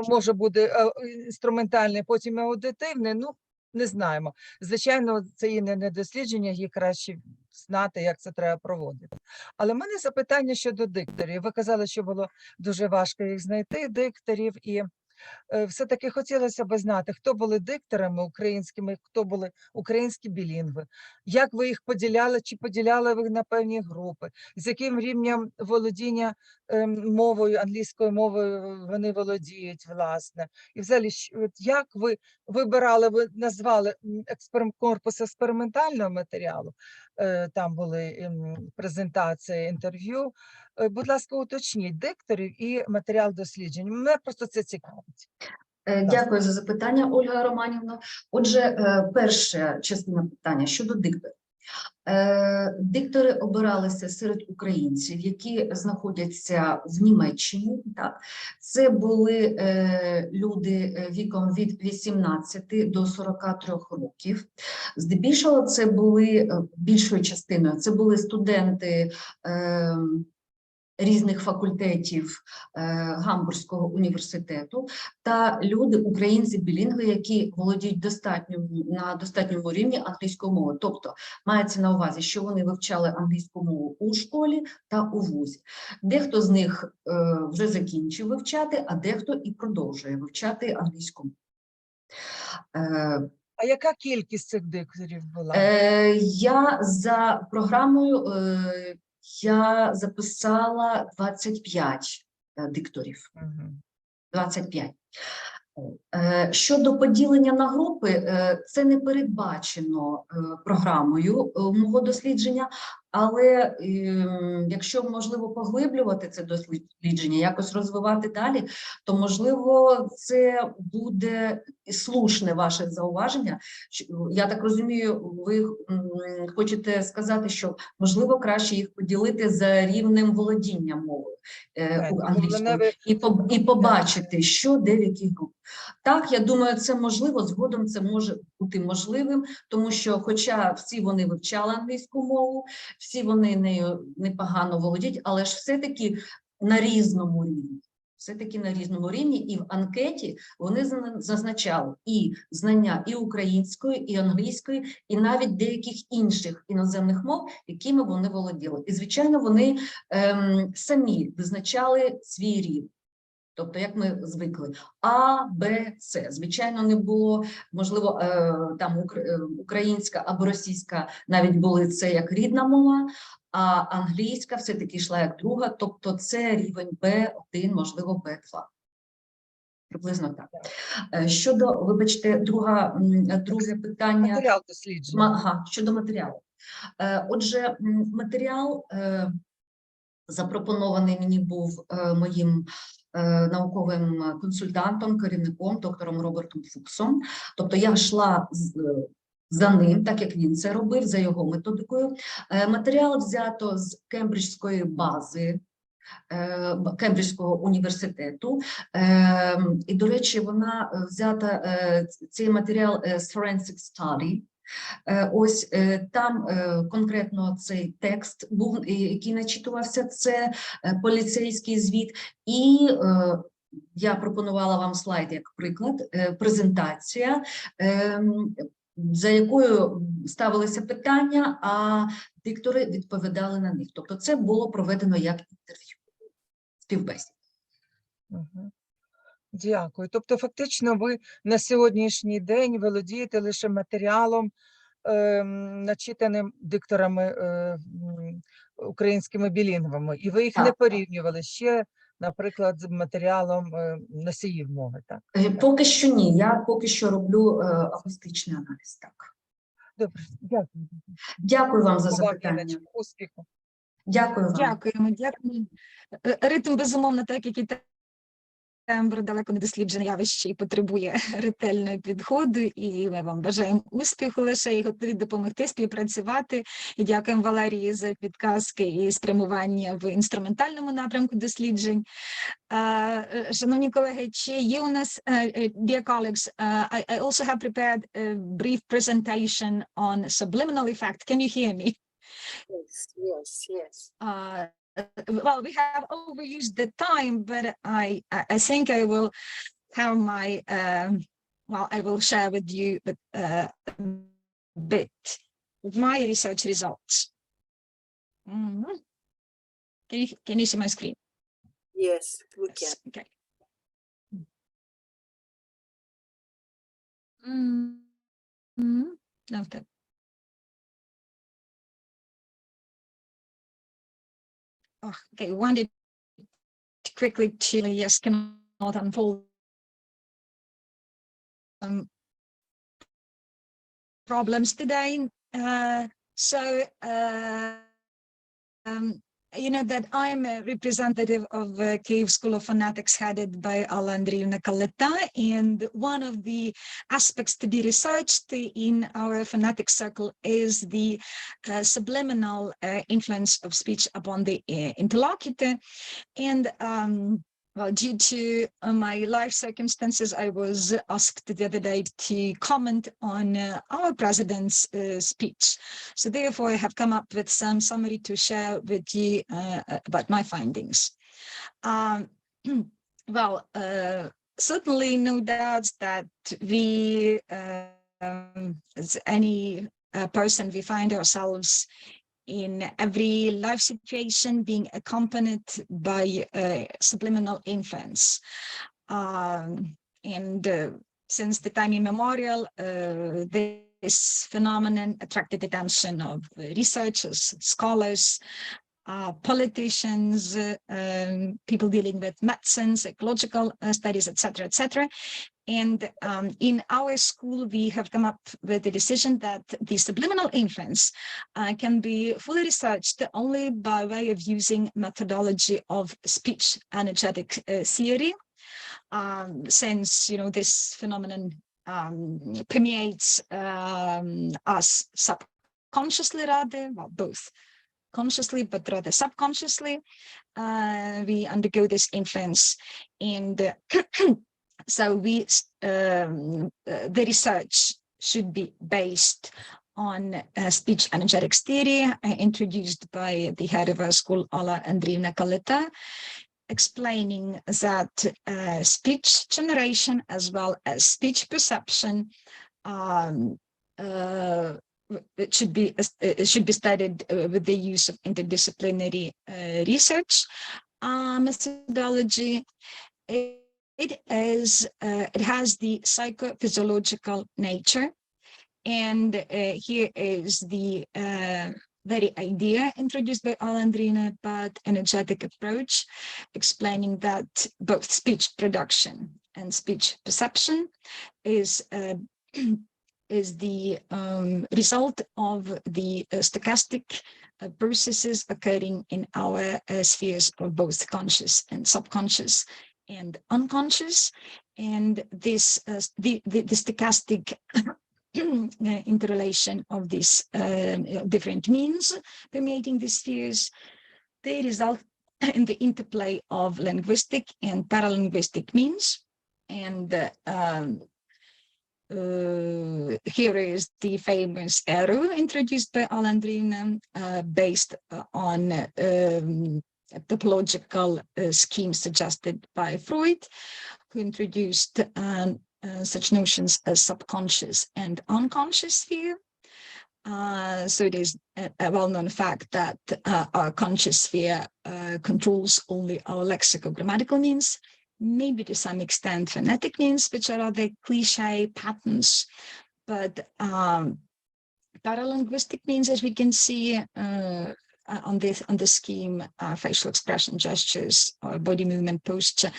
може буде інструментальний, потім аудитивний. Ну, не знаємо. Звичайно, це і не дослідження, її краще знати, як це треба проводити. Але в мене запитання щодо дикторів. Ви казали, що було дуже важко їх знайти, дикторів, і все-таки хотілося б знати, хто були дикторами українськими, хто були українські білінгви, як ви їх поділяли, чи поділяли ви на певні групи, з яким рівнем володіння мовою, англійською мовою вони володіють, власне. І взагалі, як ви вибирали, ви назвали корпус експериментального матеріалу, там були презентації, інтерв'ю. Будь ласка, уточніть дикторів і матеріал досліджень. Мене просто це цікавить. Дякую за запитання, Ольга Романівна. Отже, перша частина питання щодо дикторів. Диктори обиралися серед українців, які знаходяться в Німеччині. Так. Це були люди віком від 18 до 43 років. Здебільшого це були, більшою частиною, це були студенти різних факультетів Гамбурзького університету та люди, українці-білінгви, які володіють на достатньому рівні англійською мовою. Тобто мається на увазі, що вони вивчали англійську мову у школі та у вузі. Дехто з них вже закінчив вивчати, а дехто і продовжує вивчати англійську мову. А яка кількість цих дикторів була? Я за програмою я записала 25 дикторів. 25. Щодо поділення на групи, це не передбачено програмою мого дослідження, але якщо можливо поглиблювати це дослідження, якось розвивати далі, то можливо це буде слушне ваше зауваження. Я так розумію, ви хочете сказати, що можливо краще їх поділити за рівнем володіння мовою англійською і побачити, що де в яких групах. Так, я думаю, це можливо, згодом це може бути можливим, тому що хоча всі вони вивчали англійську мову, всі вони нею непогано володіють, але ж все-таки на різному рівні. Все-таки на різному рівні, і в анкеті вони зазначали і знання і української, і англійської, і навіть деяких інших іноземних мов, якими вони володіли. І, звичайно, вони самі визначали свій рівень. Тобто, як ми звикли, А, Б, С. Звичайно, не було, можливо, там українська або російська навіть були це як рідна мова, а англійська все-таки йшла як друга, тобто це рівень Б1, можливо, Б2. Приблизно так. Щодо, вибачте, друге питання. Матеріал дослідження. Щодо матеріалу. Отже, матеріал запропонований мені був моїм науковим консультантом, керівником, доктором Робертом Фуксом. Тобто я йшла за ним, так як він це робив, за його методикою. Матеріал взято з Кембриджської бази, Кембриджського університету. І, до речі, вона взята, цей матеріал з Forensic Study. Ось там конкретно цей текст був, який начитувався, це поліцейський звіт. І я пропонувала вам слайд як приклад, презентація, за якою ставилися питання, а диктори відповідали на них. Тобто це було проведено як інтерв'ю, співбесід. Дякую. Тобто фактично ви на сьогоднішній день володієте лише матеріалом, начитаним дикторами українськими білінгвами, і ви їх не порівнювали ще, наприклад, з матеріалом носіїв мови, так? Поки що ні, я поки що роблю акустичний аналіз, так. Добре, дякую. Дякую вам за запитання. Успіху. Дякую вам. Дякуємо. Ритм, безумовно, так, як і тембр, далеко не досліджене явище і потребує ретельного підходу, і ми вам бажаємо успіху лише і готові допомогти співпрацювати. І дякуємо Валерії за підказки і спрямування в інструментальному напрямку досліджень. Шановні колеги, чи є у нас, dear colleagues, I also have prepared a brief presentation on subliminal effect. Can you hear me? Yes. Well, we have overused the time, but I think I will have my, I will share with you a bit of my research results. Can you see my screen? Yes, we can. Okay. Okay. Okay, wanted quickly to, yes, cannot unfold problems today. You know that I'm a representative of Kyiv School of Phonetics headed by Alla and Iryna Kalita, and one of the aspects to be researched in our phonetics circle is the subliminal influence of speech upon the interlocutor. And well, due to my life circumstances, I was asked the other day to comment on our president's speech. So therefore, I have come up with some summary to share with you about my findings. Certainly no doubts that we, as any person, we find ourselves in every life situation being accompanied by subliminal influence. Since the time immemorial, this phenomenon attracted the attention of researchers, scholars, politicians, people dealing with medicine, psychological studies, etc. And in our school, we have come up with the decision that the subliminal influence can be fully researched only by way of using methodology of speech energetic theory, since, you know, this phenomenon permeates us subconsciously rather, well, both consciously, but rather subconsciously, we undergo this influence. And so the research should be based on speech energetics theory introduced by the head of our school, Alla and Iryna Kalita, explaining that speech generation as well as speech perception it should be studied with the use of interdisciplinary research methodology. It has the psychophysiological nature, and here is the very idea introduced by Alla and Iryna about energetic approach, explaining that both speech production and speech perception is the result of the stochastic processes occurring in our spheres of both conscious and subconscious and unconscious. And this the stochastic interrelation of these different means permeating the spheres, they result in the interplay of linguistic and paralinguistic means. And here is the famous arrow introduced by Alla and Iryna, based on topological scheme suggested by Freud, who introduced such notions as subconscious and unconscious sphere. So it is a well-known fact that our conscious sphere controls only our lexicogrammatical means, maybe to some extent phonetic means, which are other cliche patterns, but paralinguistic means, as we can see on the scheme, facial expression, gestures, or body movement, posture,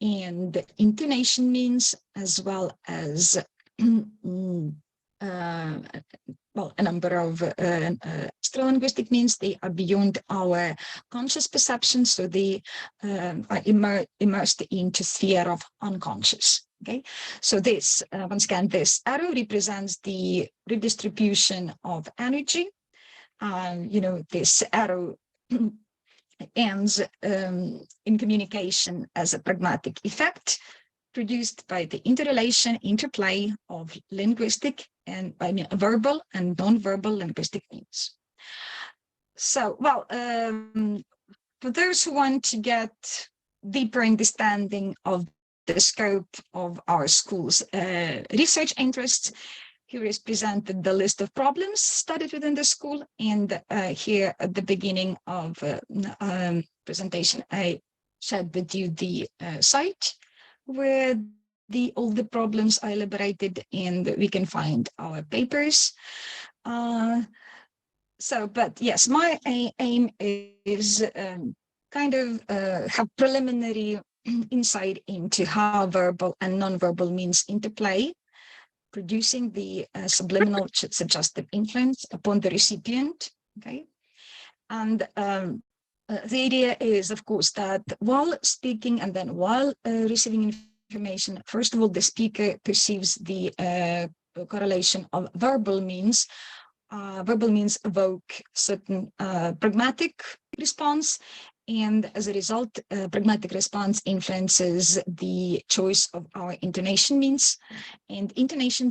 and intonation means, as well as well, a number of extralinguistic means. They are beyond our conscious perception, so they are immersed into sphere of unconscious. Okay, so this, once again, this arrow represents the redistribution of energy. You know, this arrow ends in communication as a pragmatic effect produced by the interrelation, interplay of linguistic and verbal and non-verbal linguistic means. So, well, for those who want to get deeper understanding of the scope of our school's research interests, here is presented the list of problems studied within the school, and here at the beginning of presentation, I shared with you the site where all the problems are elaborated, and we can find our papers. But yes, my aim is kind of have preliminary insight into how verbal and non-verbal means interplay, producing the subliminal suggestive influence upon the recipient. Okay, and the idea is, of course, that while speaking and then while receiving information, first of all, the speaker perceives the correlation of verbal means. Verbal means evoke certain pragmatic response, and as a result, pragmatic response influences the choice of our intonation means. And intonation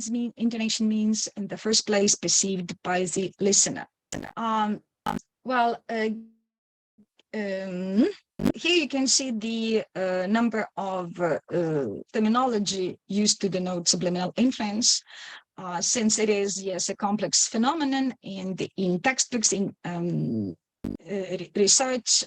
means, in the first place, perceived by the listener. Here you can see the number of terminology used to denote subliminal influence, since it is, yes, a complex phenomenon, and in textbooks, in research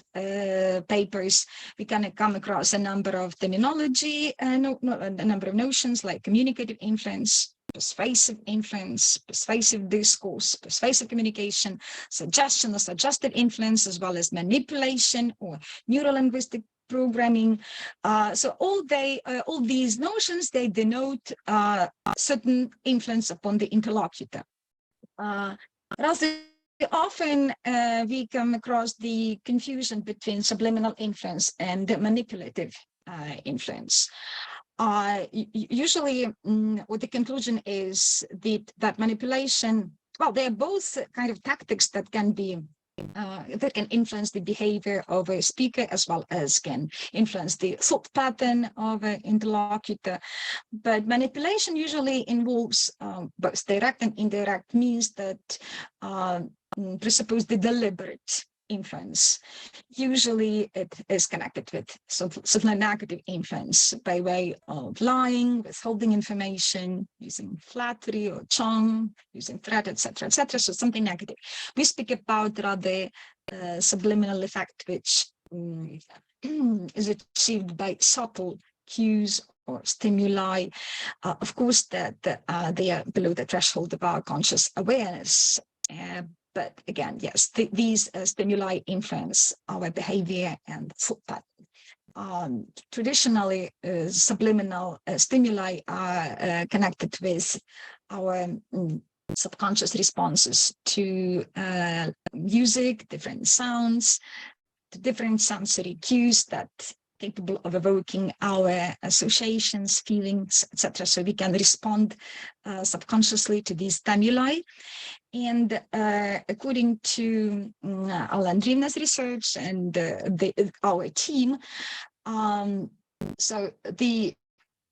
papers, we can come across a number of terminology, a number of notions like communicative influence, persuasive influence, persuasive discourse, persuasive communication, suggestion or suggestive influence, as well as manipulation or neurolinguistic programming. So all these notions, they denote certain influence upon the interlocutor. Rather often we come across the confusion between subliminal influence and manipulative influence. Usually what the conclusion is that manipulation, well, they are both kind of tactics that can be that can influence the behavior of a speaker, as well as can influence the thought pattern of an interlocutor. But manipulation usually involves both direct and indirect means that presuppose the deliberate influence. Usually it is connected with certain negative influence by way of lying, withholding information, using flattery or charm, using threat, etc., etc. So something negative. We speak about rather subliminal effect, which is achieved by subtle cues or stimuli. Of course, that they are below the threshold of our conscious awareness. But again, yes, these stimuli influence our behavior and thought pattern. Traditionally, subliminal stimuli are connected with our subconscious responses to music, different sounds, to different sensory cues that capable of evoking our associations, feelings, etc. So we can respond subconsciously to these stimuli. And according to Alla and Iryna's research and our team, so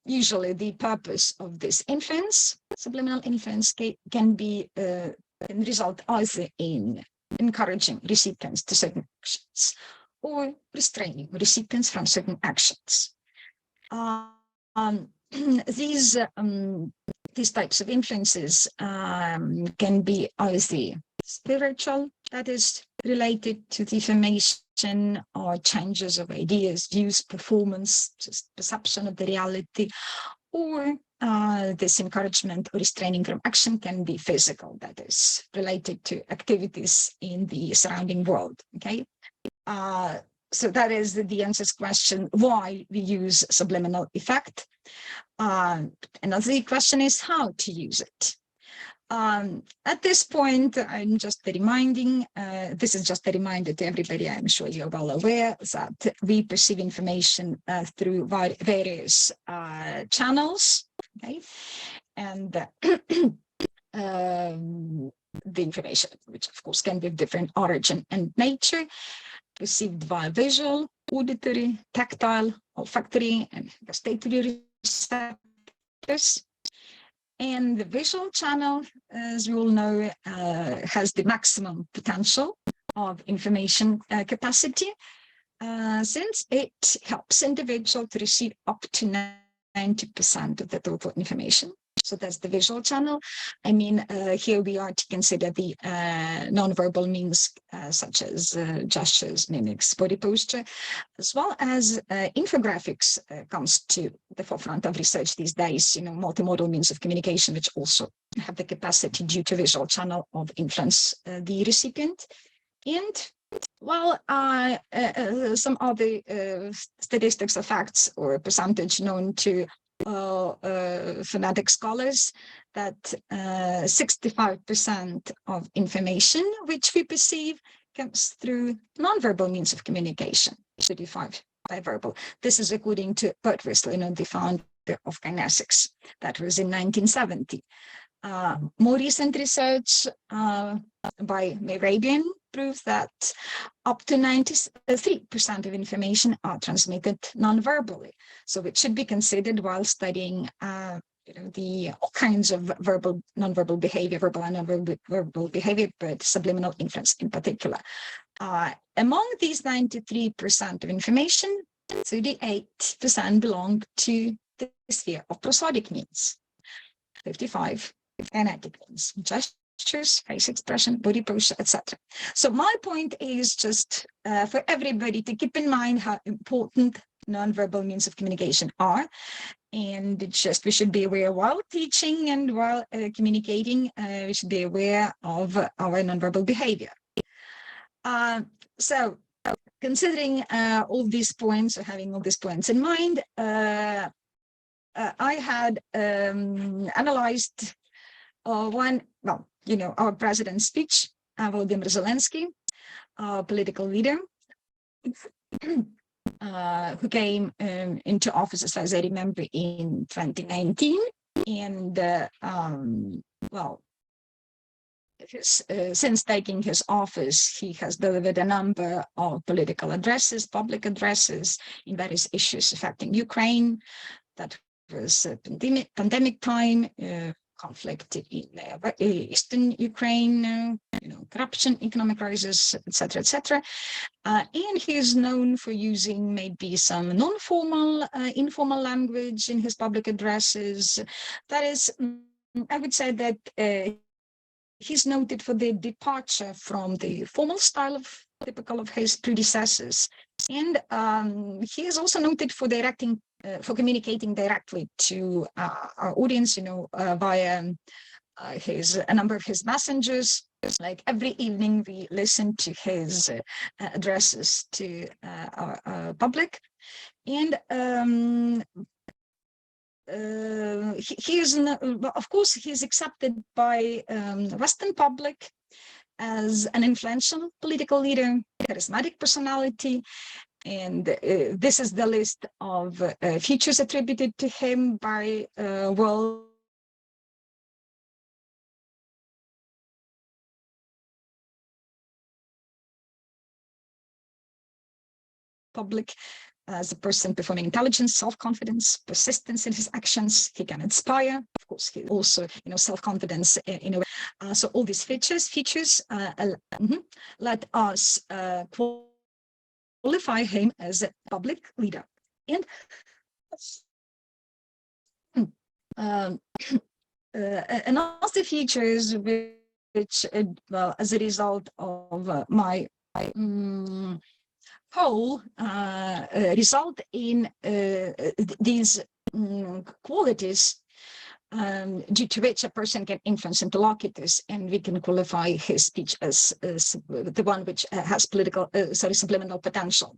usually the purpose of this influence, subliminal influence, can result either in encouraging recipients to certain actions or restraining recipients from certain actions. These types of influences can be either spiritual, that is related to the information or changes of ideas, views, performance, just perception of the reality, or this encouragement or restraining from action can be physical, that is related to activities in the surrounding world, okay? So that is the answer's question, why we use subliminal effect. Another question is how to use it. At this point, I'm just reminding, this is just a reminder to everybody, I'm sure you're well aware that we perceive information through various channels, okay? And the information, which of course can be of different origin and nature, received via visual, auditory, tactile, olfactory, and gustatory receptors. And the visual channel, as we all know, has the maximum potential of information capacity, since it helps individual to receive up to 90% of the total information. So that's the visual channel. I mean, here we are to consider the nonverbal means such as gestures, mimics, body posture, as well as infographics comes to the forefront of research these days, multimodal means of communication, which also have the capacity due to visual channel of influence the recipient. And well, some other statistics or facts or percentage known to phonetic scholars, that 65% of information which we perceive comes through nonverbal means of communication, 35% by verbal. This is according to Bert Wissler, the founder of kinesics. That was in 1970. More recent research by Mehrabian proves that up to 93% of information are transmitted non-verbally. So it should be considered while studying the all kinds of verbal, non-verbal behavior, verbal and non-verbal behavior, but subliminal influence in particular. Among these 93% of information, 38% belong to the sphere of prosodic means, 55% kinetic means, gestures, face expression, body posture, etc. So my point is just for everybody to keep in mind how important nonverbal means of communication are, and it's just we should be aware while teaching and while communicating, we should be aware of our nonverbal behavior. So considering all these points, or having all these points in mind, I had analyzed our president's speech, Volodymyr Zelensky, our political leader, who came into office, as far as I remember, in 2019. And since taking his office, he has delivered a number of political addresses, public addresses in various issues affecting Ukraine. That was pandemic time, conflict in eastern Ukraine, corruption, economic crisis, etc., etc. And he is known for using maybe some non-formal, informal language in his public addresses. That is, I would say that he's noted for the departure from the formal style typical of his predecessors. And he is also noted for communicating directly to our audience, via a number of his messengers. Like every evening, we listen to his addresses to our public. And he is, of course, he is accepted by Western public as an influential political leader, charismatic personality, And this is the list of features attributed to him by world public, as a person performing intelligence, self-confidence, persistence in his actions. He can inspire. Of course, he also, self-confidence in a way. So all these features let us qualify him as a public leader. And another features which, well, as a result of my poll, result in these qualities due to which a person can influence interlocutors, and we can qualify his speech as the one which has subliminal potential.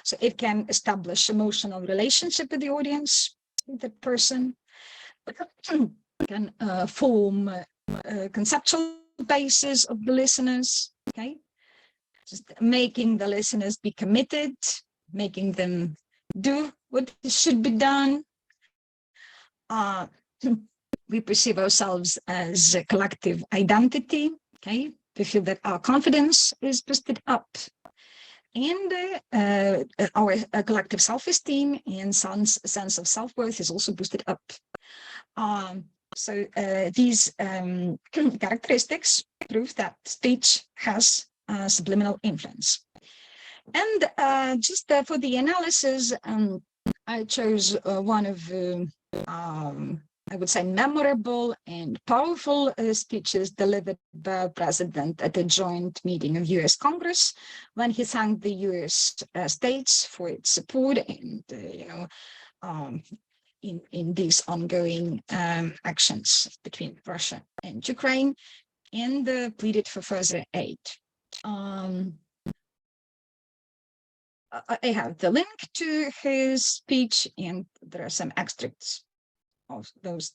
So it can establish emotional relationship with the audience, with the person, can form conceptual basis of the listeners, okay? Just making the listeners be committed, making them do what should be done. We perceive ourselves as a collective identity, okay? We feel that our confidence is boosted up, and our collective self-esteem and sense of self-worth is also boosted up. So these characteristics prove that speech has subliminal influence. And just for the analysis, I chose one of I would say memorable and powerful speeches delivered by a president at a joint meeting of US Congress, when he thanked the US states for its support and in these ongoing actions between Russia and Ukraine, and pleaded for further aid. I have the link to his speech, and there are some extracts of those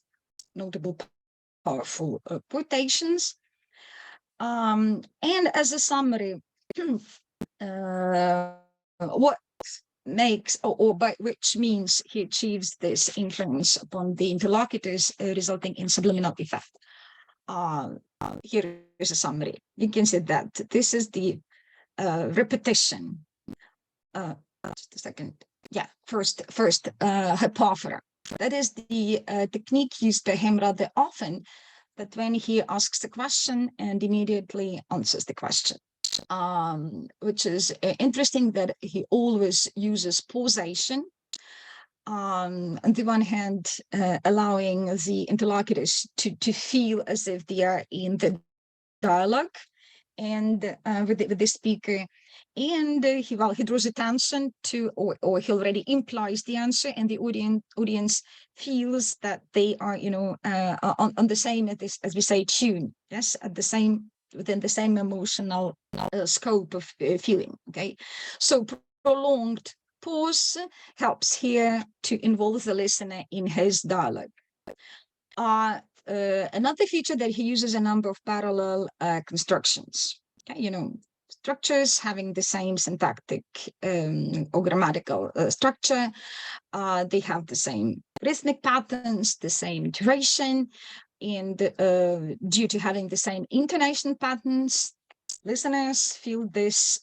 notable, powerful quotations. And as a summary, what makes, or by which means he achieves this influence upon the interlocutors, resulting in subliminal effect. Here is a summary. You can see that this is the repetition. Just a second. Yeah, first hypophora. That is the technique used by him rather often, that when he asks the question and immediately answers the question, which is interesting, that he always uses pausation. On the one hand, allowing the interlocutors to feel as if they are in the dialogue and with the speaker, and he draws attention to, or he already implies the answer, and the audience feels that they are, on the same, as we say, tune, yes, within the same emotional scope of feeling. Okay, so prolonged pause helps here to involve the listener in his dialogue. Another feature that he uses a number of parallel constructions. Okay, structures having the same syntactic or grammatical structure. They have the same rhythmic patterns, the same duration, and due to having the same intonation patterns, listeners feel this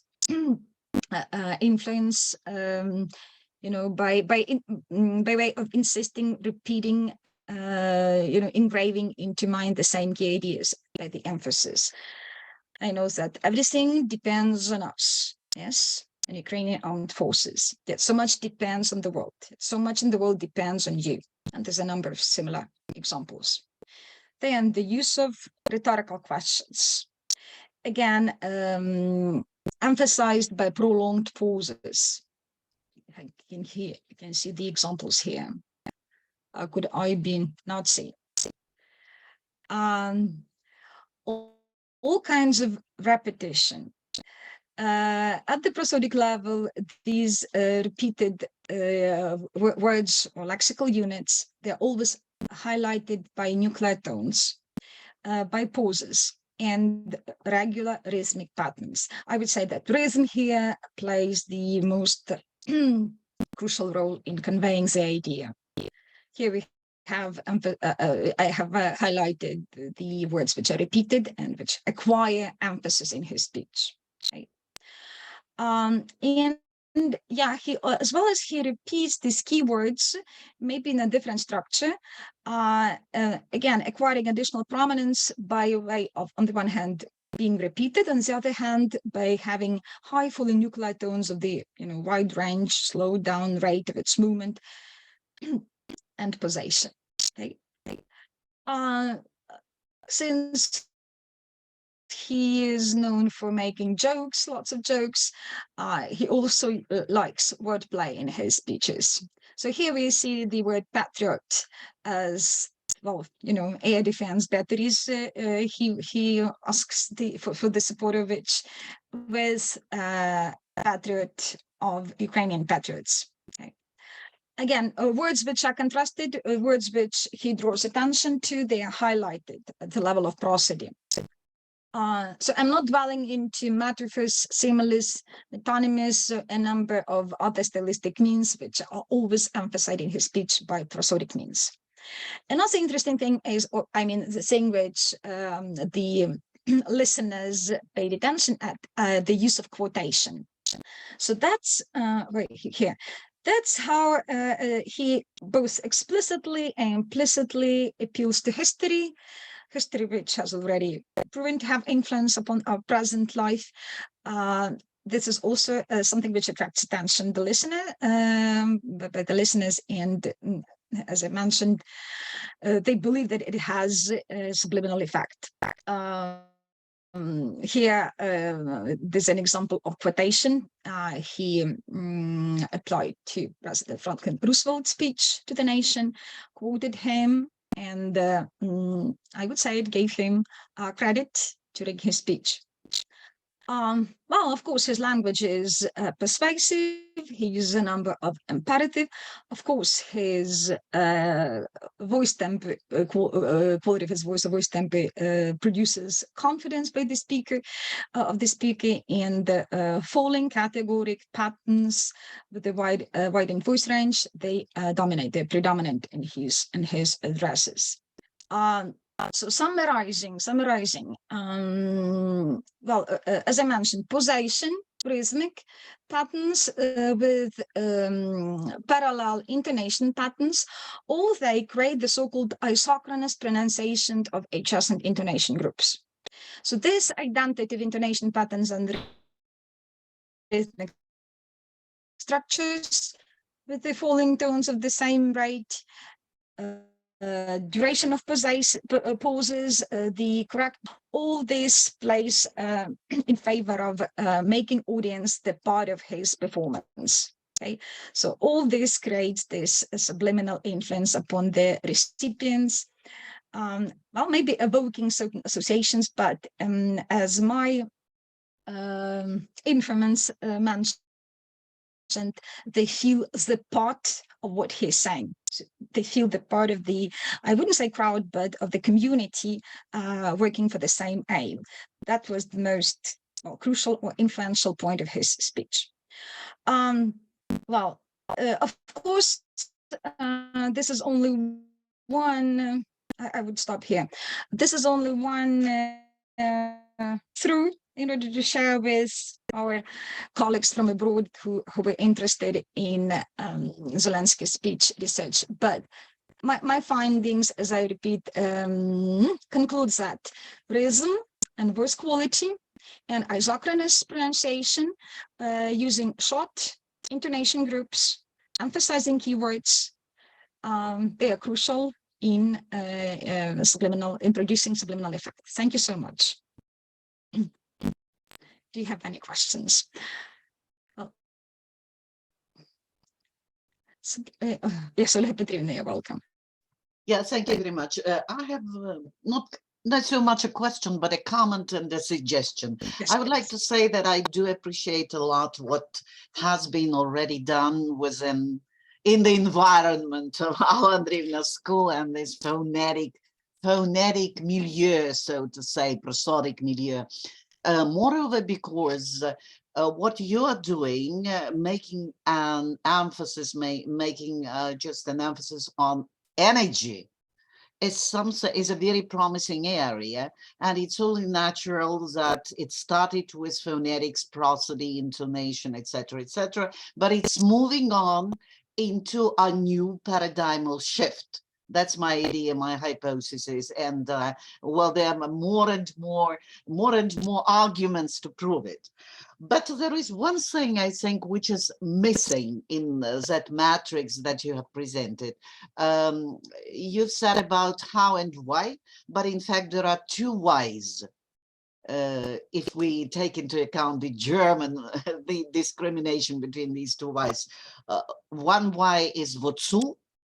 influence, by way of insisting, repeating, engraving into mind the same key ideas by the emphasis. I know that everything depends on us, yes, and Ukrainian armed forces. That so much depends on the world. So much in the world depends on you. And there's a number of similar examples. Then the use of rhetorical questions. Again, emphasized by prolonged pauses. You can see the examples here. Could I be Nazi? All kinds of repetition. At the prosodic level, these repeated words or lexical units, they're always highlighted by nuclear tones, by pauses. and regular rhythmic patterns. I would say that rhythm here plays the most crucial role in conveying the idea. Here we have, I have highlighted the words which are repeated and which acquire emphasis in his speech. Okay. And yeah, he as well as he repeats these keywords, maybe in a different structure, again, acquiring additional prominence by way of, on the one hand, being repeated, on the other hand, by having high polynuclear tones of the wide range, slowed down rate of its movement and posation. Okay. Since he is known for making jokes, lots of jokes, he also likes wordplay in his speeches. So here we see the word patriot as, well, air defense batteries. He asks for the support of which with patriot of Ukrainian patriots. Okay. Again, words which are contrasted, words which he draws attention to, they are highlighted at the level of prosody. So I'm not dwelling into metaphors, similes, metonymies, a number of other stylistic means which are always emphasized in his speech by prosodic means. Another interesting thing is, the thing which the listeners paid attention at, the use of quotation. So that's right here. That's how he both explicitly and implicitly appeals to history which has already proven to have influence upon our present life. This is also something which attracts attention by the listeners, and as I mentioned, they believe that it has a subliminal effect. Here, there's an example of quotation. He applied to President Franklin Roosevelt's speech to the nation, quoted him, and I would say it gave him credit during his speech. Well, of course, his language is persuasive. He uses a number of imperative. Of course, his voice tempo, quality of his voice tempo produces confidence by the speaker, and falling categoric patterns with the widened voice range, they dominate, they're predominant in his addresses. So summarizing, well, as I mentioned, posation, rhythmic patterns with parallel intonation patterns, all they create the so-called isochronous pronunciation of adjacent intonation groups. So this identity of intonation patterns and rhythmic structures with the falling tones of the same rate, duration of pauses, the correct, all this plays in favor of making audience the part of his performance. Okay, so all this creates this subliminal influence upon the recipients, well, maybe evoking certain associations, but as my informants mentioned, they feel the part of what he's saying. So they feel the part of the, I wouldn't say crowd, but of the community working for the same aim. That was the most crucial or influential point of his speech. Well, of course, this is only one, I would stop here. This is only one through in order to share with our colleagues from abroad who were interested in Zelensky's speech research. But my findings, as I repeat, concludes that rhythm and voice quality and isochronous pronunciation using short intonation groups, emphasizing keywords, they are crucial in producing subliminal effect. Thank you so much. Do you have any questions? Yes, Olha Petrivna, you're welcome. Yeah, thank you very much. I have not so much a question, but a comment and a suggestion. Yes, I would like to say that I do appreciate a lot what has been already done in the environment of Alla Andreevna's school and this phonetic phonetic milieu, so to say, prosodic milieu. Moreover, because what you are doing, making an emphasis, making just an emphasis on energy, is a very promising area, and it's only natural that it started with phonetics, prosody, intonation, etc., but it's moving on into a new paradigmal shift. That's my idea, my hypothesis, and well, there are more and more arguments to prove it. But there is one thing I think which is missing in that matrix that you have presented. You've said about how and why, but in fact there are two whys. If we take into account the German, the discrimination between these two whys. One why is wozu,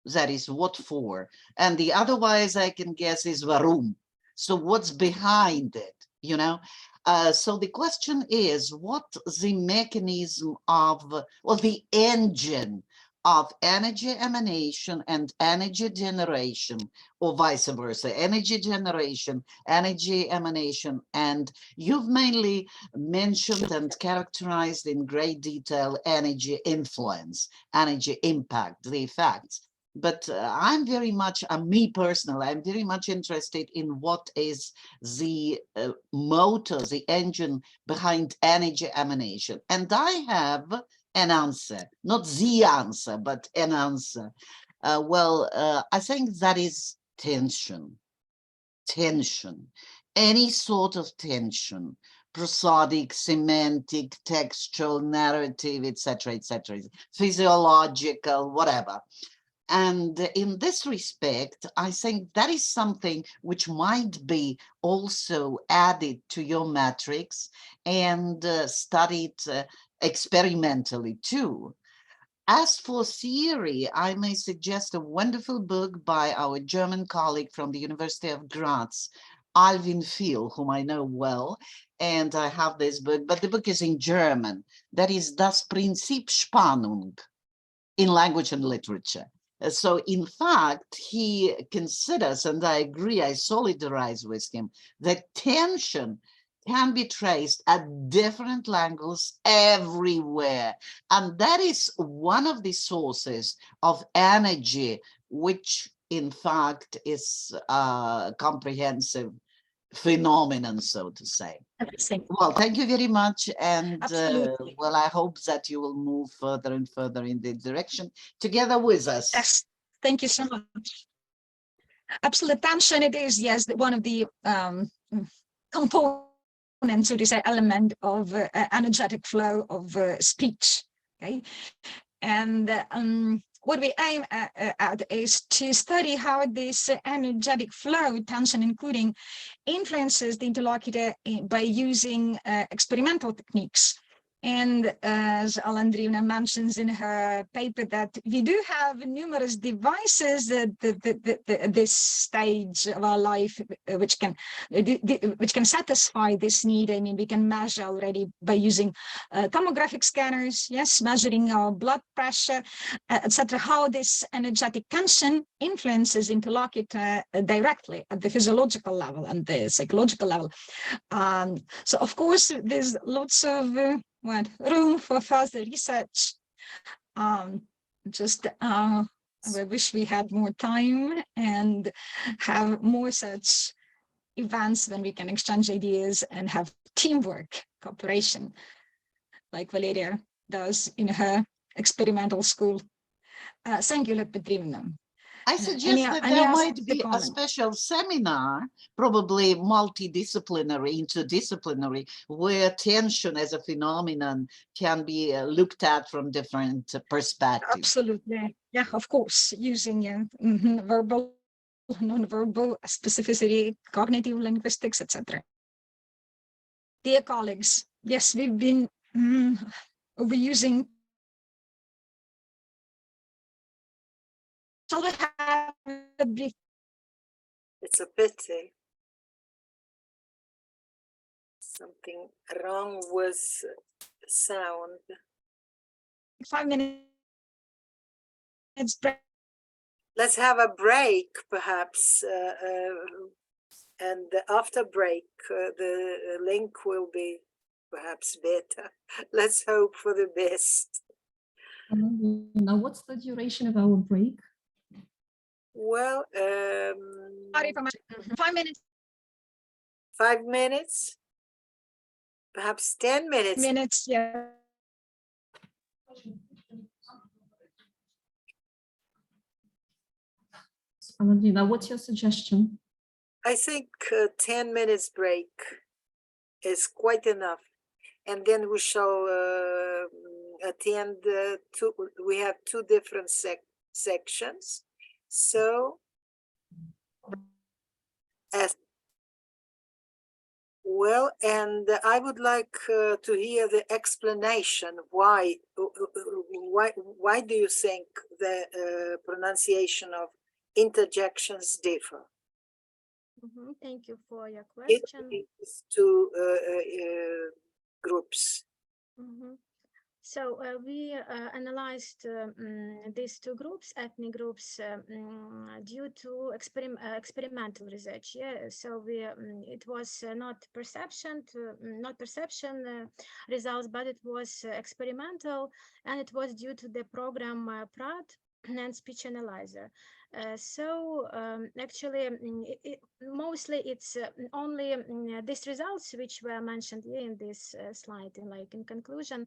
that is what for, and the other why, I can guess, is warum. So what's behind it, you know? So the question is, what the mechanism of, well, the engine of energy emanation and energy generation, or vice versa, energy generation, energy emanation, and you've mainly mentioned and characterized in great detail energy influence, energy impact, the effects. But I'm very much, me personally, I'm very much interested in what is the motor, the engine behind energy emanation. And I have an answer, not the answer, but an answer. I think that is tension. Tension, any sort of tension, prosodic, semantic, textual, narrative, etc., physiological, whatever. And in this respect, I think that is something which might be also added to your matrix and studied experimentally too. As for theory, I may suggest a wonderful book by our German colleague from the University of Graz, Alvin Phil, whom I know well, and I have this book, but the book is in German. That is Das Prinzip Spannung in Language and Literature. So in fact, he considers, and I agree, I solidarize with him, that tension can be traced at different angles everywhere. And that is one of the sources of energy, which in fact is a comprehensive phenomenon, so to say. Well, thank you very much. And well, I hope that you will move further and further in the direction together with us. Yes, thank you so much. Absolute tension, it is, yes, one of the components, so to say, element of energetic flow of speech, okay? And what we aim at is to study how this energetic flow, tension including, influences the interlocutor by using experimental techniques. And as Alessandro mentions in her paper, that we do have numerous devices at this stage of our life which can satisfy this need. I mean, we can measure already by using tomographic scanners, yes, measuring our blood pressure, etc. How this energetic tension influences interlocutor directly at the physiological level and the psychological level. So of course, there's lots of room for further research. I wish we had more time and have more such events when we can exchange ideas and have teamwork, cooperation, like Valeriia does in her experimental school. Thank you, Petrivna. I suggest that there might be a special seminar, probably multidisciplinary, interdisciplinary, where tension as a phenomenon can be looked at from different perspectives. Absolutely. Yeah, of course, using verbal, non-verbal specificity, cognitive linguistics, etc. Dear colleagues, yes, we've been overusing. Shall we have a brief? It's a pity. Something wrong with sound. 5 minutes break. let's have a break, perhaps, and after break, the link will be perhaps better. Let's hope for the best. Now, what's the duration of our break? Well, 5 minutes. 5 minutes, perhaps 10 minutes. Minutes, yeah. Now, what's your suggestion? I think 10 minutes break is quite enough. And then we shall attend we have two different sections. So, well, and I would like to hear the explanation why do you think the pronunciation of interjections differ? Thank you for your question. It's two groups. So we analyzed these two groups, ethnic groups, due to experimental research. Yeah, so we it was not perception results, but it was experimental, and it was due to the program PRAT and speech analyzer. Actually, mostly it's only these results which were mentioned here in this slide, in conclusion.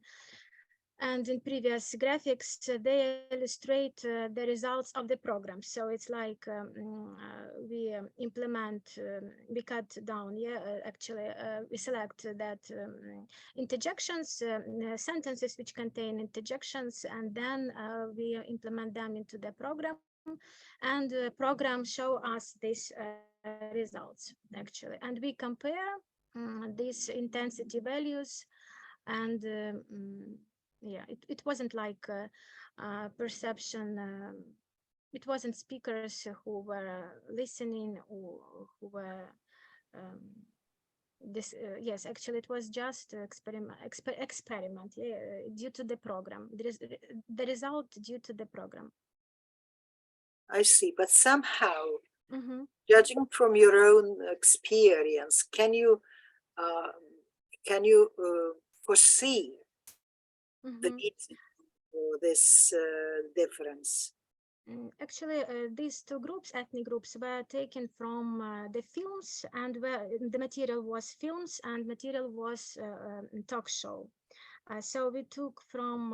And in previous graphics, they illustrate the results of the program. So it's like we implement, we cut down, we select that interjections, sentences which contain interjections, and then we implement them into the program. And the program show us these results, actually. And we compare these intensity values, and yeah, it wasn't like perception. It wasn't speakers who were listening or who were this. Yes, actually, it was just experiment. Due to the program. There is the result due to the program. I see, but somehow, judging from your own experience, can you foresee the reason for this difference? Actually, these two groups, ethnic groups, were taken from the films, and where the material was films and material was talk show. So we took from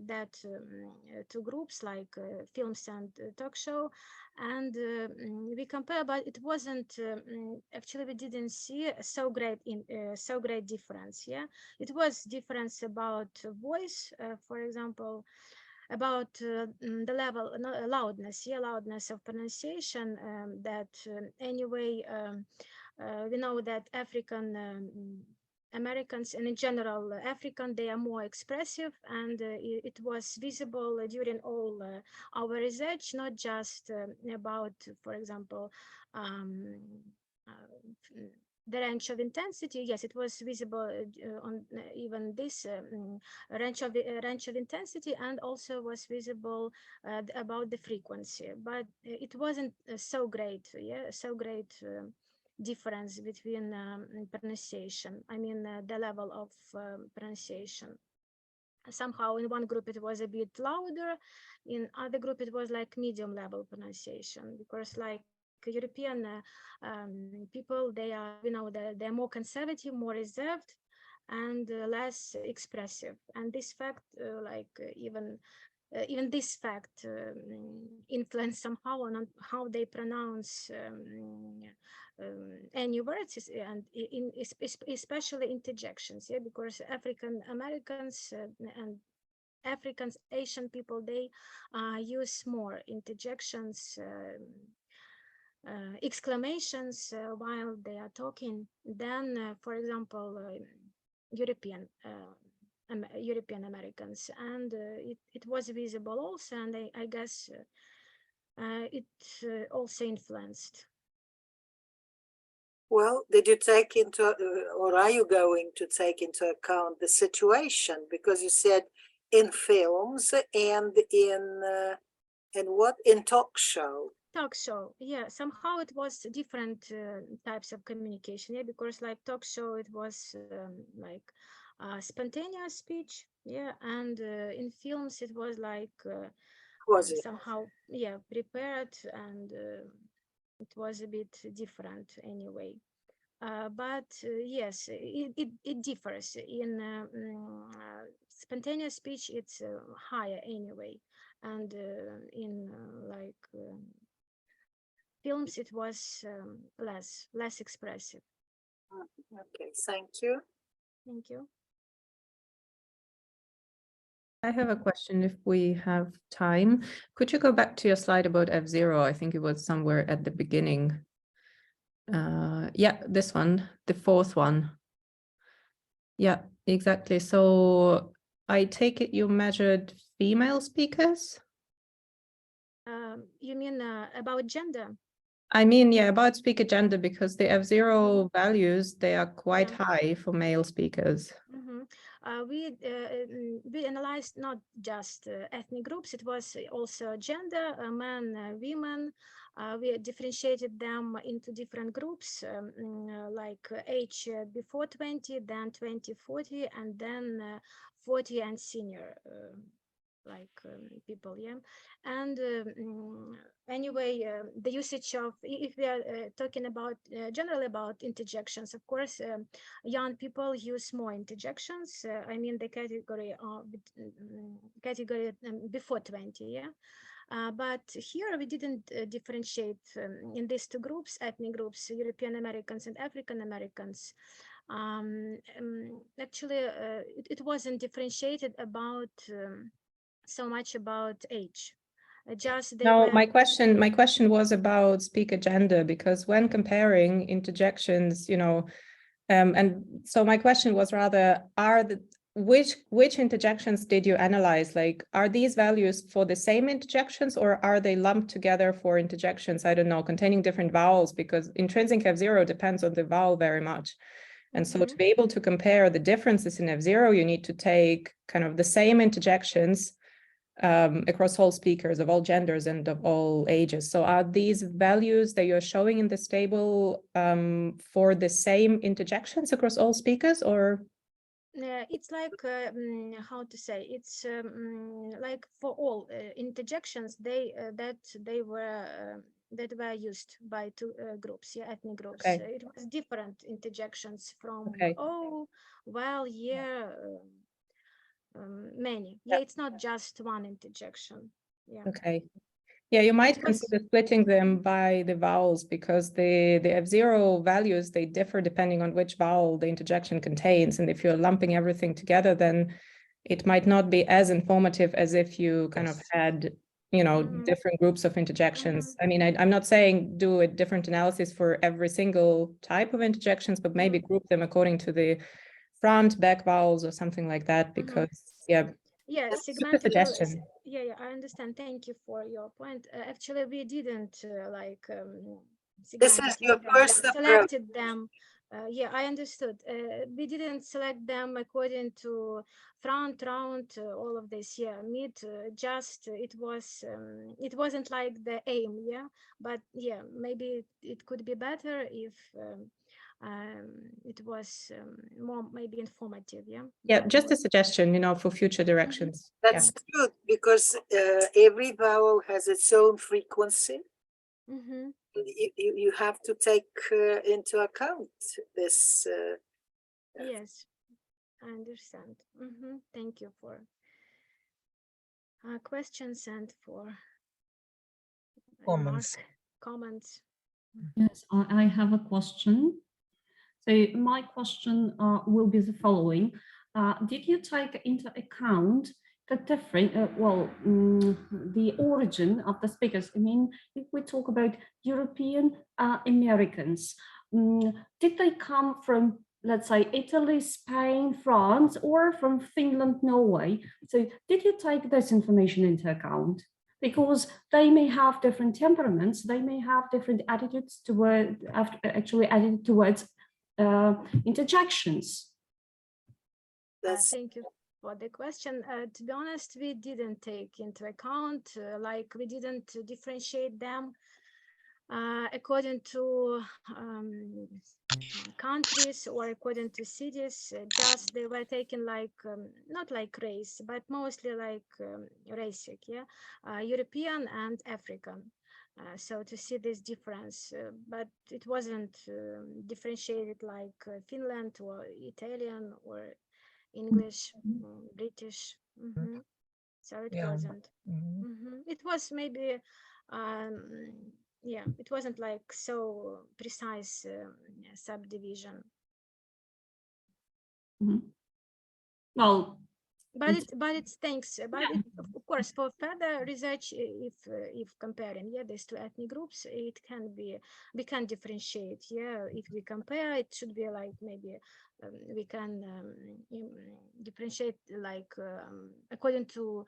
that two groups, like films and talk show, and we compare, but it wasn't actually, we didn't see so great difference. Yeah, it was difference about voice, for example, about the level loudness of pronunciation, that anyway we know that African Americans, and in general African, they are more expressive, and it was visible during all our research, not just about, for example, the range of intensity. Yes, it was visible on even this range of intensity, and also was visible about the frequency, but it wasn't so great. Yeah, so great difference between pronunciation. I mean, the level of pronunciation. Somehow in one group it was a bit louder, in other group it was like medium level pronunciation, because like European people, they are, they're more conservative, more reserved, and less expressive. And this fact, even this fact influence somehow on how they pronounce any words, and especially interjections. Yeah, because African Americans and Africans, Asian people, they use more interjections, exclamations while they are talking than, for example, European Americans, and it was visible also, and I guess it also influenced. Well, did you take into, or are you going to take into account the situation? Because you said in films and in And what in talk show? Talk show, yeah. Somehow it was different types of communication, yeah, because like talk show, it was like spontaneous speech, yeah, and in films it was like somehow, yeah, prepared, and it was a bit different anyway. But yes, it differs. In spontaneous speech, it's higher anyway, and in films, it was less expressive. Okay, thank you. Thank you. I have a question if we have time. Could you go back to your slide about F0? I think it was somewhere at the beginning. Yeah, this one, the fourth one. Yeah, exactly. So I take it you measured female speakers? You mean about gender? I mean, yeah, about speaker gender, because the F0 values, they are quite high for male speakers. Mm-hmm. We analyzed not just ethnic groups, it was also gender, men, women. We differentiated them into different groups, like age before 20, then 20, 40, and then 40 and senior. People, yeah. And anyway, the usage of, if we are talking about generally about interjections, of course, young people use more interjections. I mean the category of before 20, yeah. But here we didn't differentiate in these two groups, ethnic groups, European Americans and African Americans. Actually, it wasn't differentiated about so much about age. Just no, my question was about speaker gender, because when comparing interjections, you know, and so my question was rather, which interjections did you analyze? Like, are these values for the same interjections, or are they lumped together for interjections, I don't know, containing different vowels? Because intrinsic F0 depends on the vowel very much. And so to be able to compare the differences in F0, you need to take kind of the same interjections across all speakers of all genders and of all ages. So are these values that you're showing in this table for the same interjections across all speakers, or? It's like, how to say, it's like for all interjections, that were used by two groups, yeah, ethnic groups. Okay. It was different interjections from, okay. Oh, well, yeah, many. Yeah, it's not just one interjection. Yeah. Okay. Yeah, you might consider splitting them by the vowels, because the F0 values, they differ depending on which vowel the interjection contains. And if you're lumping everything together, then it might not be as informative as if you kind of had, you know, different groups of interjections. I mean, I'm not saying do a different analysis for every single type of interjections, but maybe group them according to the front, back vowels or something like that, because, yeah. Yeah, segment. Suggestion. Yeah, I understand. Thank you for your point. Actually, we didn't this is your first selected them. Yeah, I understood. We didn't select them according to front, round, all of this. Yeah, mid. Just it wasn't like the aim. Yeah, but yeah, maybe it could be better if. It was more maybe informative, yeah. Yeah, just a suggestion, you know, for future directions. That's good, because every vowel has its own frequency. You have to take into account this. Yes, I understand. Thank you for questions and for comments. Yes, I have a question. So my question will be the following. Did you take into account the different, the origin of the speakers? I mean, if we talk about European Americans, did they come from, let's say, Italy, Spain, France, or from Finland, Norway? So did you take this information into account? Because they may have different temperaments, they may have different attitudes towards interjections. Thank you. for the question. To be honest, we didn't take into account, like we didn't differentiate them according to countries or according to cities. Just they were taken like not like race, but mostly like racic, yeah, European and African. So to see this difference, but it wasn't differentiated like Finland or Italian or English, British. So it wasn't. It was maybe, yeah, it wasn't like so precise subdivision. Well, but it's thanks. But it, of course, for further research, if comparing, yeah, these two ethnic groups, it can be, we can differentiate. Yeah, if we compare, it should be like maybe we can differentiate like according to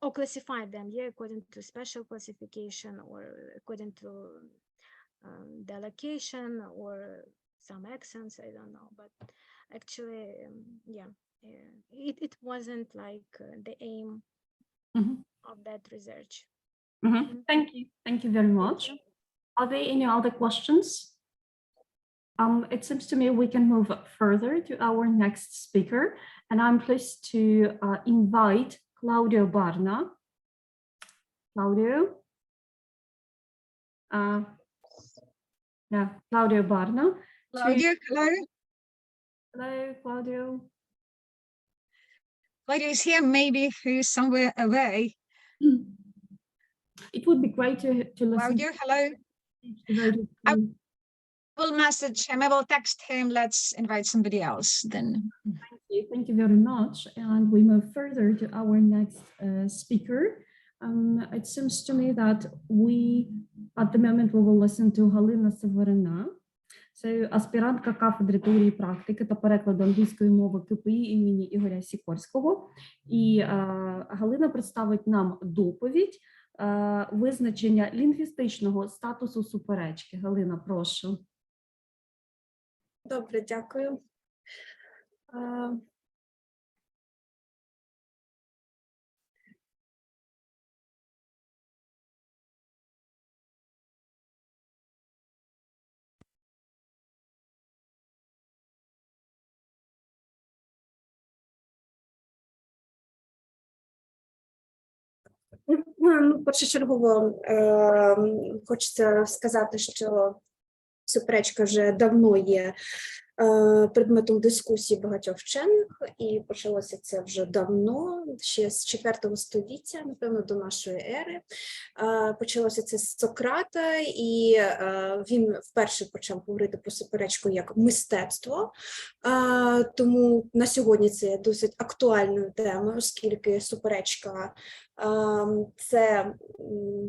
or classify them, yeah, according to special classification or according to the location or some accents. I don't know, but actually, yeah. It wasn't like the aim of that research. Thank you very much. Are there any other questions? It seems to me we can move further to our next speaker, and I'm pleased to invite Claudio Barna. Claudio? Yeah, Claudio Barna. Claudio, hello. Hello, Claudio. Claudio is here, maybe he's somewhere away. It would be great to listen. Claudio, hello. I will message him, I will text him, let's invite somebody else then. Thank you very much. And we move further to our next speaker. It seems to me that at the moment, we will listen to Галина. Це аспірантка кафедри теорії і практики та перекладу англійської мови КПІ імені Ігоря Сікорського. І Галина представить нам доповідь визначення лінгвістичного статусу суперечки. Галина, прошу. Добре, дякую. Першочергово хочеться сказати, що суперечка вже давно є предметом дискусії багатьох вчених, і почалося це вже давно, ще з 4 століття, напевно, до нашої ери. Почалося це з Сократа, і він вперше почав говорити про суперечку як мистецтво, тому на сьогодні це є досить актуальною темою, оскільки суперечка це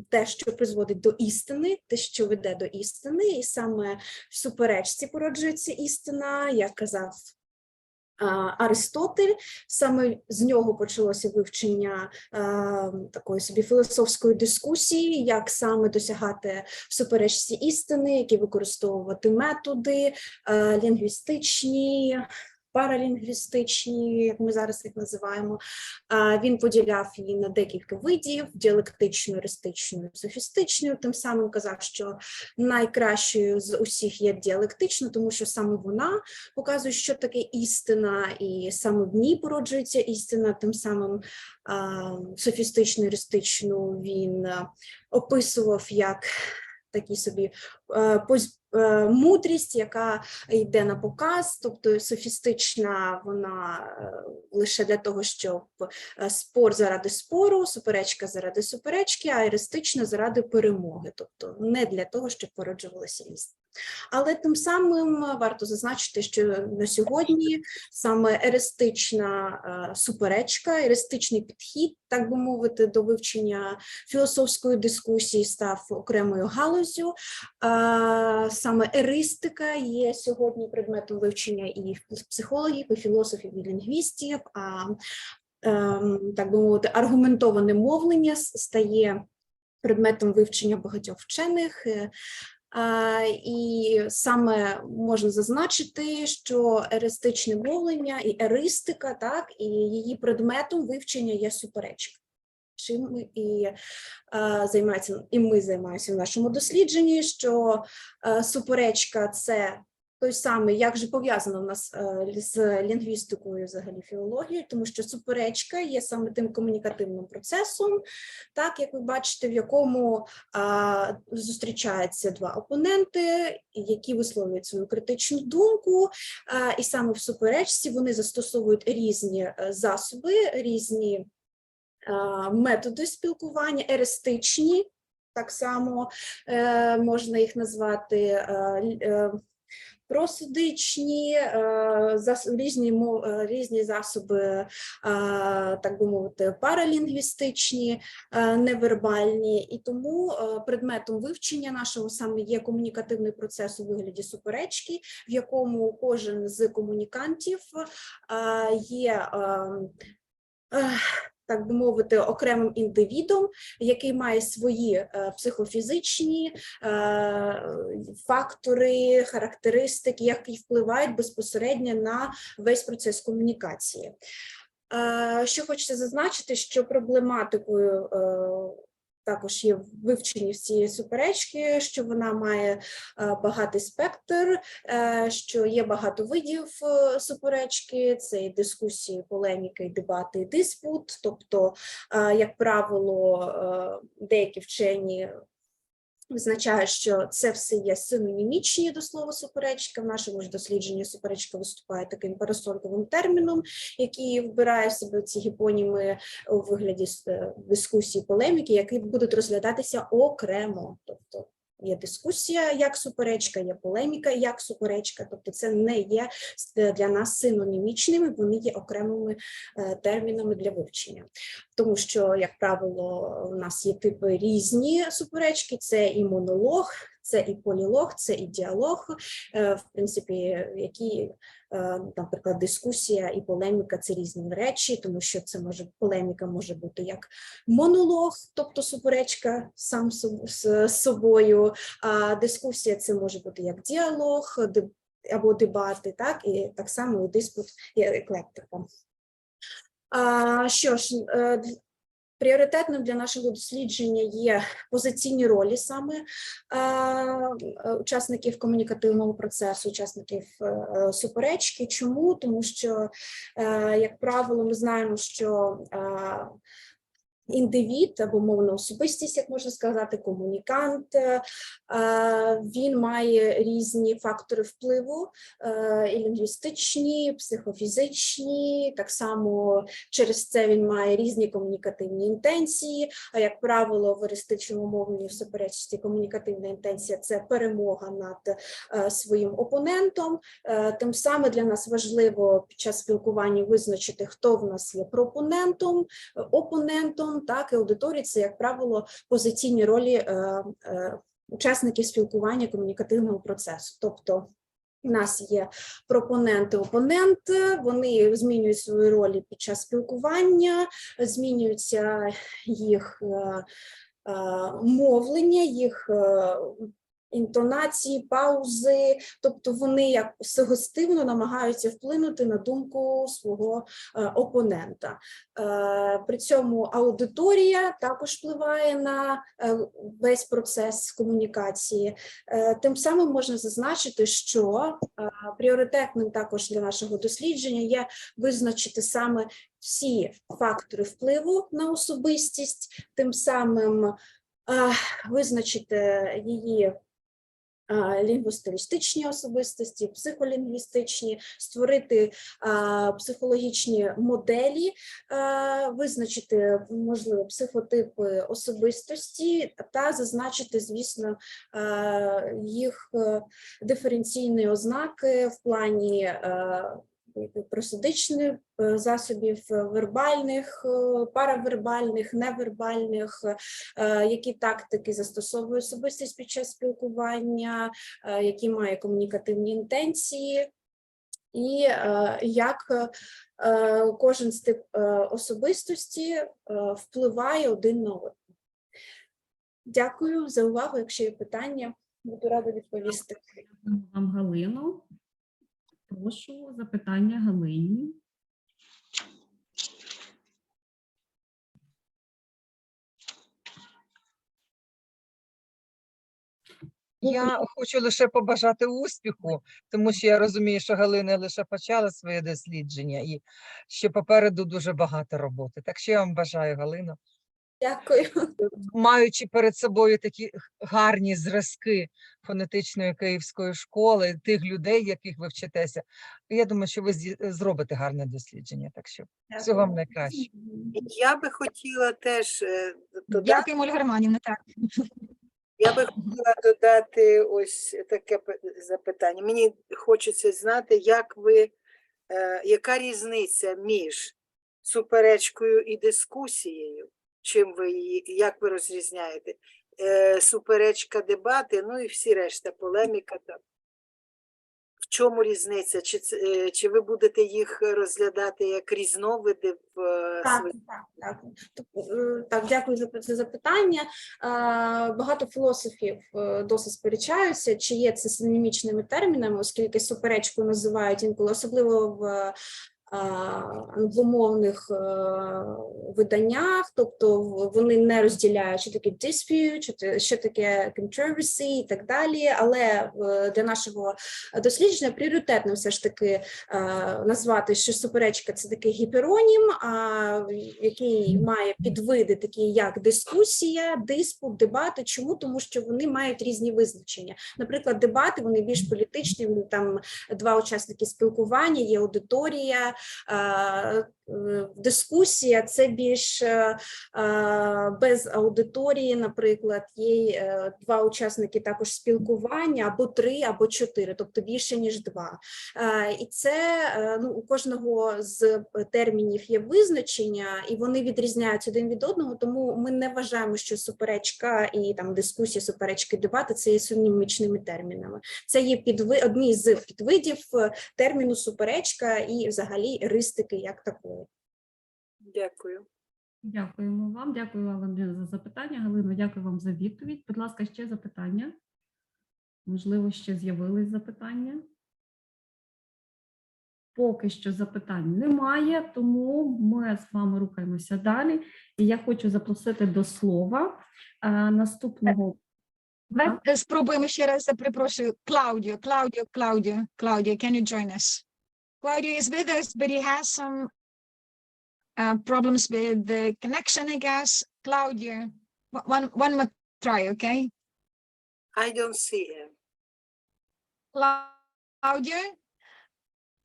те, що призводить до істини, те, що веде до істини, і саме в суперечці породжується істина, як казав Аристотель. Саме з нього почалося вивчення такої собі філософської дискусії, як саме досягати в суперечці істини, які використовувати методи лінгвістичні, паралінгвістичні, як ми зараз їх називаємо. Він поділяв її на декілька видів: діалектичну, еристичну, софістичну. Тим самим казав, що найкращою з усіх є діалектична, тому що саме вона показує, що таке істина, і саме в ній породжується істина. Тим самим софістичну, еристичну він описував як такі собі мудрість, яка йде на показ, тобто софістична вона лише для того, щоб спор заради спору, суперечка заради суперечки, а еристична заради перемоги, тобто не для того, щоб породжувалася істина. Але тим самим варто зазначити, що на сьогодні саме еристична суперечка, еристичний підхід, так би мовити, до вивчення філософської дискусії став окремою галуззю. Саме еристика є сьогодні предметом вивчення і психологів, і філософів, і лінгвістів, а, так би мовити, аргументоване мовлення стає предметом вивчення багатьох вчених. І саме можна зазначити, що еристичне мовлення і еристика, так, і її предметом вивчення є суперечка. Чим ми ми займаємося в нашому дослідженні, що суперечка – це той самий, як же пов'язано в нас з лінгвістикою, взагалі філологією, тому що суперечка є саме тим комунікативним процесом, так, як ви бачите, в якому зустрічаються два опоненти, які висловлюють свою критичну думку, і саме в суперечці вони застосовують різні засоби, різні методи спілкування, еристичні, так само можна їх назвати просудичні, різні засоби, так би мовити, паралінгвістичні, невербальні. І тому предметом вивчення нашого саме є комунікативний процес у вигляді суперечки, в якому кожен з комунікантів є, так би мовити, окремим індивідом, який має свої психофізичні фактори, характеристики, які впливають безпосередньо на весь процес комунікації. Що хочеться зазначити, що проблематикою також є вивчені цієї суперечки, що вона має багатий спектр, що є багато видів суперечки, це і дискусії, полеміки, дебати, і диспут, тобто, як правило, деякі вчені визначає, що це все є синонімічні до слова суперечка. В нашому ж дослідженні суперечка виступає таким парасольковим терміном, який вбирає в себе ці гіпоніми у вигляді дискусії, полеміки, які будуть розглядатися окремо. Тобто є дискусія як суперечка, є полеміка як суперечка, тобто це не є для нас синонімічними, вони є окремими термінами для вивчення. Тому що, як правило, у нас є типи різні суперечки, це і монолог, це і полілог, це і діалог, в принципі, які, наприклад, дискусія і полеміка – це різні речі, тому що це полеміка може бути як монолог, тобто суперечка сам з собою, а дискусія – це може бути як діалог або дебати, так, і так само і диспут, і еклектика. Що ж, пріоритетним для нашого дослідження є позиційні ролі саме учасників комунікативного процесу, учасників суперечки. Чому? Тому що, як правило, ми знаємо, що індивід або мовна особистість, як можна сказати, комунікант, він має різні фактори впливу, і лінгвістичні, психофізичні, так само через це він має різні комунікативні інтенції, а як правило в еристичному мовленні в суперечці комунікативна інтенція – це перемога над своїм опонентом, тим самим для нас важливо під час спілкування визначити, хто в нас є пропонентом, опонентом, так, і аудиторії – це, як правило, позиційні ролі учасників спілкування комунікативного процесу. Тобто у нас є пропонент і опонент, вони змінюють свої ролі під час спілкування, змінюється їх мовлення, їх інтонації, паузи, тобто вони як сугестивно намагаються вплинути на думку свого опонента. При цьому аудиторія також впливає на весь процес комунікації. Тим самим можна зазначити, що пріоритетним також для нашого дослідження є визначити саме всі фактори впливу на особистість, тим самим визначити її лінгвостилістичні особистості, психолінгвістичні, створити психологічні моделі, визначити, можливо, психотипи особистості та зазначити, звісно, їх диференційні ознаки в плані просудичних засобів, вербальних, паравербальних, невербальних, які тактики застосовує особистість під час спілкування, які має комунікативні інтенції, і як кожен з тип особистості впливає один на одного. Дякую за увагу, якщо є питання. Буду рада відповісти. Вам Галину. Прошу запитання Галині. Я хочу лише побажати успіху, тому що я розумію, що Галина лише почала своє дослідження і ще попереду дуже багато роботи. Так що я вам бажаю, Галино. Дякую. Маючи перед собою такі гарні зразки фонетичної київської школи, тих людей, яких ви вчитеся, я думаю, що ви зробите гарне дослідження. Так що всього вам найкраще. Я би хотіла теж додати. Дякуємо, Ольга Романівна, так. Я би хотіла додати ось таке запитання. Мені хочеться знати, яка різниця між суперечкою і дискусією? Чим ви її, як ви розрізняєте? Суперечка, дебати, ну і всі решта, полеміка. В чому різниця? Чи ви будете їх розглядати як різновиди в Так, дякую за запитання. Багато філософів досить сперечаються, чи є це синонімічними термінами, оскільки суперечку називають інколи, особливо в англомовних виданнях, тобто вони не розділяють, що таке dispute, що таке controversy і так далі, але для нашого дослідження пріоритетно все ж таки назвати, що суперечка – це такий гіперонім, який має підвиди, такі як дискусія, диспут, дебати. Чому? Тому що вони мають різні визначення. Наприклад, дебати, вони більш політичні, там два учасники спілкування, є аудиторія, дискусія – це більш без аудиторії, наприклад, є два учасники також спілкування, або 3, або 4, тобто більше, ніж 2. І це, у кожного з термінів є визначення, і вони відрізняються один від одного, тому ми не вважаємо, що суперечка і там дискусія, суперечки, дебати – це є синонімічними термінами. Це є одні з підвидів терміну суперечка і взагалі ристики як такої. Дякую. Дякуємо вам. Дякую вам за запитання. Галино, дякую вам за відповідь. Будь ласка, ще запитання. Можливо, ще з'явились запитання. Поки що запитань немає, тому ми з вами рухаємося далі. І я хочу запросити до слова наступного. Спробуємо ще раз, перепрошую. Claudio, can you join us? Claudio is with us, but he has some problems with the connection, I guess. Claudio, one more try, okay? I don't see him. Claudio,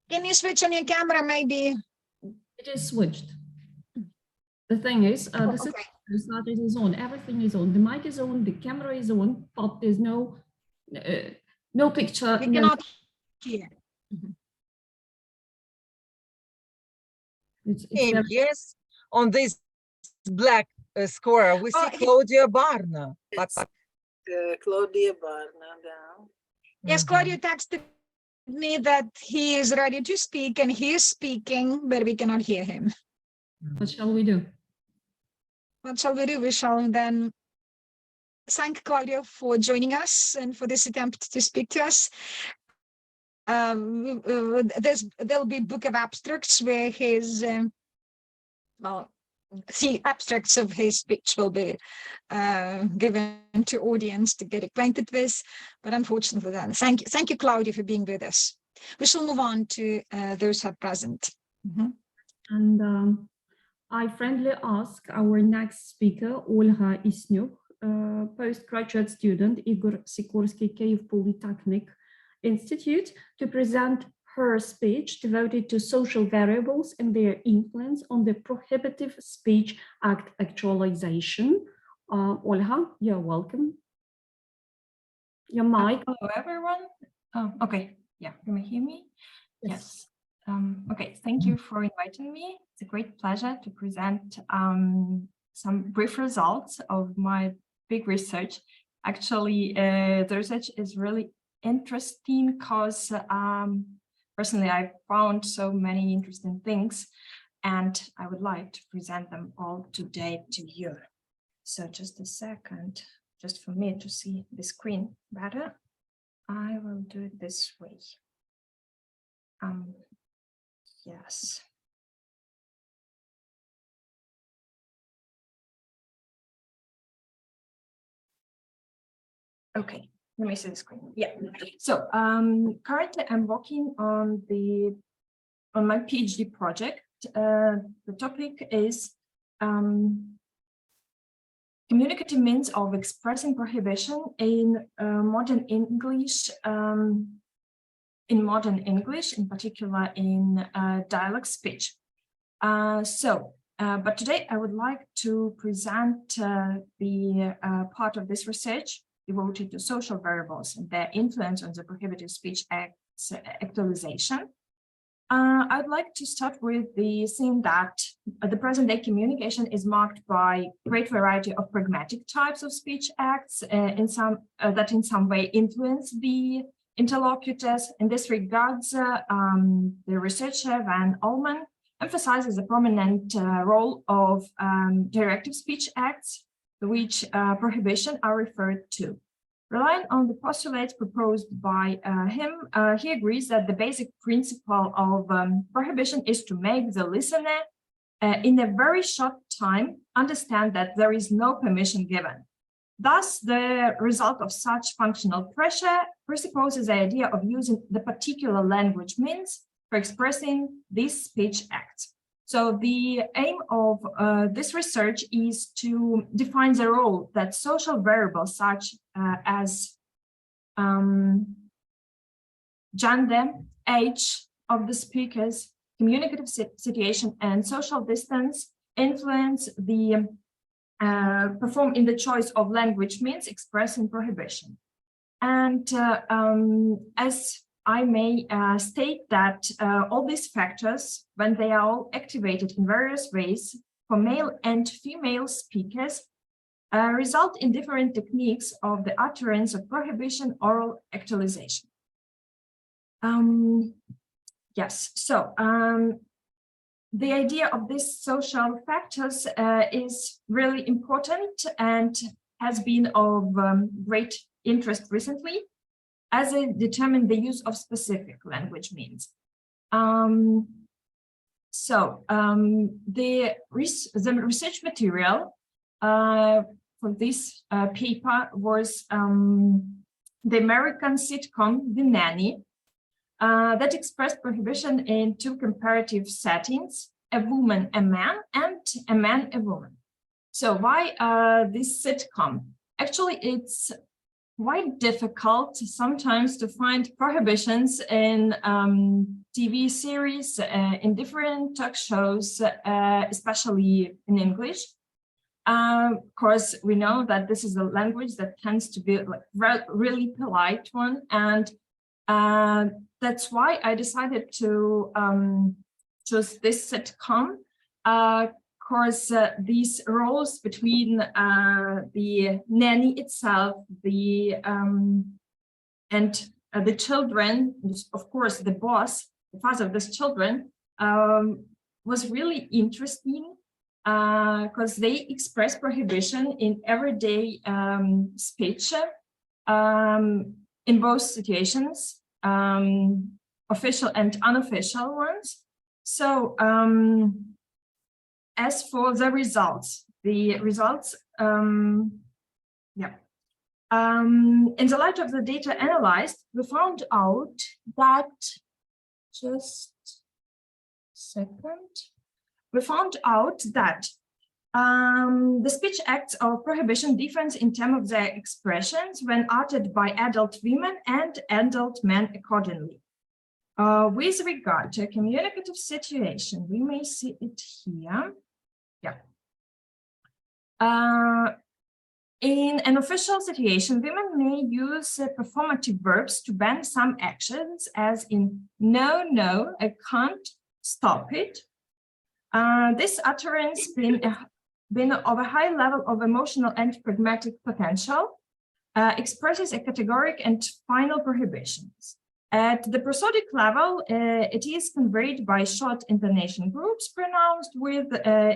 can you switch on your camera, maybe? It is switched. The thing is, the system is that it is on. Everything is on. The mic is on. The camera is on, but there's no picture. We cannot hear. Yes, on this black square, we see Claudio Barna. Claudio Barna, да. Yes, Claudio texted me that he is ready to speak and he is speaking, but we cannot hear him. What shall we do? What shall we do? We shall then thank Claudio for joining us and for this attempt to speak to us. There'll be book of abstracts where his, the abstracts of his speech will be given to audience to get acquainted with, but unfortunately then, thank you, Claudio, for being with us. We shall move on to those who are present. And I friendly ask our next speaker, Olha Isnyuk, postgraduate student, Igor Sikorsky, Kyiv Polytechnic Institute, to present her speech devoted to social variables and their influence on the Prohibitive Speech Act actualization. Olha, you're welcome. Your mic. Hello, everyone. Okay, yeah, can you hear me? Yes. Okay, thank you for inviting me. It's a great pleasure to present some brief results of my big research. Actually, the research is really interesting because personally I found so many interesting things and I would like to present them all today to you. So just a second, just for me to see the screen better, I will do it this way. Yes. Okay, let me see the screen. Yeah. So currently I'm working on my PhD project. The topic is communicative means of expressing prohibition in modern English. In modern English, in particular in dialogue speech. But today I would like to present the part of this research devoted to social variables and their influence on the prohibitive speech act's actualization. I'd like to start with the thing that the present day communication is marked by great variety of pragmatic types of speech acts that in some way influence the interlocutors. In this regard, the researcher Van Olman emphasizes the prominent role of directive speech acts, to which prohibition are referred to. Relying on the postulates proposed by him, he agrees that the basic principle of prohibition is to make the listener in a very short time understand that there is no permission given. Thus, the result of such functional pressure presupposes the idea of using the particular language means for expressing these speech acts. So the aim of this research is to define the role that social variables such as gender, age of the speakers, communicative situation, and social distance influence the perform in the choice of language means expressing prohibition. And as I may state that all these factors, when they are all activated in various ways for male and female speakers, result in different techniques of the utterance of prohibition oral actualization. Yes, so the idea of these social factors is really important and has been of great interest recently, as it determined the use of specific language means. The research material for this paper was the American sitcom The Nanny, that expressed prohibition in two comparative settings, a woman, a man, and a man, a woman. So why this sitcom? Actually, it's quite difficult sometimes to find prohibitions in TV series, in different talk shows, especially in English. Of course, we know that this is a language that tends to be like really polite one, and that's why I decided to choose this sitcom. Of course, these roles between the nanny itself, and the children, of course, the boss, the father of these children, was really interesting because they express prohibition in everyday speech in both situations, official and unofficial ones. So as for the results, in the light of the data analyzed, we found out that, just a second, we found out that the speech acts of prohibition differs in terms of their expressions when uttered by adult women and adult men accordingly. With regard to a communicative situation, we may see it here. Yeah. In an official situation, women may use performative verbs to ban some actions, as in no, no, I can't, stop it. This utterance been of a high level of emotional and pragmatic potential, expresses a categoric and final prohibitions. At the prosodic level, it is conveyed by short intonation groups pronounced with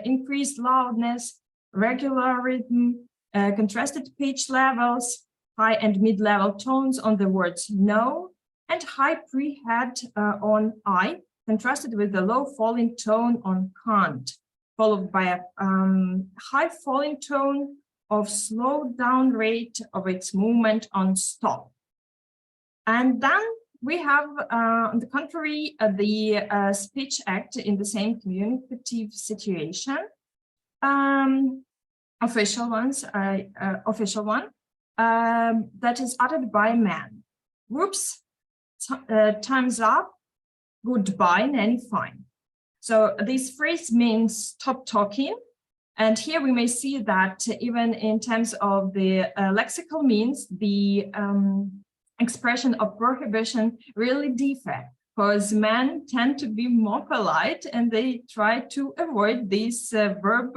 increased loudness, regular rhythm, contrasted pitch levels, high and mid-level tones on the words no, and high pre-head on I, contrasted with the low falling tone on can't, followed by a high falling tone of slow down rate of its movement on stop. And then we have, on the contrary, the speech act in the same communicative situation. Official one, that is uttered by man. Whoops, time's up, goodbye, nanny fine. So this phrase means stop talking. And here we may see that even in terms of the lexical means, the expression of prohibition really differ, because men tend to be more polite and they try to avoid this verb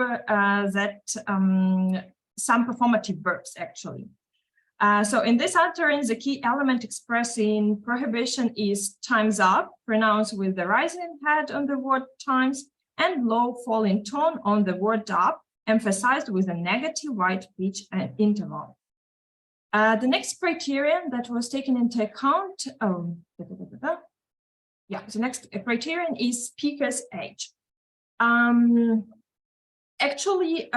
some performative verbs actually. So in this utterance, the key element expressing prohibition is time's up, pronounced with the rising head on the word times, and low falling tone on the word up, emphasized with a negative white pitch and interval. The next criterion that was taken into account, the next criterion is speaker's age. Actually,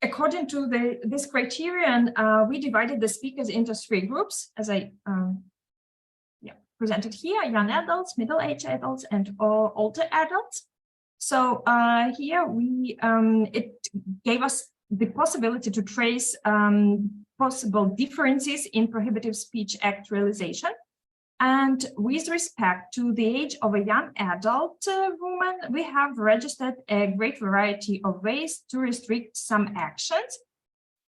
according to this criterion, we divided the speakers into 3 groups, as I presented here: young adults, middle-aged adults, and older adults. So here it gave us the possibility to trace possible differences in prohibitive speech act realization. And with respect to the age of a young adult woman, we have registered a great variety of ways to restrict some actions.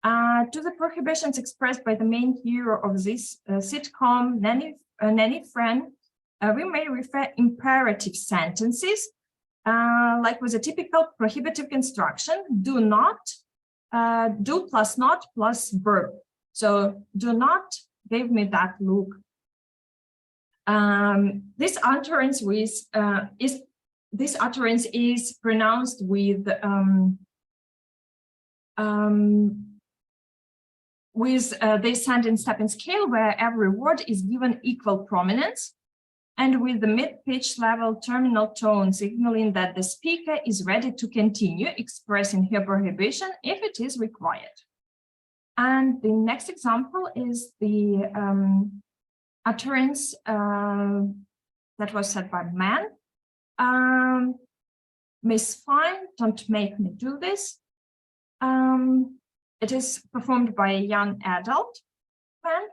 To the prohibitions expressed by the main hero of this sitcom, Nanny Friend, we may refer imperative sentences, like with a typical prohibitive construction: do not, do plus not plus verb. So do not gave me that look. This utterance is pronounced with this sentence stepping scale, where every word is given equal prominence, and with the mid-pitch level terminal tone signaling that the speaker is ready to continue expressing her prohibition if it is required. And the next example is the utterance that was said by man. Miss Fine, don't make me do this. It is performed by a young adult man.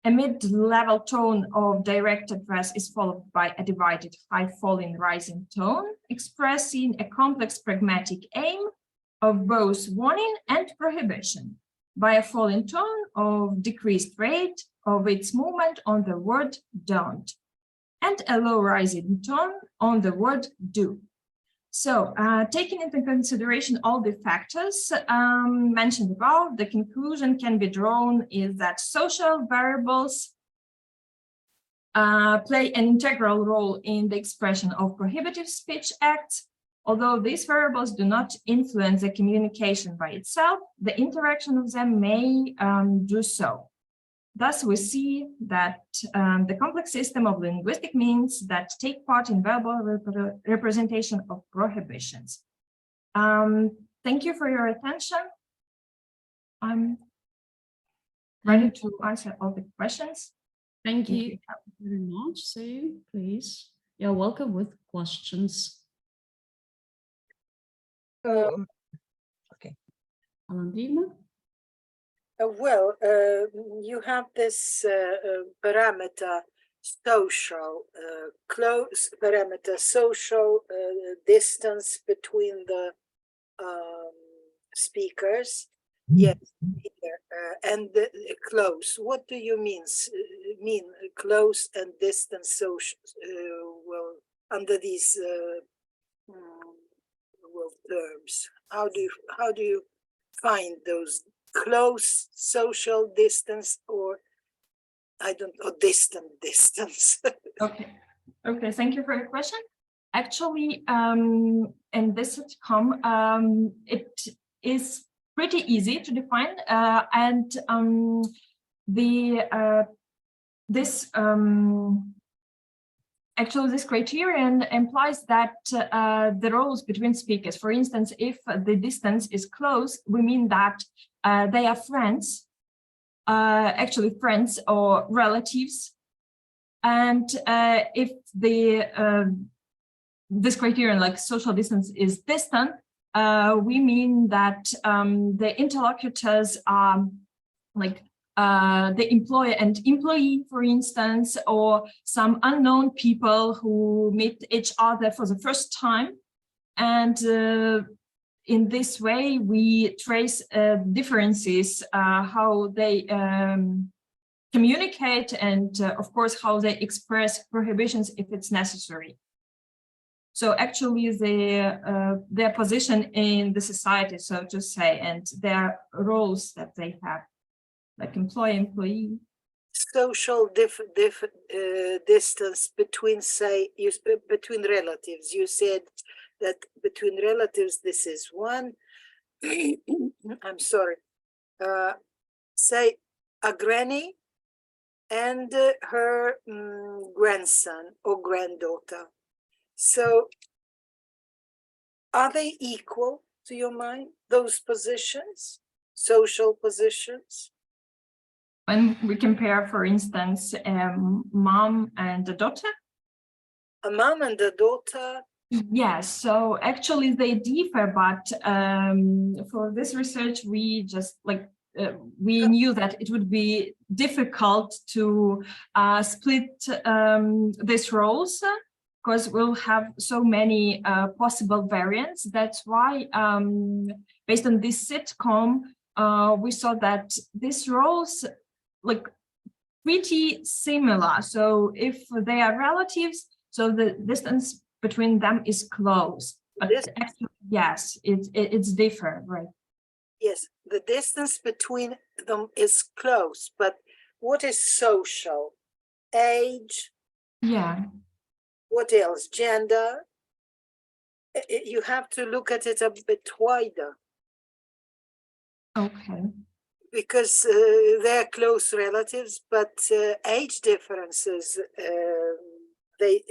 A mid-level tone of direct address is followed by a divided high falling rising tone, expressing a complex pragmatic aim of both warning and prohibition, by a falling tone of decreased rate of its movement on the word don't, and a low rising tone on the word do. So taking into consideration all the factors mentioned above, the conclusion can be drawn is that social variables play an integral role in the expression of prohibitive speech acts. Although these variables do not influence the communication by itself, the interaction of them may do so. Thus, we see that the complex system of linguistic means that take part in verbal representation of prohibitions. Thank you for your attention. I'm ready to answer all the questions. Thank you very much. So please, you're welcome with questions. Okay. Alessandro? Well, you have this parameter, social, close parameter, social distance between the speakers. Yes, and close. What do you mean close and distance social? Well, under these terms, how do you find those? Close social distance, or distant distance. Okay, thank you for your question. Actually, in this sitcom, it is pretty easy to define, and actually, this criterion implies that the roles between speakers, for instance, if the distance is close, we mean that they are friends, actually friends or relatives. And if this criterion, like social distance, is distant, we mean that the interlocutors are like the employer and employee, for instance, or some unknown people who meet each other for the first time. And in this way, we trace differences, how they communicate, and of course, how they express prohibitions if it's necessary. So actually, their position in the society, so to say, and their roles that they have, like employee. Social distance between, say, between relatives. You said that between relatives, this is one. I'm sorry. Say a granny and her grandson or granddaughter. So are they equal to your mind, those positions, social positions? When we compare, for instance, mom and a daughter? A mom and a daughter? Yes, so actually they differ, but for this research, we just we knew that it would be difficult to split these roles, because we'll have so many possible variants. That's why, based on this sitcom, we saw that these roles like pretty similar. So if they are relatives, so the distance between them is close. But actually, yes, it's different, right? Yes, the distance between them is close, but what is social? Age? Yeah. What else? Gender? You have to look at it a bit wider. Okay. Because they're close relatives, but age differences, they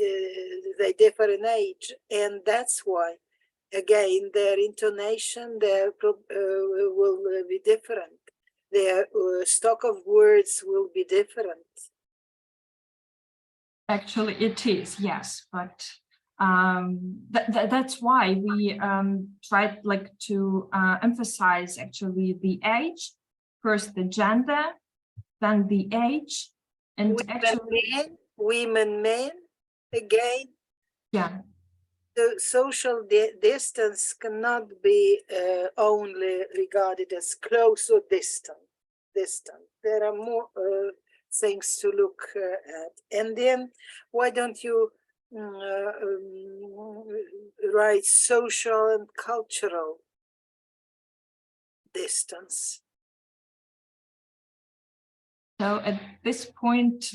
differ in age, and that's why, again, their intonation will be different. Their stock of words will be different. Actually, it is, yes, but that's why we tried to emphasize actually the age, first the gender, then the age, and women, men, again. Yeah. The social distance cannot be only regarded as close or distant. There are more things to look at. And then why don't you write social and cultural distance? So at this point,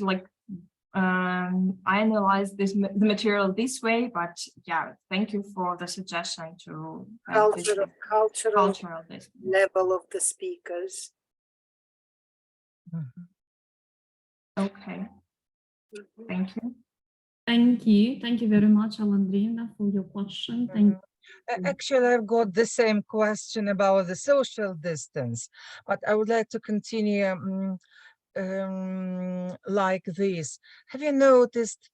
I analyzed the material this way, but yeah, thank you for the suggestion to cultural level of the speakers. Okay. Thank you. Thank you. Thank you very much, Alessandro, for your question. Thank you. Actually, I've got the same question about the social distance, but I would like to continue like this. Have you noticed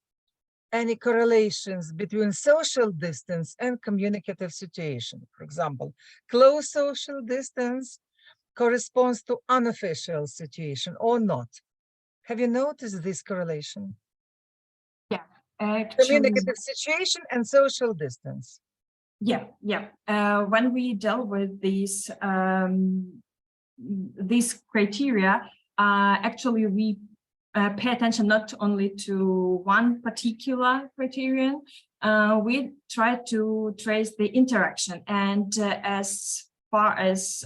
any correlations between social distance and communicative situation? For example, close social distance corresponds to unofficial situation or not? Have you noticed this correlation? Yeah. Communicative situation and social distance. Yeah. When we deal with these criteria, actually we pay attention not only to one particular criterion. We try to trace the interaction, and as far as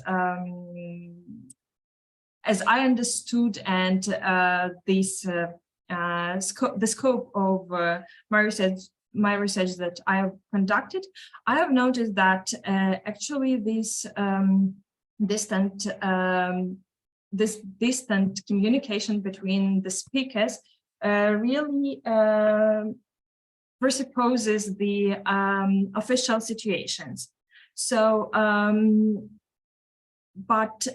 I understood, and the scope of my research that I have conducted, I have noticed that actually this this distant communication between the speakers really presupposes the official situations. So, but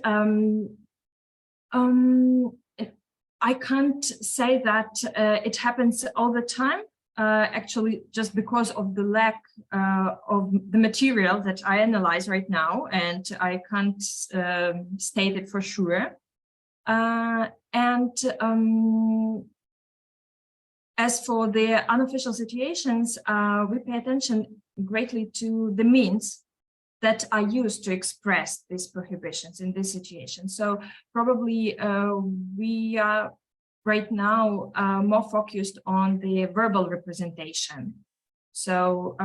I can't say that it happens all the time. Actually, just because of the lack of the material that I analyze right now, and I can't state it for sure. As for the unofficial situations, we pay attention greatly to the means that are used to express these prohibitions in this situation. So probably we are right now more focused on the verbal representation. So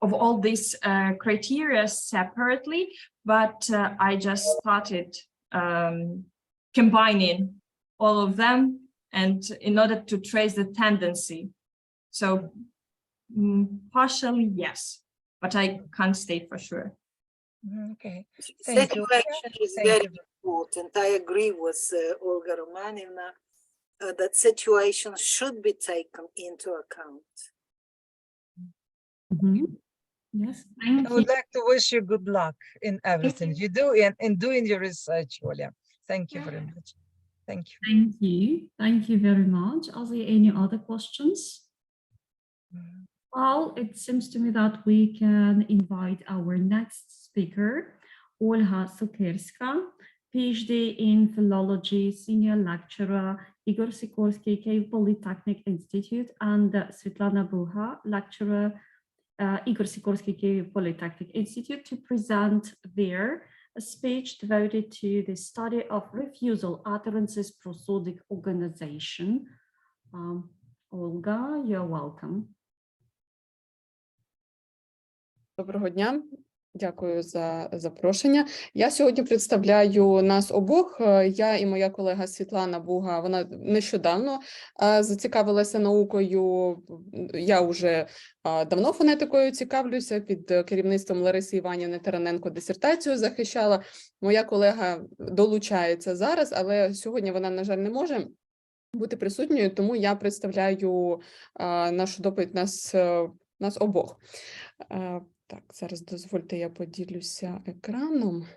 of all these criteria separately, but I just started combining all of them, and in order to trace the tendency. So partially yes, but I can't state for sure. Okay, thank you. Situation is very important. I agree with Olga Romanivna that situations should be taken into account. Yes, I would like to wish you good luck in everything you do in doing your research, Olha. Thank you very much. Thank you. Thank you. Thank you very much. Are there any other questions? Well, it seems to me that we can invite our next speaker, Olha Sikorsky, PhD in philology, senior lecturer, Igor Sikorsky, Kyiv Polytechnic Institute, and Svetlana Buha, lecturer, Igor Sikorsky, Kyiv Polytechnic Institute, to present their speech devoted to the study of refusal utterances prosodic organization. Olga, you're welcome. Доброго дня, дякую за запрошення. Я сьогодні представляю нас обох. Я і моя колега Світлана Буга, вона нещодавно зацікавилася наукою. Я вже давно фонетикою цікавлюся, під керівництвом Лариси Іванівни Тараненко дисертацію захищала. Моя колега долучається зараз, але сьогодні вона, на жаль, не може бути присутньою, тому я представляю нашу доповідь нас обох. Так, зараз дозвольте, я поділюся екраном.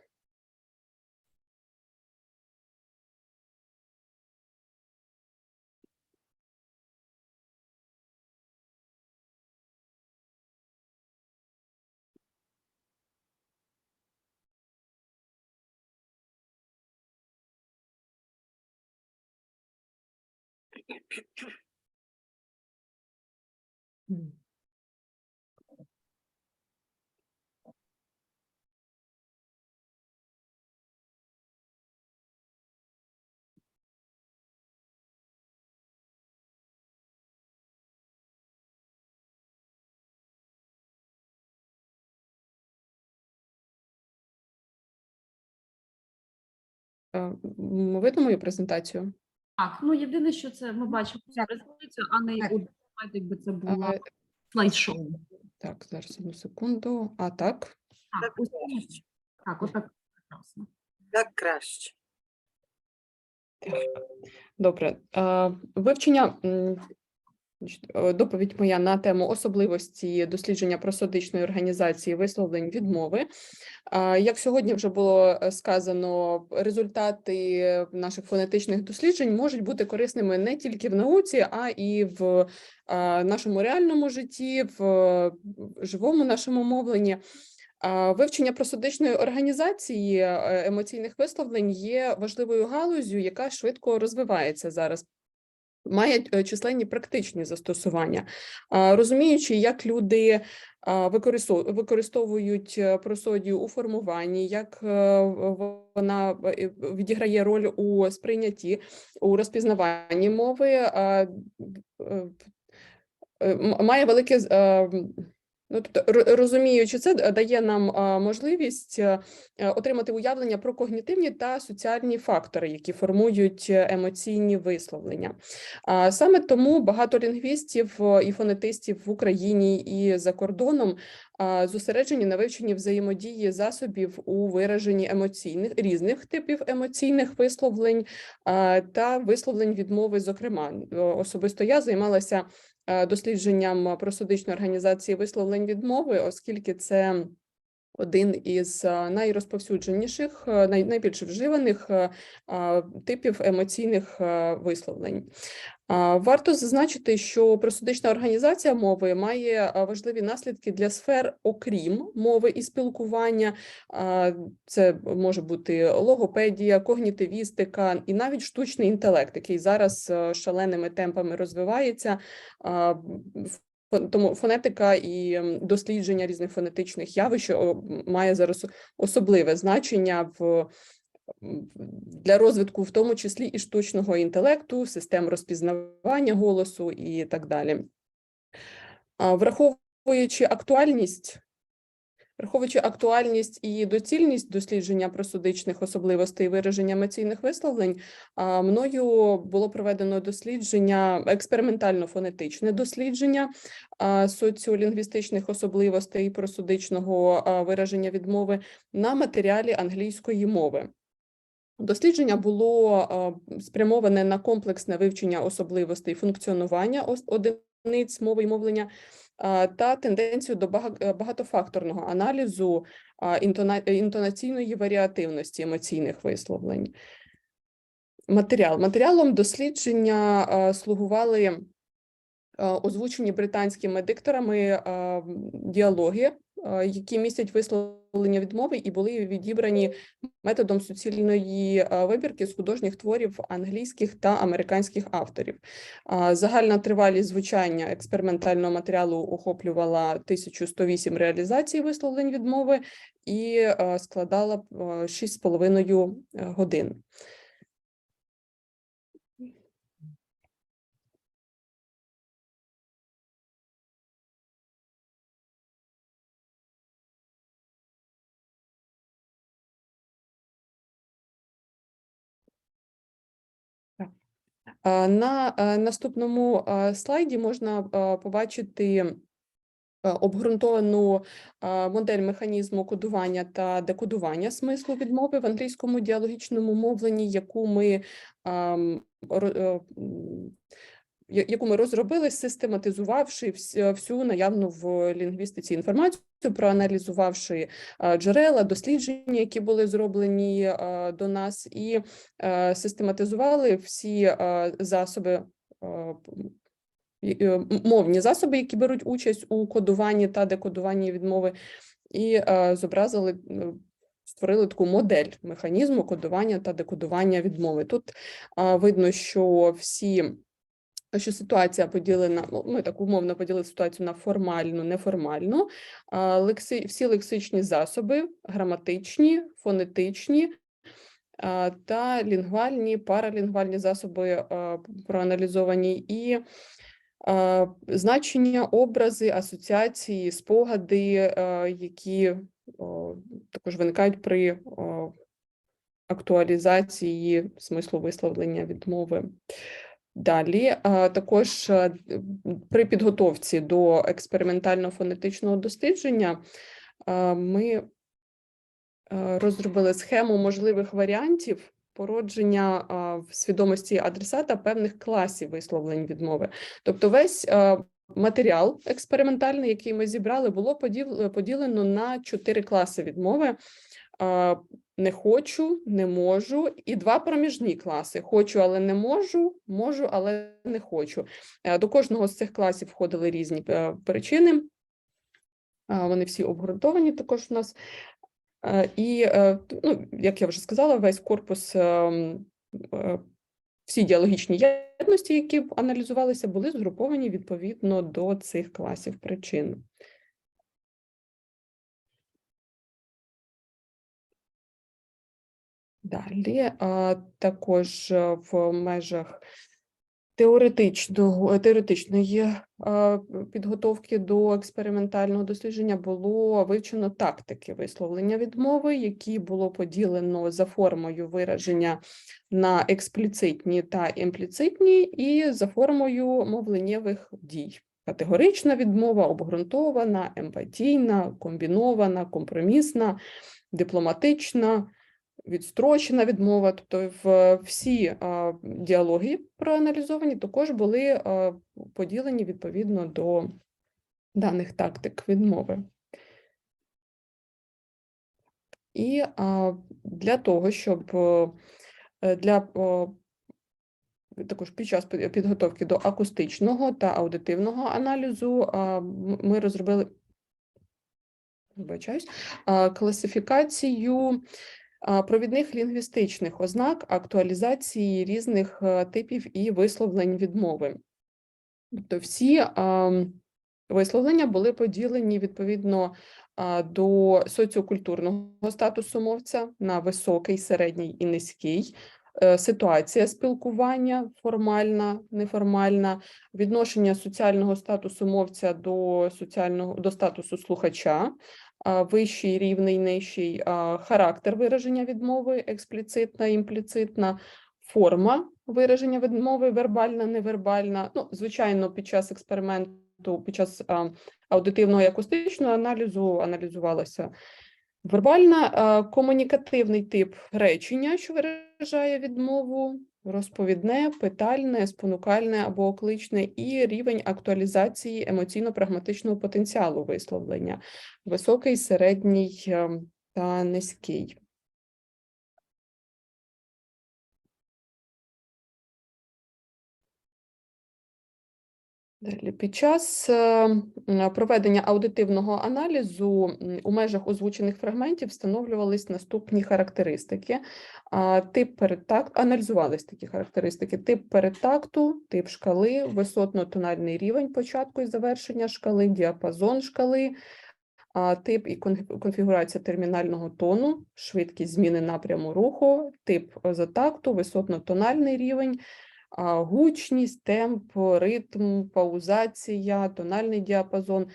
Видно мою презентацію? Так, ну єдине, що це ми бачимо презентацію, а не якби це було слайд-шоу. Так, зараз одну секунду. А так? Так, отак прекрасно. Так краще. Добре. Вивчення, доповідь моя на тему особливості дослідження просодичної організації висловлень відмови. Як сьогодні вже було сказано, результати наших фонетичних досліджень можуть бути корисними не тільки в науці, а і в нашому реальному житті, в живому нашому мовленні. Вивчення просодичної організації емоційних висловлень є важливою галуззю, яка швидко розвивається зараз. Має численні практичні застосування. Розуміючи, як люди використовують просодію у формуванні, як вона відіграє роль у сприйнятті, у розпізнаванні мови, має велике Ну, тобто, розуміючи це, дає нам можливість отримати уявлення про когнітивні та соціальні фактори, які формують емоційні висловлення. Саме тому багато лінгвістів і фонетистів в Україні і за кордоном зосереджені на вивченні взаємодії засобів у вираженні різних типів емоційних висловлень та висловлень відмови, зокрема. Особисто я займалася дослідженням просодичної організації висловлень відмови, оскільки це один із найрозповсюдженіших, найбільш вживаних типів емоційних висловлень. Варто зазначити, що просодична організація мови має важливі наслідки для сфер, окрім мови і спілкування. Це може бути логопедія, когнітивістика і навіть штучний інтелект, який зараз шаленими темпами розвивається. Тому фонетика і дослідження різних фонетичних явищ має зараз особливе значення для розвитку, в тому числі і штучного інтелекту, систем розпізнавання голосу і так далі. Враховуючи актуальність і доцільність дослідження просодичних особливостей вираження емоційних висловлень, мною було проведено дослідження, експериментально-фонетичне дослідження соціолінгвістичних особливостей просодичного вираження відмови на матеріалі англійської мови. Дослідження було спрямоване на комплексне вивчення особливостей функціонування одиниць мови і мовлення та тенденцію до багатофакторного аналізу інтонаційної варіативності емоційних висловлень. Матеріалом дослідження слугували озвучені британськими дикторами діалоги, які містять висловлення відмови і були відібрані методом суцільної вибірки з художніх творів англійських та американських авторів. Загальна тривалість звучання експериментального матеріалу охоплювала 1108 реалізацій висловлень відмови і складала 6,5 годин. На наступному слайді можна побачити обґрунтовану модель механізму кодування та декодування смислу відмови в англійському діалогічному мовленні, яку ми розробили, систематизувавши всю наявну в лінгвістиці інформацію, проаналізувавши джерела, дослідження, які були зроблені до нас, і систематизували всі засоби, мовні засоби, які беруть участь у кодуванні та декодуванні відмови, і створили таку модель механізму кодування та декодування відмови. Тут видно, що ситуація поділена, ми так умовно поділили ситуацію на формальну, неформальну, всі лексичні засоби, граматичні, фонетичні та лінгвальні, паралінгвальні засоби проаналізовані, і значення, образи, асоціації, спогади, які також виникають при актуалізації смислу висловлення відмови. Далі, також при підготовці до експериментально-фонетичного дослідження ми розробили схему можливих варіантів породження в свідомості адресата певних класів висловлень відмови. Тобто весь матеріал експериментальний, який ми зібрали, було поділено на 4 класи відмови. Не хочу, не можу, і 2 проміжні класи. Хочу, але не можу, можу, але не хочу. До кожного з цих класів входили різні причини. Вони всі обґрунтовані також у нас. І, як я вже сказала, весь корпус, всі діалогічні єдності, які аналізувалися, були згруповані відповідно до цих класів причин. Далі, також в межах теоретичної підготовки до експериментального дослідження було вивчено тактики висловлення відмови, які було поділено за формою вираження на експліцитні та імпліцитні і за формою мовленнєвих дій. Категорична відмова, обґрунтована, емпатійна, комбінована, компромісна, дипломатична, відстрочена відмова, тобто всі діалоги проаналізовані також були поділені відповідно до даних тактик відмови. І для того, щоб також під час підготовки до акустичного та аудитивного аналізу ми розробили класифікацію провідних лінгвістичних ознак актуалізації різних типів і висловлень відмови. Тобто всі висловлення були поділені відповідно до соціокультурного статусу мовця на високий, середній і низький, ситуація спілкування, формальна, неформальна, відношення соціального статусу мовця до статусу слухача, вищий, рівний, нижчий, характер вираження відмови, експліцитна, імпліцитна, форма вираження відмови, вербальна, невербальна. Ну, звичайно, під час експерименту, під час аудитивного і акустичного аналізу аналізувалася вербальна, комунікативний тип речення, що виражає відмову, розповідне, питальне, спонукальне або окличне, і рівень актуалізації емоційно-прагматичного потенціалу висловлення, високий, середній та низький. Далі. Під час проведення аудитивного аналізу у межах озвучених фрагментів встановлювались наступні характеристики. Аналізувались такі характеристики: тип передтакту, тип шкали, висотно-тональний рівень початку і завершення шкали, діапазон шкали, тип і конфігурація термінального тону, швидкість зміни напряму руху, тип затакту, висотно-тональний рівень, гучність, темп, ритм, паузація, тональний діапазон.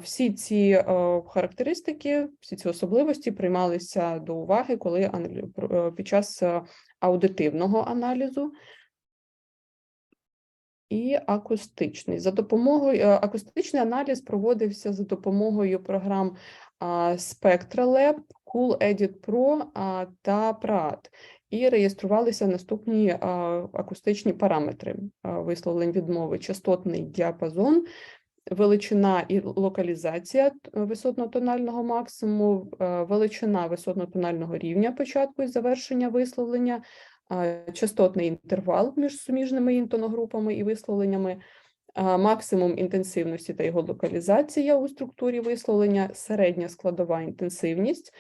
Всі ці характеристики, всі ці особливості приймалися до уваги, коли під час аудитивного аналізу. І акустичний. Акустичний аналіз проводився за допомогою програм SpectraLab, CoolEdit Pro та PRAT. І реєструвалися наступні акустичні параметри висловлень відмови: частотний діапазон, величина і локалізація висотно-тонального максимуму, величина висотно-тонального рівня початку і завершення висловлення, частотний інтервал між суміжними інтоногрупами і висловленнями, максимум інтенсивності та його локалізація у структурі висловлення, середня складова інтенсивність,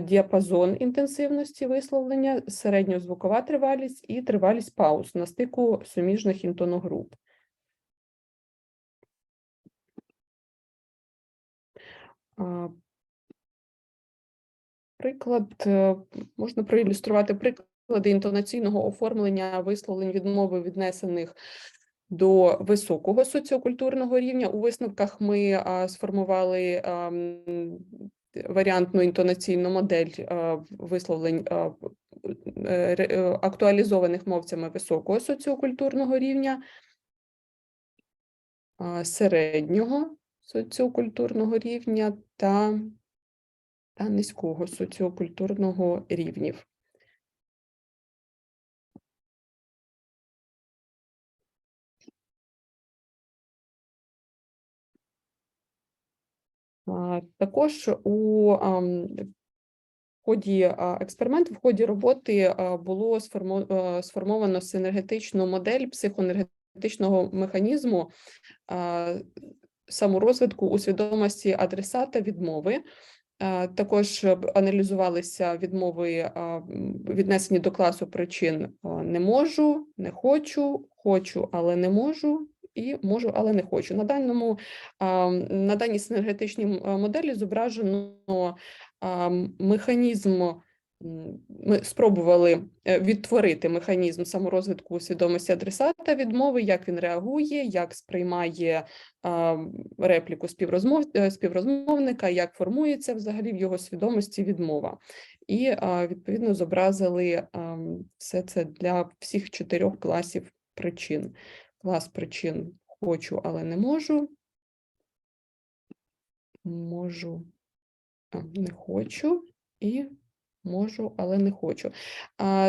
діапазон інтенсивності висловлення, середньозвукова тривалість і тривалість пауз на стику суміжних інтоногруп. Можна проілюструвати приклади інтонаційного оформлення висловлень відмови, віднесених до високого соціокультурного рівня. У висновках ми сформували варіантну інтонаційну модель висловлень, актуалізованих мовцями високого соціокультурного рівня, середнього соціокультурного рівня та низького соціокультурного рівнів. Також у ході експерименту, в ході роботи було сформовано синергетичну модель психоенергетичного механізму саморозвитку у свідомості адресата відмови. Також аналізувалися відмови, віднесені до класу причин «не можу», «не хочу», «хочу, але не можу» і «можу, але не хочу». На даній синергетичній моделі зображено механізм ми спробували відтворити механізм саморозвитку свідомості адресата відмови, як він реагує, як сприймає репліку співрозмовника, як формується взагалі в його свідомості відмова. І, відповідно, зобразили все це для всіх 4 класів причин. Клас причин хочу, але не можу. Можу, не хочу і можу, але не хочу.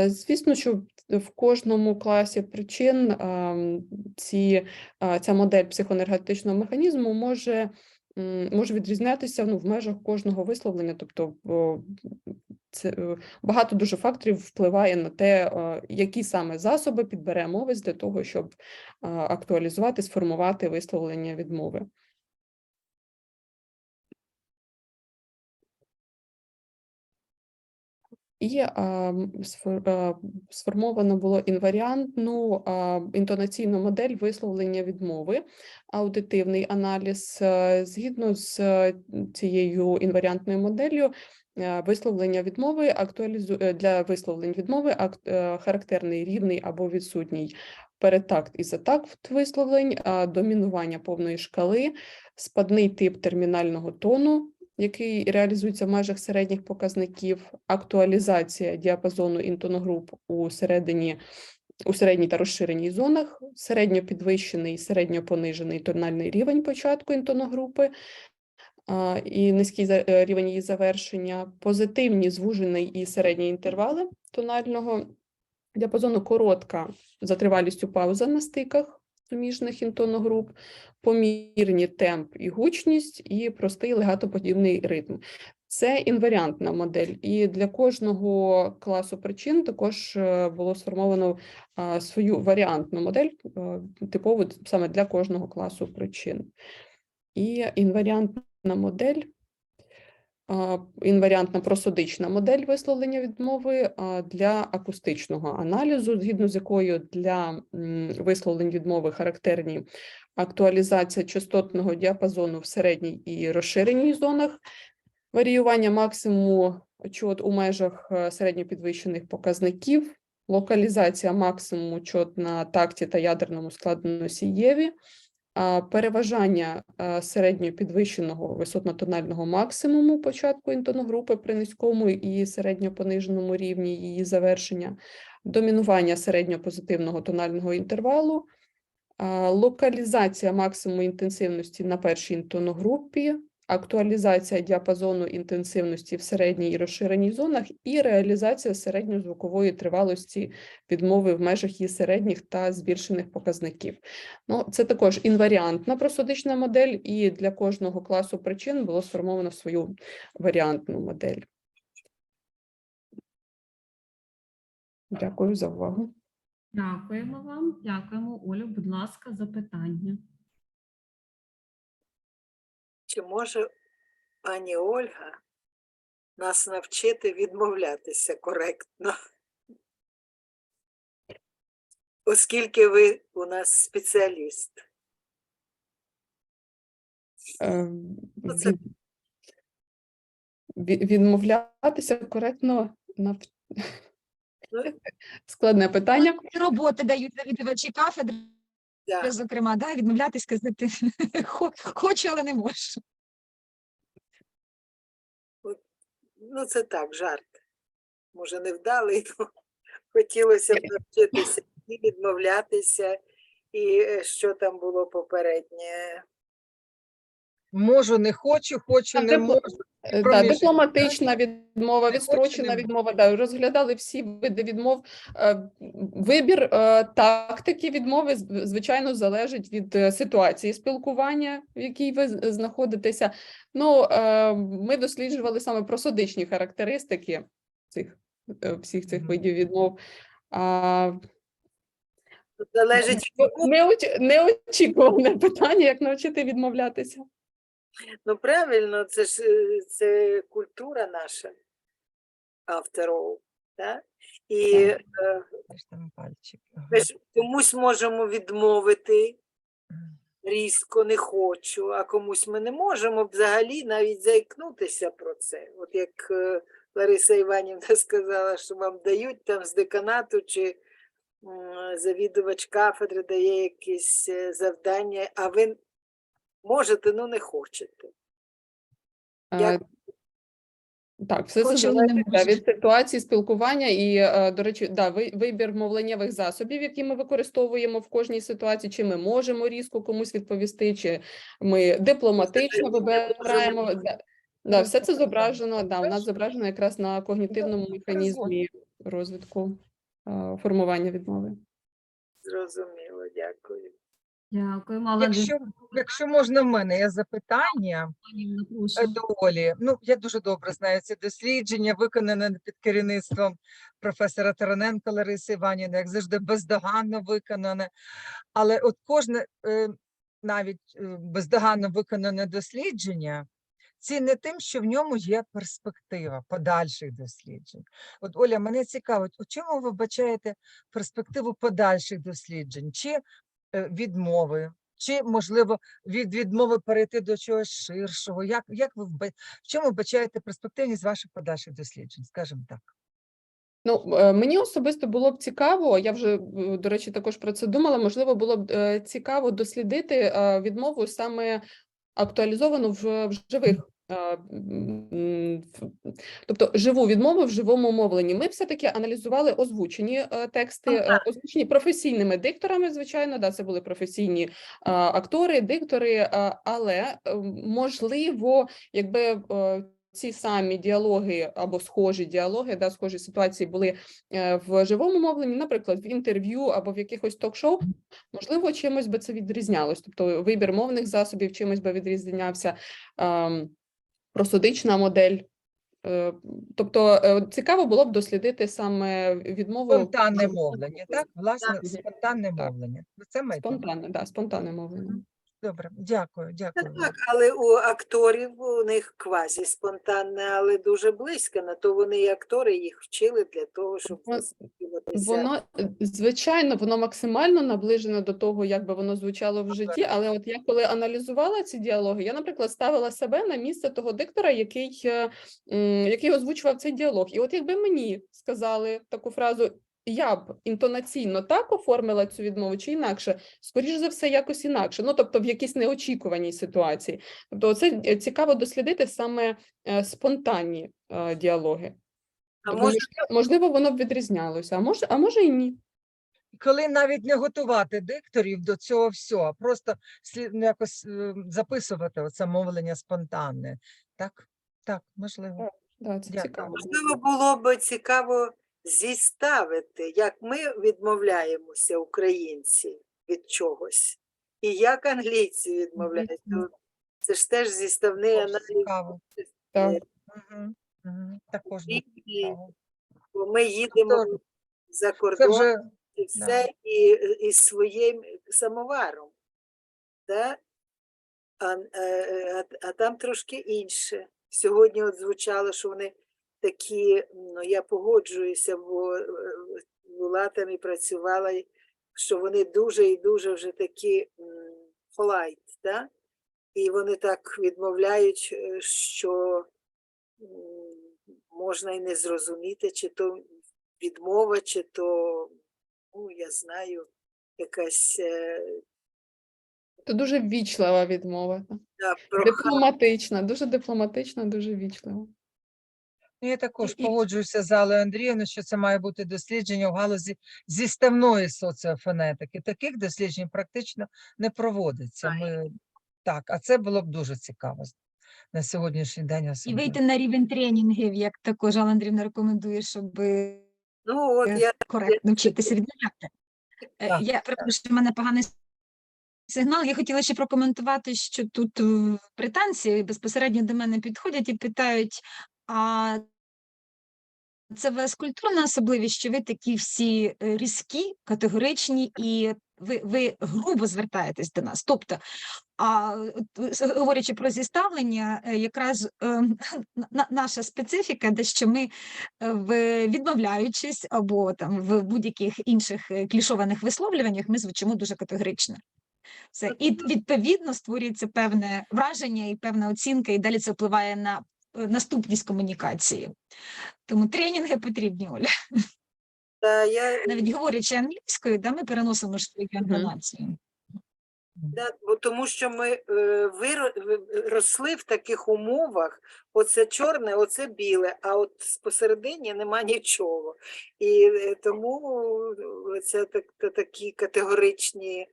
Звісно, що в кожному класі причин ця модель психоенергетичного механізму може відрізнятися в межах кожного висловлення. Тобто багато дуже факторів впливає на те, які саме засоби підбере мовець для того, щоб актуалізувати, сформувати висловлення відмови. І сформовано було інваріантну інтонаційну модель висловлення відмови, аудитивний аналіз. Згідно з цією інваріантною моделлю, висловлення відмови для висловлень відмови характерний рівний або відсутній перетакт і затакт висловлень, домінування повної шкали, спадний тип термінального тону, який реалізується в межах середніх показників, актуалізація діапазону інтоногруп у середній та розширеній зонах, середньопідвищений, середньопонижений тональний рівень початку інтоногрупи і низький рівень її завершення, позитивні, звужений і середні інтервали тонального діапазону, коротка за тривалістю пауза на стиках суміжних інтоногруп, помірні темп і гучність, і простий легатоподібний ритм. Це інваріантна модель, і для кожного класу причин також було сформовано свою варіантну модель, типову саме для кожного класу причин. І інваріантна модель, інваріантна просодична модель висловлення відмови для акустичного аналізу, згідно з якою для висловлень відмови характерні актуалізація частотного діапазону в середній і розширеній зонах, варіювання максимуму чот у межах середньопідвищених показників, локалізація максимуму чот на такті та ядерному складноносієві, переважання середньопідвищеного висотно-тонального максимуму початку інтоногрупи при низькому і середньопониженому рівні її завершення, домінування середньопозитивного тонального інтервалу, локалізація максимуму інтенсивності на першій інтоногрупі, актуалізація діапазону інтенсивності в середній і розширеній зонах і реалізація середньозвукової тривалості відмови в межах її середніх та збільшених показників. Ну, це також інваріантна просодична модель, і для кожного класу причин було сформовано свою варіантну модель. Дякую за увагу. Дякуємо вам. Дякуємо, Олю. Будь ласка, запитання. Чи може пані Ольга нас навчити відмовлятися коректно? Оскільки ви у нас спеціаліст. Відмовлятися коректно складне питання. Роботи дають завідувачі кафедри, зокрема, відмовлятись, сказати, хочу, але не можу. Ну, це так, жарт. Може, невдалий, але хотілося б навчитися і відмовлятися, і що там було попереднє. Можу, не хочу, хочу, не можу. Дипломатична відмова, відстрочена відмова. Розглядали всі види відмов. Вибір тактики відмови, звичайно, залежить від ситуації спілкування, в якій ви знаходитеся. Ну, ми досліджували саме просодичні характеристики всіх цих видів відмов. Залежить неочікуване питання, як навчити відмовлятися. Ну, правильно, це культура наша, авторов. Так? І ми ж комусь можемо відмовити, різко не хочу, а комусь ми не можемо взагалі навіть заікнутися про це. От як Лариса Іванівна сказала, що вам дають там з деканату чи завідувач кафедри дає якісь завдання, а ви можете, ну не хочете. Так, все це Хочемо, залежить не можемо. від ситуації спілкування і, до речі, вибір мовленнєвих засобів, які ми використовуємо в кожній ситуації, чи ми можемо різко комусь відповісти, чи ми дипломатично вибираємо. Все це зображено, у нас зображено якраз на когнітивному механізмі розвитку формування відмови. Зрозуміло, дякую. Дякую, Алла. Якщо можна, в мене є запитання до Олі. Ну, я дуже добре знаю це дослідження, виконане під керівництвом професора Тараненка Лариси Іванівни, як завжди, бездоганно виконане. Але от кожне навіть бездоганно виконане дослідження цінне тим, що в ньому є перспектива подальших досліджень. От, Оля, мене цікавить, у чому ви вбачаєте перспективу подальших досліджень? Чи відмови, чи, можливо, від відмови перейти до чогось ширшого? Як ви в чому вбачаєте перспективність ваших подальших досліджень, скажімо так? Ну, мені особисто було б цікаво, я вже, до речі, також про це думала, можливо, було б цікаво дослідити відмову саме актуалізовану в живих, тобто живу відмову в живому мовленні. Ми все-таки аналізували озвучені тексти, озвучені професійними дикторами, звичайно, це були професійні актори, диктори, але, можливо, якби ці самі діалоги або схожі діалоги, схожі ситуації були в живому мовленні, наприклад, в інтерв'ю або в якихось ток-шоу, можливо, чимось би це відрізнялось. Тобто вибір мовних засобів чимось би відрізнявся, просодична модель. Тобто цікаво було б дослідити саме відмову... Спонтанне мовлення, так? Власне, спонтанне мовлення. Це спонтанне мовлення. Добре, дякую. Так, але у акторів у них квазі-спонтанне, але дуже близько, на то вони і актори їх вчили для того, щоб воно, звичайно, воно максимально наближено до того, як би воно звучало в житті, але от я коли аналізувала ці діалоги, я, наприклад, ставила себе на місце того диктора, який озвучував цей діалог. І от якби мені сказали таку фразу, я б інтонаційно так оформила цю відмову чи інакше, скоріш за все, якось інакше, тобто в якійсь неочікуваній ситуації. Тобто це цікаво дослідити саме спонтанні діалоги. Тобто, можливо, воно б відрізнялося, а може і ні. Коли навіть не готувати дикторів до цього всього, а просто якось записувати оце мовлення спонтанне. Так, можливо. Це цікаво. Можливо, було б цікаво зіставити, як ми відмовляємося, українці, від чогось, і як англійці відмовляються. Це ж теж зіставний аналіз. Також ми їдемо за кордон і все із своїм самоваром. А там трошки інше. Сьогодні от звучало, що вони такі, я погоджуюся, бо була там і працювала, що вони дуже і дуже вже такі polite, і вони так відмовляють, що можна і не зрозуміти, чи то відмова, чи то, я знаю, якась... Це дуже ввічлива відмова. Дипломатична, дуже ввічлива. Я також погоджуюся з Аллою Андріївною, що це має бути дослідження в галузі зіставної соціофонетики. Таких досліджень практично не проводиться. А це було б дуже цікаво на сьогоднішній день. І вийти на рівень тренінгів, як також Алла Андріївна рекомендує, щоб коректно вчитися відмовляти. Я перепрошую, що в мене поганий сигнал. Я хотіла ще прокоментувати, що тут британці безпосередньо до мене підходять і питають, а це у вас культурна особливість, що ви такі всі різкі, категоричні, і ви грубо звертаєтесь до нас. Тобто, говорячи про зіставлення, якраз наша специфіка, де що ми, відмовляючись або там в будь-яких інших клішованих висловлюваннях, ми звучимо дуже категорично. І відповідно створюється певне враження і певна оцінка, і далі це впливає на наступність комунікації. Тому тренінги потрібні, Оля. Навіть говорячи англійською, да, ми переносимо свою інтонацію. Да, бо тому що ми росли в таких умовах, оце чорне, оце біле, а от посередині нема нічого. І тому це такі категоричні,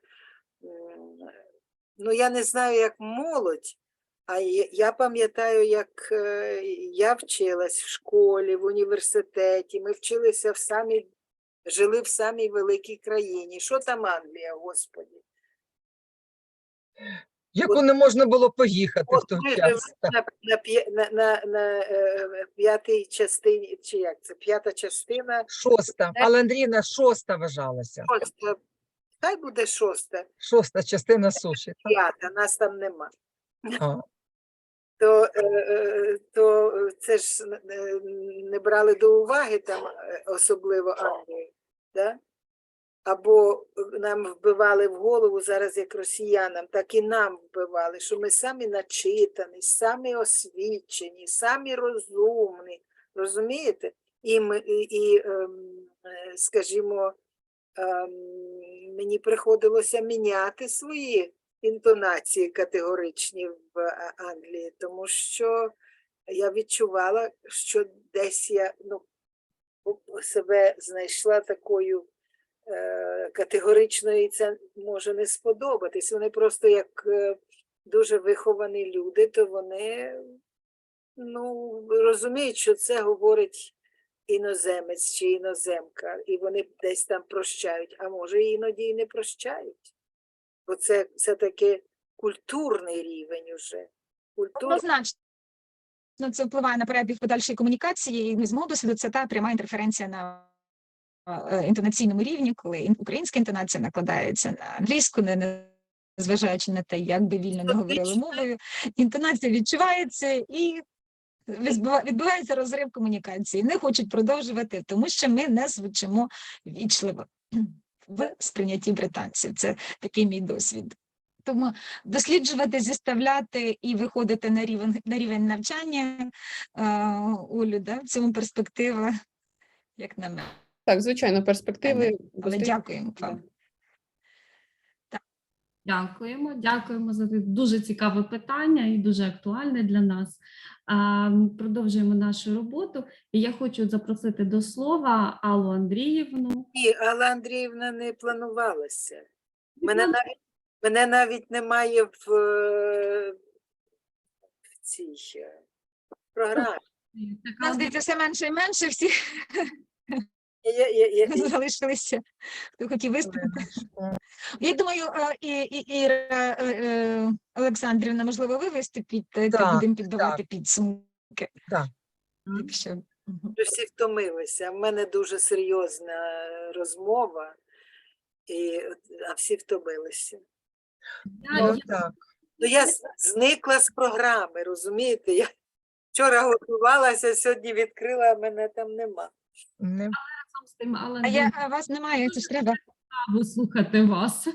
ну я не знаю, як молодь, а я пам'ятаю, як я вчилась в школі, в університеті, ми вчилися жили в самій великій країні. Що там Англія, Господи? Яку не можна було поїхати в той час. На п'ятій частині, чи як це, п'ята частина? Шоста, але Андріївна, шоста вважалася. Шоста, хай буде шоста. Шоста частина суші. П'ята, нас там нема. То це ж не брали до уваги там, особливо Англію, да? Або нам вбивали в голову зараз як росіянам, так і нам вбивали, що ми самі начитані, самі освічені, самі розумні, розумієте? Скажімо, мені приходилося міняти свої інтонації категоричні в Англії, тому що я відчувала, що десь я себе знайшла такою категоричною, і це може не сподобатись. Вони просто як дуже виховані люди, то вони розуміють, що це говорить іноземець чи іноземка, і вони десь там прощають, а може іноді і не прощають. Бо це все-таки культурний рівень уже. Однозначно, це впливає на перебіг подальшої комунікації, і з мого досвіду це та пряма інтерференція на інтонаційному рівні, коли українська інтонація накладається на англійську, незважаючи на те, як би вільно не говорили мовою, інтонація відчувається і відбувається розрив комунікації. Не хочуть продовжувати, тому що ми не звучимо вічливо в сприйнятті британців. Це такий мій досвід. Тому досліджувати, зіставляти і виходити на рівень навчання, Олю, да, в цьому перспектива, як на мене. Так, звичайно, перспективи. Але дякуємо вам. Дякуємо за дуже цікаве питання і дуже актуальне для нас. Продовжуємо нашу роботу. І я хочу запросити до слова Аллу Андріївну. Ні, Алла Андріївна не планувалася. Мене навіть немає в цій програмі. Нас, здається, все менше і менше всіх. Залишилися, хто хотів виступити. Я думаю, Іра Олександрівна, можливо, ви виступите, то будемо підбивати підсумки. Так. Всі втомилися. В мене дуже серйозна розмова, а всі втомилися. Я зникла з програми, розумієте? Я вчора готувалася, сьогодні відкрила, а мене там нема. А вас немає, це ж треба. Слухати вас.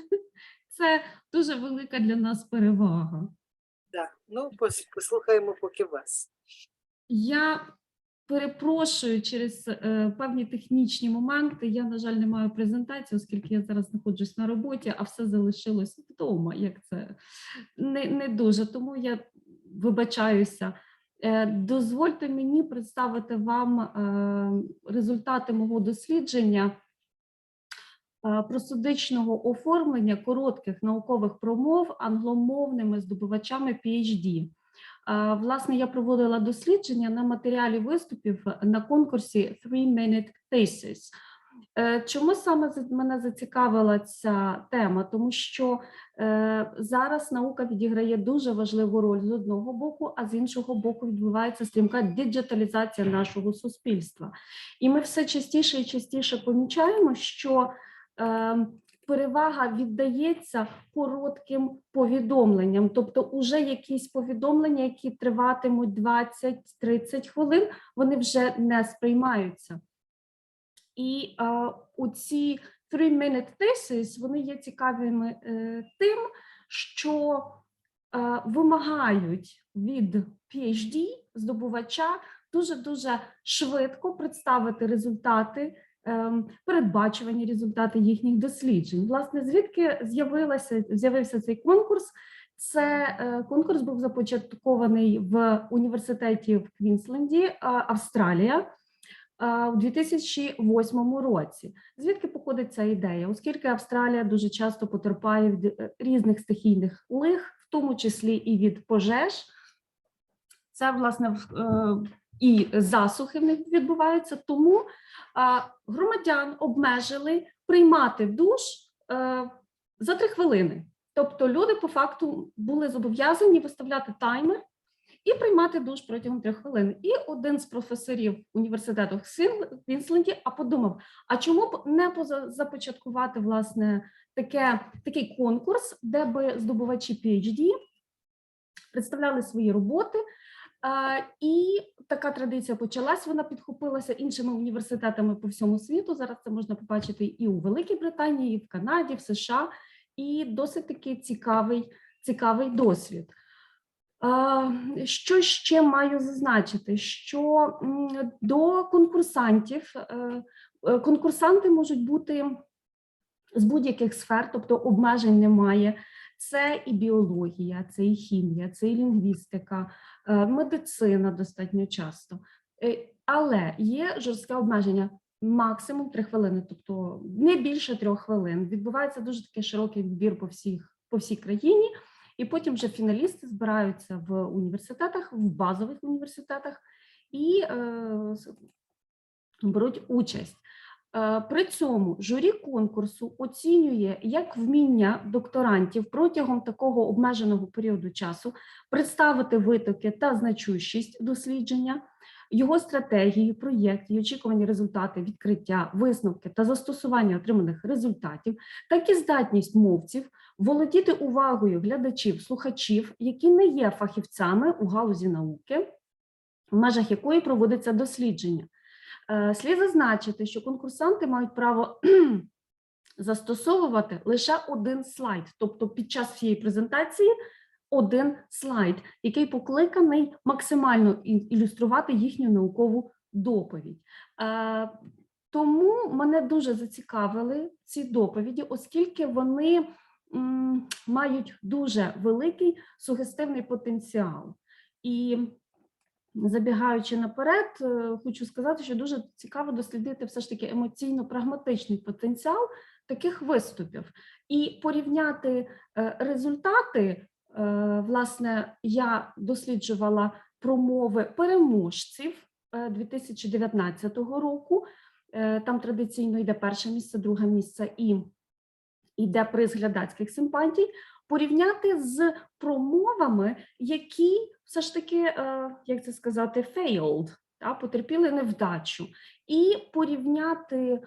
Це дуже велика для нас перевага. Так, послухаємо поки вас. Я перепрошую через певні технічні моменти. Я, на жаль, не маю презентації, оскільки я зараз знаходжусь на роботі, а все залишилось вдома. Як це не дуже, тому я вибачаюся. Дозвольте мені представити вам результати мого дослідження просудичного оформлення коротких наукових промов англомовними здобувачами PhD. Власне, я проводила дослідження на матеріалі виступів на конкурсі 3-Minute Thesis. Чому саме мене зацікавила ця тема? Тому що зараз наука відіграє дуже важливу роль з одного боку, а з іншого боку відбувається стрімка діджиталізація нашого суспільства. І ми все частіше і частіше помічаємо, що перевага віддається коротким повідомленням, тобто уже якісь повідомлення, які триватимуть 20-30 хвилин, вони вже не сприймаються. І у ці 3-minute thesis, вони є цікавими тим, що вимагають від PhD здобувача дуже-дуже швидко представити результати, передбачувані результати їхніх досліджень. Власне, звідки з'явився цей конкурс? Конкурс був започаткований в університеті в Квінсленді, Австралія, у 2008 році. Звідки походить ця ідея? Оскільки Австралія дуже часто потерпає від різних стихійних лих, в тому числі і від пожеж, це, власне, і засухи в них відбуваються, тому громадян обмежили приймати душ за 3 хвилини. Тобто люди по факту були зобов'язані виставляти таймер і приймати душ протягом 3 хвилин. І один з професорів університету в Квінсленді подумав, а чому б не започаткувати, власне, такий конкурс, де би здобувачі PhD представляли свої роботи. І така традиція почалась, вона підхопилася іншими університетами по всьому світу. Зараз це можна побачити і у Великій Британії, і в Канаді, в США. І досить таки цікавий досвід. Що ще маю зазначити? Що до конкурсанти можуть бути з будь-яких сфер, тобто обмежень немає. Це і біологія, це і хімія, це і лінгвістика, медицина достатньо часто. Але є жорстке обмеження. Максимум 3 хвилини, тобто не більше 3 хвилин. Відбувається дуже такий широкий відбір по всій країні, і потім вже фіналісти збираються в університетах, в базових університетах і беруть участь. При цьому журі конкурсу оцінює як вміння докторантів протягом такого обмеженого періоду часу представити витоки та значущість дослідження, його стратегії, проєкти, очікувані результати, відкриття, висновки та застосування отриманих результатів, так і здатність мовців володіти увагою глядачів, слухачів, які не є фахівцями у галузі науки, в межах якої проводиться дослідження. Слід зазначити, що конкурсанти мають право застосовувати лише один слайд, тобто під час всієї презентації один слайд, який покликаний максимально ілюструвати їхню наукову доповідь. Тому мене дуже зацікавили ці доповіді, оскільки вони мають дуже великий сугестивний потенціал. І забігаючи наперед, хочу сказати, що дуже цікаво дослідити все ж таки емоційно-прагматичний потенціал таких виступів і порівняти результати. Власне, я досліджувала промови переможців 2019 року. Там традиційно йде перше місце, друге місце і йде приз глядацьких симпатій. Порівняти з промовами, які все ж таки, як це сказати, failed, потерпіли невдачу. І порівняти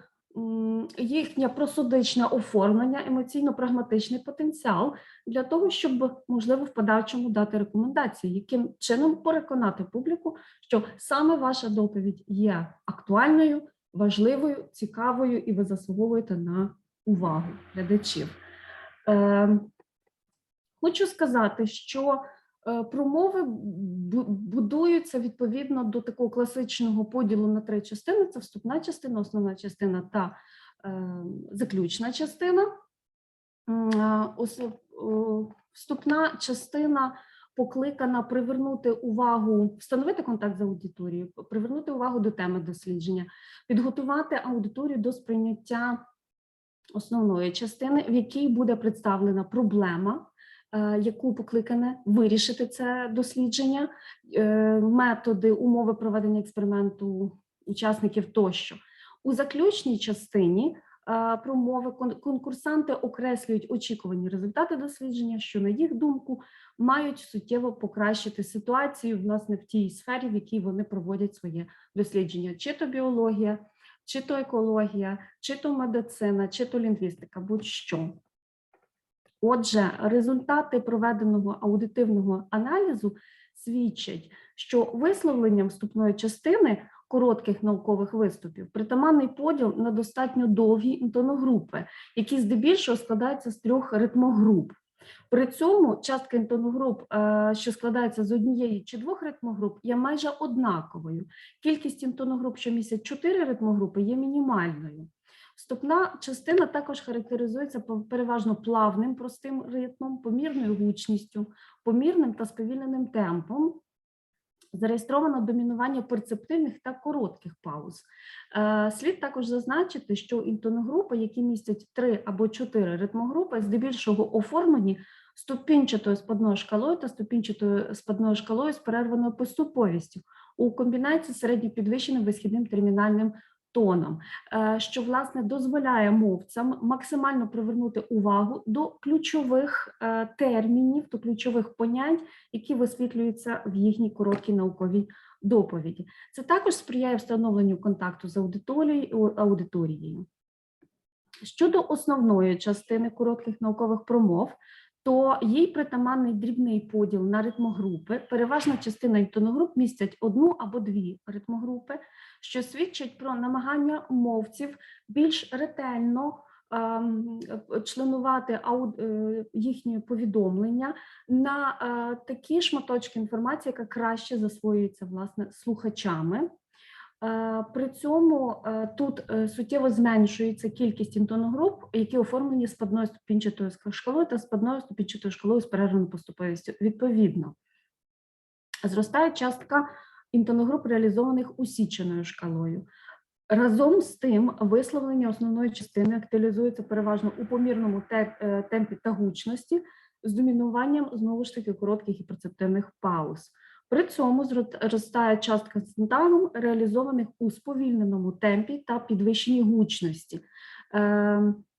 їхнє просудичне оформлення, емоційно-прагматичний потенціал для того, щоб, можливо, в подальшому дати рекомендації, яким чином переконати публіку, що саме ваша доповідь є актуальною, важливою, цікавою, і ви заслуговуєте на увагу глядачів. Хочу сказати, що промови будуються відповідно до такого класичного поділу на 3 частини. Це вступна частина, основна частина та заключна частина. Вступна частина покликана привернути увагу, встановити контакт з аудиторією, привернути увагу до теми дослідження, підготувати аудиторію до сприйняття основної частини, в якій буде представлена проблема, яку покликане вирішити це дослідження, методи, умови проведення експерименту учасників тощо. У заключній частині промови конкурсанти окреслюють очікувані результати дослідження, що, на їх думку, мають суттєво покращити ситуацію, власне, в тій сфері, в якій вони проводять своє дослідження. Чи то біологія, чи то екологія, чи то медицина, чи то лінгвістика, будь-що. Отже, результати проведеного аудитивного аналізу свідчать, що висловленням вступної частини коротких наукових виступів притаманний поділ на достатньо довгі інтоногрупи, які здебільшого складаються з 3 ритмогруп. При цьому частка інтоногруп, що складається з однієї чи двох ритмогруп, є майже однаковою. Кількість інтоногруп, що містять 4 ритмогрупи, є мінімальною. Вступна частина також характеризується переважно плавним, простим ритмом, помірною гучністю, помірним та сповільненим темпом. Зареєстровано домінування перцептивних та коротких пауз. Слід також зазначити, що інтоногрупи, які містять 3 або 4 ритмогрупи, здебільшого оформлені ступінчатою спадною шкалою та ступінчатою спадною шкалою з перерваною поступовістю у комбінації з середньопідвищеним висхідним термінальним тоном, що, власне, дозволяє мовцям максимально привернути увагу до ключових термінів, до ключових понять, які висвітлюються в їхній короткій науковій доповіді. Це також сприяє встановленню контакту з аудиторією. Щодо основної частини коротких наукових промов, то їй притаманний дрібний поділ на ритмогрупи. Переважна частина інтоногруп містять 1 або 2 ритмогрупи, що свідчить про намагання мовців більш ретельно членувати їхні повідомлення на такі шматочки інформації, яка краще засвоюється, власне, слухачами. При цьому тут суттєво зменшується кількість інтоногруп, які оформлені спадною ступінчатою шкалою та спадною ступінчатою шкалою з перерваною поступовістю. Відповідно, зростає частка інтоногруп, реалізованих усіченою шкалою. Разом з тим, висловлення основної частини актуалізується переважно у помірному темпі та гучності з домінуванням, знову ж таки, коротких і перцептивних пауз. При цьому зростає частка синтагм, реалізованих у сповільненому темпі та підвищеній гучності.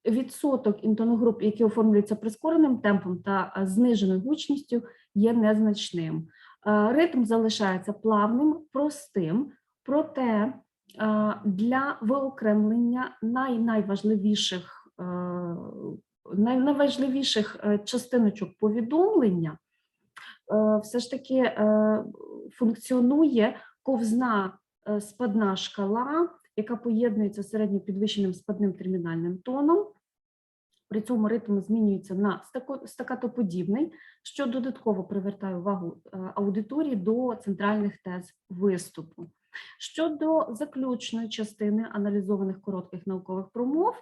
Відсоток інтоногруп, які оформлюються прискореним темпом та зниженою гучністю, є незначним. Ритм залишається плавним, простим, проте для виокремлення найважливіших частиночок повідомлення все ж таки функціонує ковзна спадна шкала, яка поєднується з середньопідвищеним спадним термінальним тоном. При цьому ритм змінюється на стакатоподібний, що додатково привертає увагу аудиторії до центральних тез виступу. Щодо заключної частини аналізованих коротких наукових промов,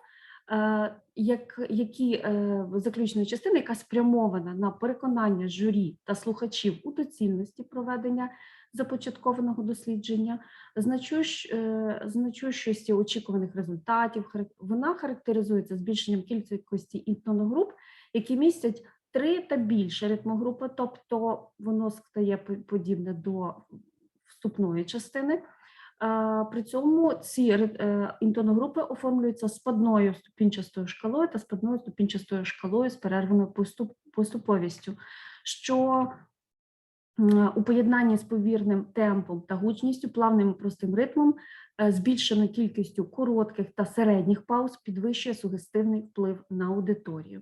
заключної частини, яка спрямована на переконання журі та слухачів у доцільності проведення започаткованого дослідження, значущості очікуваних результатів, вона характеризується збільшенням кількості інтоногруп, які містять 3 та більше ритмогрупи, тобто воно стає подібне до вступної частини. При цьому ці інтоногрупи оформлюються спадною ступінчастою шкалою та спадною ступінчастою шкалою з перерваною поступовістю, що у поєднанні з повірним темпом та гучністю, плавним і простим ритмом, збільшеною кількістю коротких та середніх пауз підвищує сугестивний вплив на аудиторію.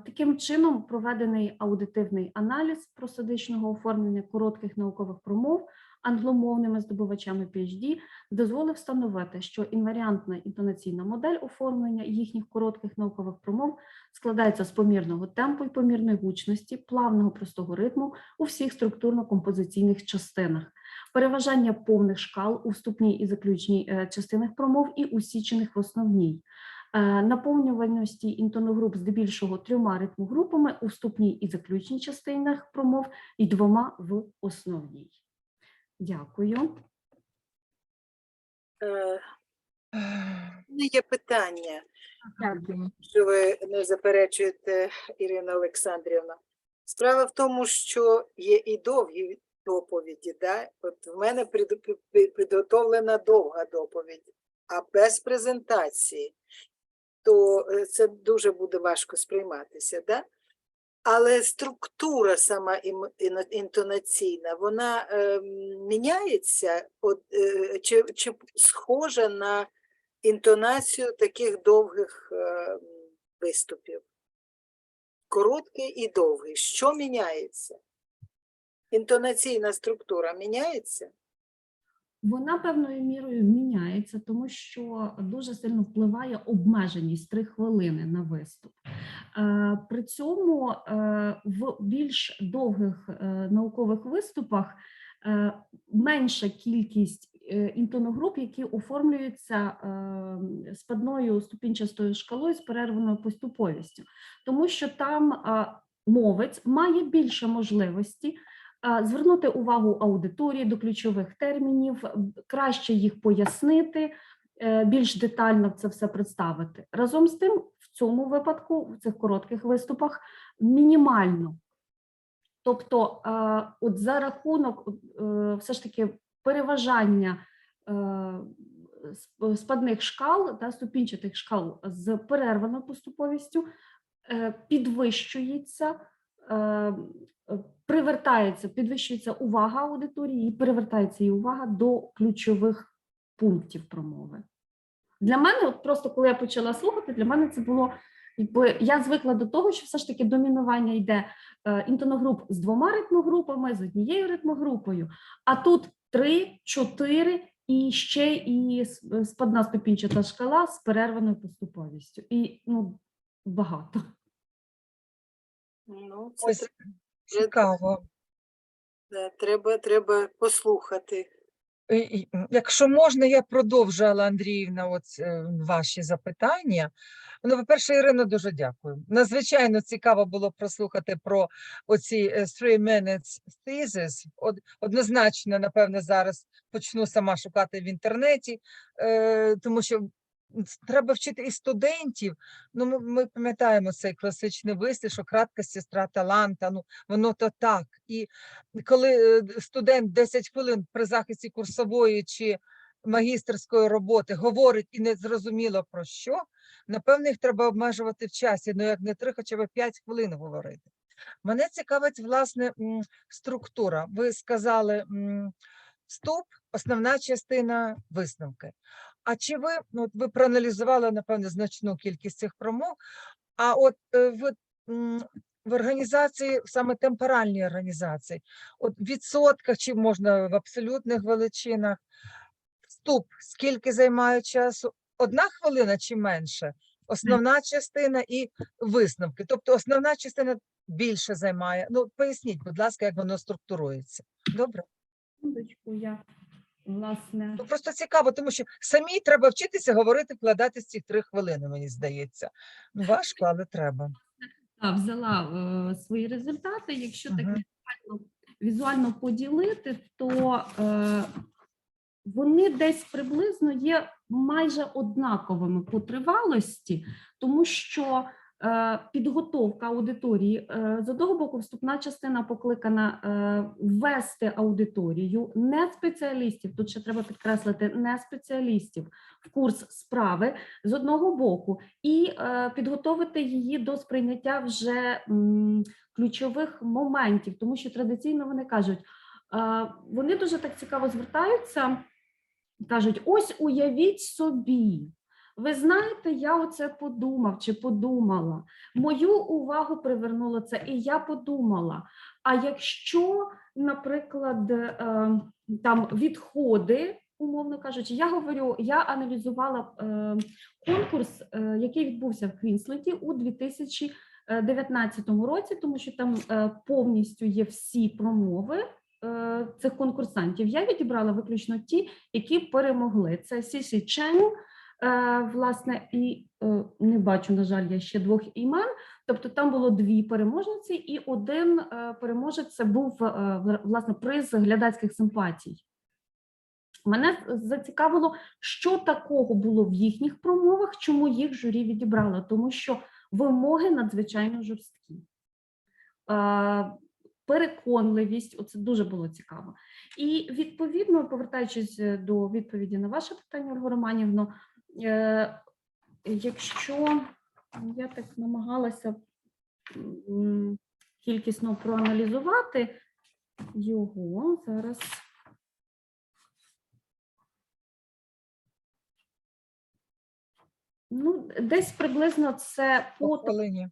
Таким чином, проведений аудитивний аналіз просодичного оформлення коротких наукових промов англомовними здобувачами PhD дозволив встановити, що інваріантна інтонаційна модель оформлення їхніх коротких наукових промов складається з помірного темпу і помірної гучності, плавного простого ритму у всіх структурно-композиційних частинах, переважання повних шкал у вступній і заключній частинах промов і усічених в основній, наповнюваності інтоногруп здебільшого 3 ритмогрупами у вступній і заключній частинах промов і 2 в основній. Дякую. Є питання, що ви не заперечуєте, Ірина Олександрівна. Справа в тому, що є і довгі доповіді. Да? От в мене підготовлена довга доповідь, а без презентації, то це дуже буде важко сприйматися. Да? Але структура сама інтонаційна, вона міняється, чи схожа на інтонацію таких довгих виступів? Короткий і довгий. Що міняється? Інтонаційна структура міняється? Вона певною мірою міняється, тому що дуже сильно впливає обмеженість 3 хвилини на виступ. При цьому в більш довгих наукових виступах менша кількість інтоногруп, які оформлюються спадною ступінчастою шкалою з перерваною поступовістю, тому що там мовець має більше можливості звернути увагу аудиторії до ключових термінів, краще їх пояснити, більш детально це все представити. Разом з тим, в цьому випадку, в цих коротких виступах, мінімально. Тобто, от за рахунок все ж таки переважання спадних шкал та ступінчатих шкал з перерваною поступовістю підвищується увага аудиторії і перевертається її увага до ключових пунктів промови. Для мене, от просто коли я почала слухати, для мене це було, я звикла до того, що все ж таки домінування йде інтоногруп з 2 ритмогрупами, з 1 ритмогрупою, а тут 3, 4 і ще і спадна ступінчата шкала з перерваною поступовістю. І, багато. Ну, Ось цікаво. Треба послухати. Якщо можна, я продовжу, Алла Андріївна, ваші запитання. Ну, по-перше, Ірино, дуже дякую. Надзвичайно цікаво було прослухати про оці 3 minutes thesis. Однозначно, напевне, зараз почну сама шукати в інтернеті, тому що треба вчити і студентів. Ну, ми пам'ятаємо цей класичний вислів, що кратка сестра таланта, воно то так. І коли студент 10 хвилин при захисті курсової чи магістерської роботи говорить і не зрозуміло про що, напевно, їх треба обмежувати в часі, як не 3, хоча б 5 хвилин говорити. Мене цікавить, власне, структура. Ви сказали вступ, основна частина, висновки. А чи ви проаналізували, напевно, значну кількість цих промов, а от в організації, саме темпоральній організації, в відсотках, чи можна в абсолютних величинах, вступ, скільки займає часу? 1 хвилина чи менше? Основна частина і висновки. Тобто основна частина більше займає. Поясніть, будь ласка, як воно структурується. Добре? Власне. Просто цікаво, тому що самі треба вчитися говорити, вкладати ці 3 хвилини, мені здається. Важко, але треба. Взяла свої результати. Якщо так візуально поділити, то вони десь приблизно є майже однаковими по тривалості, тому що підготовка аудиторії, з одного боку, вступна частина покликана ввести аудиторію, не спеціалістів, тут ще треба підкреслити, не спеціалістів, в курс справи, з одного боку, і підготовити її до сприйняття вже ключових моментів, тому що традиційно вони кажуть, вони дуже так цікаво звертаються, кажуть, ось уявіть собі, ви знаєте, я оце подумав чи подумала, мою увагу привернуло це, і я подумала, а якщо, наприклад, там відходи, умовно кажучи, я говорю, я аналізувала конкурс, який відбувся в Квінсленді у 2019 році, тому що там повністю є всі промови цих конкурсантів. Я відібрала виключно ті, які перемогли. Це Сісі Чен, власне, і не бачу, на жаль, я ще 2 імен, тобто там було 2 переможниці, і 1 переможець, це був, власне, приз глядацьких симпатій. Мене зацікавило, що такого було в їхніх промовах, чому їх журі відібрало, тому що вимоги надзвичайно жорсткі. Переконливість, оце дуже було цікаво. І відповідно, повертаючись до відповіді на ваше питання, Ольга Романівно, якщо я так намагалася кількісно проаналізувати його, зараз десь приблизно це по хвилині.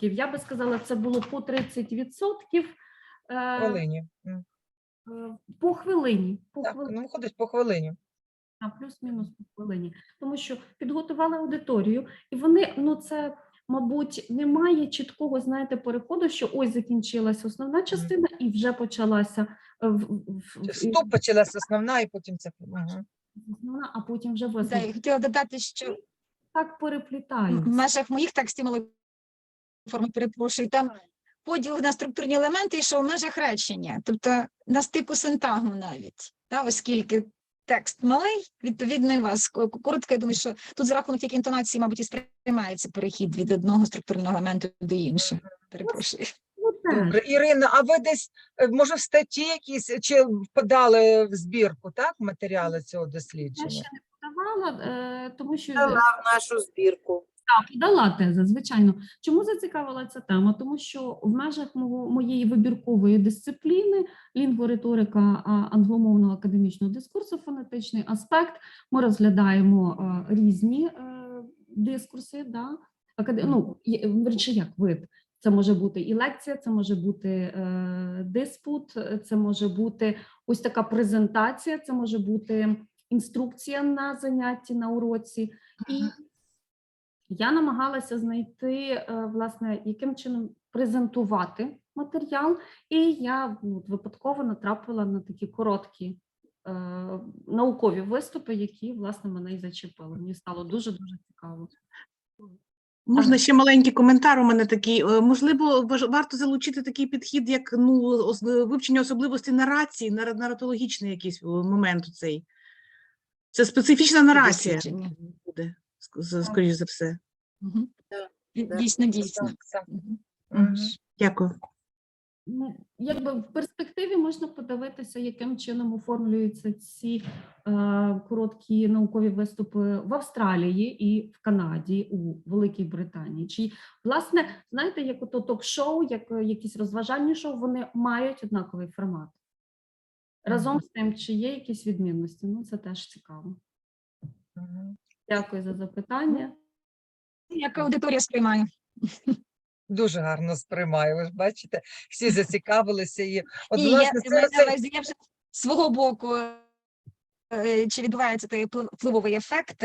Я би сказала, це було по 30%. Хвилині. По хвилині. Виходить по хвилині. Плюс-мінус по хвилині. Тому що підготували аудиторію, і вони, це мабуть, немає чіткого, знаєте, переходу, що ось закінчилася основна частина і вже почалася Стоп, почалася основна, і потім це. Основна, а потім вже Да, висновок. я хотіла додати, що Так в переплітаються. межах моїх текстів малої форми, перепрошую, там поділ на структурні елементи йшов в межах речення, тобто на стику синтагму навіть, оскільки текст малий, відповідно, і у вас коротко, я думаю, що тут за рахунок тільки інтонації, мабуть, і сприймається перехід від одного структурного елементу до іншого. Перепрошую. Добре, Ірина, а ви десь, може, в статті якісь, чи подали в збірку, так, матеріали цього дослідження? Я ще не подавала, тому що... Дала в нашу збірку. Так, дала теза, звичайно. Чому зацікавила ця тема? Тому що в межах моєї вибіркової дисципліни лінгвориторика англомовного академічного дискурсу, фонетичний аспект, ми розглядаємо різні дискурси, да? Як вид. Це може бути і лекція, це може бути диспут, це може бути ось така презентація, це може бути інструкція на занятті, на уроці. І я намагалася знайти, власне, яким чином презентувати матеріал, і я випадково натрапила на такі короткі наукові виступи, які, власне, мене і зачепили. Мені стало дуже-дуже цікаво. Можна ще маленький коментар у мене такий. Можливо, варто залучити такий підхід, як вивчення особливостей нарації, наратологічний якийсь момент у цей. Це специфічна нарація буде, скоріш за все. Дійсно. Дякую. Якби в перспективі можна подивитися, яким чином оформлюються ці короткі наукові виступи в Австралії і в Канаді, у Великій Британії. Чи, власне, знаєте, як ото ток-шоу, як якісь розважальні шоу, вони мають однаковий формат. Разом з тим, чи є якісь відмінності? Ну, це теж цікаво. Дякую за запитання. Як аудиторія сприймає? Дуже гарно сприймаю, ви ж бачите, всі зацікавилися. І от, Ні, власне, я вже свого боку, чи відбувається той впливовий ефект,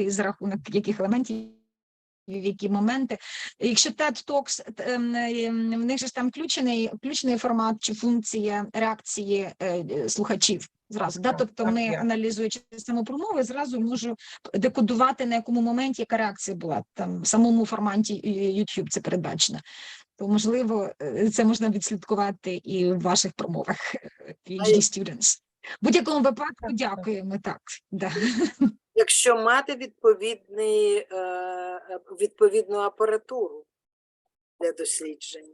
за рахунок яких елементів, в які моменти. Якщо TED Talks, в них же там включений формат чи функція реакції слухачів зразу. Да? Тобто ми, аналізуючи саму промову, зразу можу декодувати, на якому моменті яка реакція була. Там в самому форматі YouTube це передбачено. То, можливо, це можна відслідкувати і в ваших промовах PhD students. В будь-якому випадку дякуємо. Так, да. Якщо мати відповідну апаратуру для досліджень.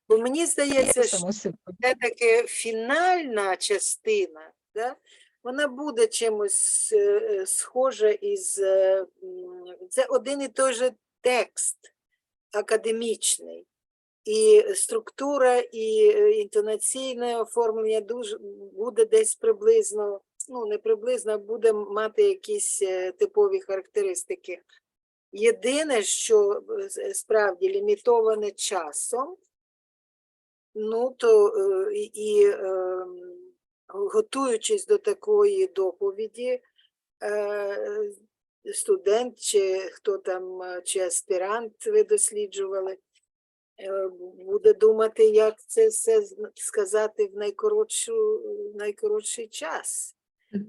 Бо мені здається, що все-таки фінальна частина, да, вона буде чимось схожа із... Це один і той же текст академічний. І структура, і інтонаційне оформлення буде десь приблизно, ну не приблизно, а буде мати якісь типові характеристики. Єдине, що справді лімітоване часом, ну то готуючись до такої доповіді, студент чи хто там, чи аспірант ви досліджували, буде думати, як це все сказати в найкоротший час.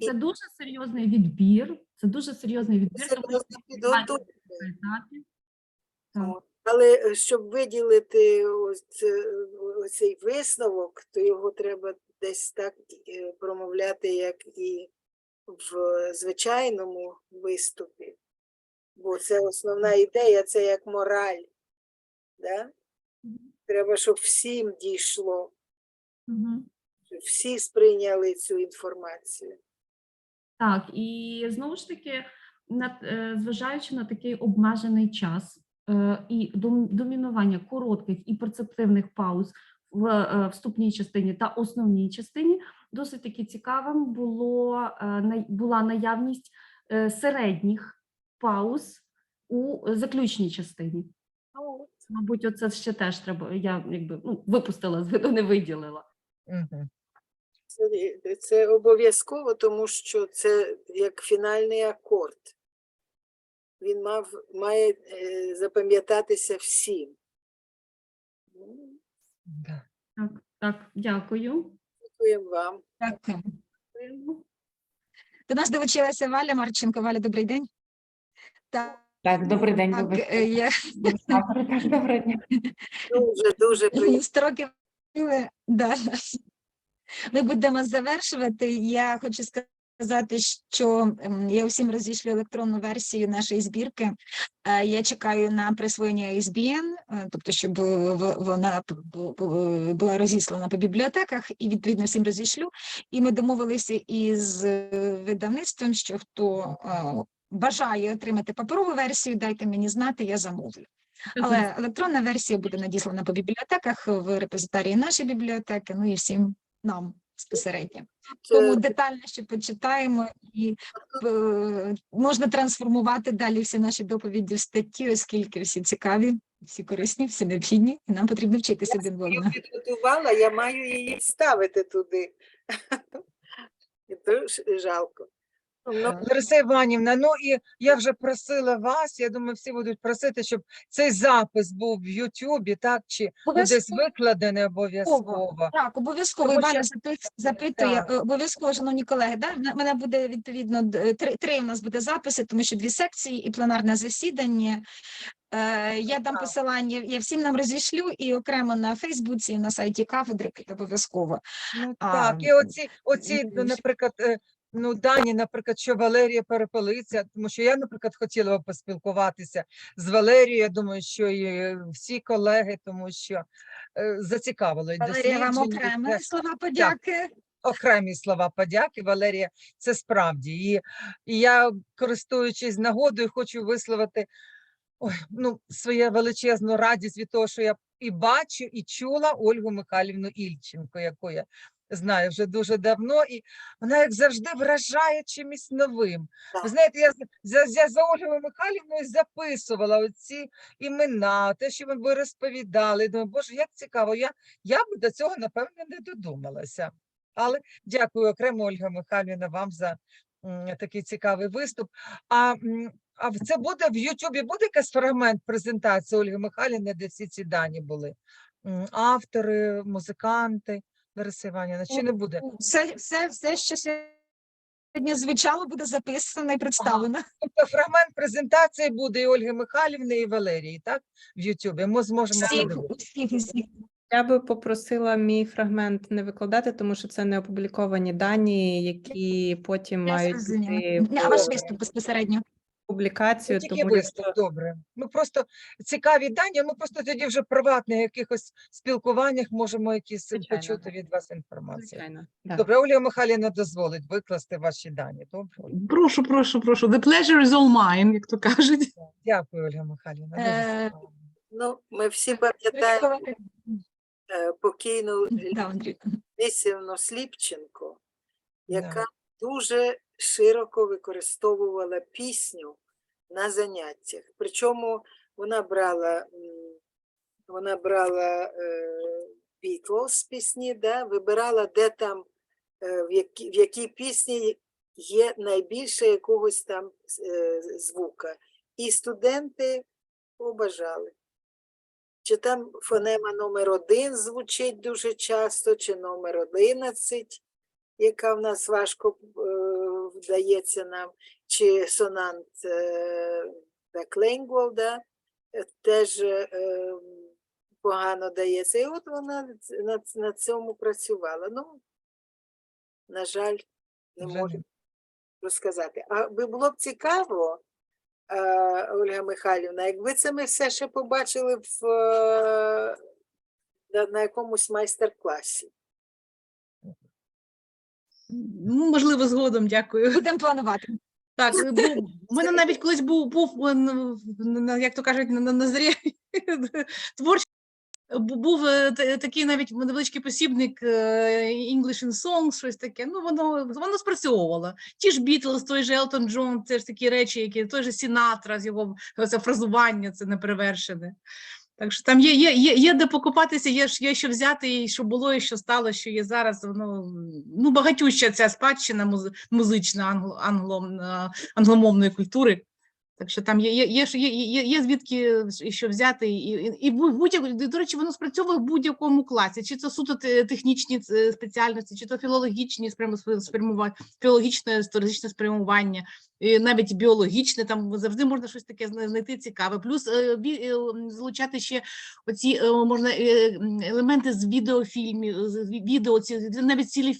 Це дуже серйозний відбір. Це дуже серйозний відбір. Але щоб виділити цей висновок, то його треба десь так промовляти, як і в звичайному виступі. Бо це основна ідея, це як мораль. Да? Треба, щоб всім дійшло, щоб всі сприйняли цю інформацію. Так, і знову ж таки, зважаючи на такий обмежений час і домінування коротких і перцептивних пауз в вступній частині та основній частині, досить таки цікавим була наявність середніх пауз у заключній частині. Мабуть, оце ще теж треба, я випустила з виду, не виділила. Це обов'язково, тому що це як фінальний акорд. він має запам'ятатися всім. Так, дякую. Дякуємо вам. Дякую. До нас долучилася Валя Марченко. Валя, добрий день. Так, добрий день, вибачте. Я... Так, доброго дня. Дуже приємно. 100 років. Да. Ми будемо завершувати. Я хочу сказати, що я всім розійшлю електронну версію нашої збірки. Я чекаю на присвоєння ISBN, тобто, щоб вона була розіслана по бібліотеках, і відповідно всім розійшлю. І ми домовилися із видавництвом, що хто бажає отримати паперову версію, дайте мені знати, я замовлю. Але електронна версія буде надіслана по бібліотеках, в репозиторії нашої бібліотеки, ну і всім нам безпосередньо. Тому детальніше почитаємо і можна трансформувати далі всі наші доповіді в статті, оскільки всі цікаві, всі корисні, всі необхідні, і нам потрібно вчитися один в одного. Я підготувала, я маю її ставити туди. І дуже жалко. Лариса Іванівна, ну і я вже просила вас, я думаю, всі будуть просити, щоб цей запис був в Ютубі, так, чи десь викладений обов'язково. Так, обов'язково. Івана запитує, обов'язково, шановні колеги, да? Мене буде, відповідно, три у нас буде записи, тому що 2 секції і пленарне засідання. Я дам посилання, я всім нам розійшлю, і окремо на Фейсбуці, і на сайті кафедри, обов'язково. Ну, так, і оці, наприклад, ну, дані, наприклад, що Валерія Перепelytsa, тому що я, наприклад, хотіла б поспілкуватися з Валерією, я думаю, що і всі колеги, тому що зацікавило. Валерія, вам окремі слова подяки. Так, окремі слова подяки, Валерія, це справді. І я, користуючись нагодою, хочу висловити своє величезну радість від того, що я і бачу, і чула Ольгу Михайлівну Ільченко, яку я знаю вже дуже давно, і вона, як завжди, вражає чимось новим. Ви знаєте, я за Ольгою Михайлівною записувала оці імена, те, що ви розповідали. Думаю, боже, як цікаво, я б до цього, напевно, не додумалася. Але дякую окремо, Ольга Михайлівна, вам за такий цікавий виступ. А це буде в Ютубі, буде якийсь фрагмент презентації Ольги Михайлівни, де всі ці дані були? Автори, музиканти? Лариса Іванівна, чи не буде? Все, що сьогодні звучало, буде записано і представлено. Тобто фрагмент презентації буде і Ольги Михайлівни, і Валерії, так? В Ютубі. Ми зможемо подивитися. Я би попросила мій фрагмент не викладати, тому що це не опубліковані дані, які потім мають бути А ваш виступ безпосередньо? Публікацію. Тільки виступ, добре. Ми просто цікаві дані, ми просто тоді вже в приватних якихось спілкуваннях можемо якісь почути від вас інформацію. Звичайно. Добре, Ольга Михайлівна дозволить викласти ваші дані, добре? Прошу. The pleasure is all mine, як то кажуть. Дякую, Ольга Михайлівна. Ну, ми всі пам'ятаємо покійну Лісівну Сліпченко, яка дуже широко використовувала пісню на заняттях. Причому вона брала Beatles пісні, да, вибирала, де там, в якій пісні є найбільше якогось там звука. І студенти побажали. Чи там фонема номер 1 звучить дуже часто, чи номер 11, яка в нас важко вдається нам, чи сонант бекленгвол, да, теж погано дається. І от вона на цьому працювала. Ну, на жаль, не можу розказати. А було б цікаво, Ольга Михайлівна, якби це ми все ще побачили на якомусь майстер-класі. Можливо, згодом, дякую. Будемо планувати. Так, у мене навіть колись був як то кажуть, на зарі творчий, був такий навіть невеличкий посібник English in Songs, щось таке, ну воно спрацьовувало. Ті ж Beatles, той же Елтон Джон, це ж такі речі, які, той же Сінатра, з його це фразування, це неперевершене. Так що там є де покопатися, є що взяти, і що було, і що стало, що є зараз. Ну, багатюща ця спадщина музична англомовної культури. Так що там є звідки що взяти, і до речі, воно спрацьовує в будь-якому класі, чи це суто технічні спеціальності, чи то філологічні спрямування, філологічне, історичне спрямування, і навіть біологічне, там завжди можна щось таке знайти цікаве. Плюс залучати ще оці можна елементи з відеофільмів, відео, навіть цілі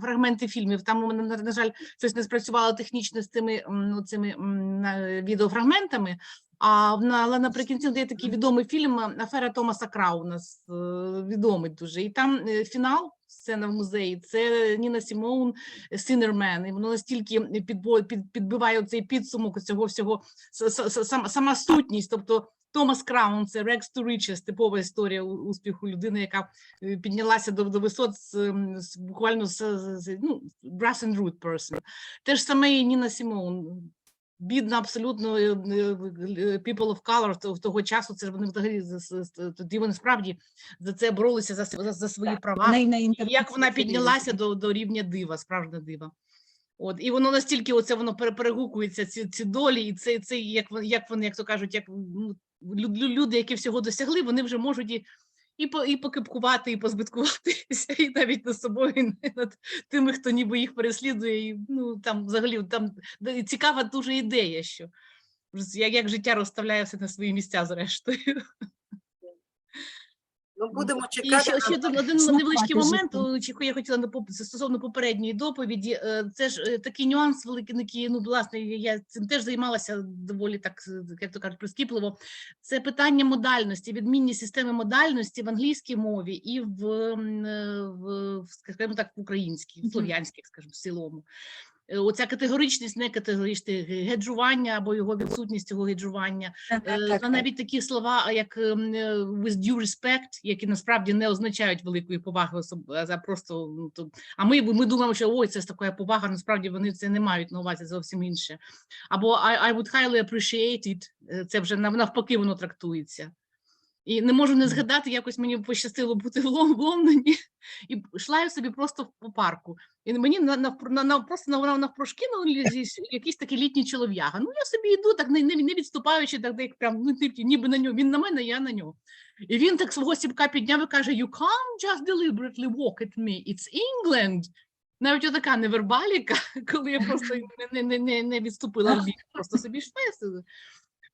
фрагменти фільмів. Там у мене, на жаль, щось не спрацювало технічно з цими відеофрагментами, але наприкінці є такий відомий фільм «Афера Томаса Крауна», відомий дуже, і там фінал, сцена в музеї, це Ніна Сімоун «Сінермен», і воно настільки підбиває цей підсумок цього всього, сама сутність, тобто Томас Краун – це «Rags to Riches», типова історія успіху людини, яка піднялася до висот буквально grass and root person. Те ж саме і Ніна Сімоун. Бідна абсолютно people of color того часу, це вони взагалі, тоді вони справді за це боролися, за свої права. Як вона піднялася до рівня дива, справжня дива. От, і воно настільки воно перегукується, ці долі, і це як вони, як то кажуть, як люди, які всього досягли, вони вже можуть і покипкувати, і позбиткуватися, і навіть над собою, і над тими, хто ніби їх переслідує. І, там взагалі там цікава дуже ідея, що як життя розставляє все на свої місця зрештою. Будемо чекати. І ще один невеличкий момент, я хотіла стосовно попередньої доповіді, це ж такий нюанс великий, власне, я цим теж займалася доволі так, як то кажуть, прискіпливо. Це питання модальності, відмінні системи модальності в англійській мові і скажімо так, в українській, в слов'янській, скажімо, в цілому. Оця категоричність, некатегоричне геджування або його відсутність цього геджування. Навіть такі слова, як with due respect, які насправді не означають великої поваги, а просто, ми думаємо, що це така повага, насправді вони це не мають на увазі, зовсім інше. Або I would highly appreciate it, це вже навпаки воно трактується. І не можу не згадати, якось мені пощастило бути в Лондоні, і йшла я собі просто по парку. І мені просто навпрошки якийсь такий літній чолов'яга. Я собі йду, так не відступаючи, так прям, ніби на нього, він на мене, я на нього. І він так свого сіпка підняв і каже, you can't just deliberately walk at me, it's England. Навіть отака невербаліка, коли я просто не відступила в бік, просто собі йшла.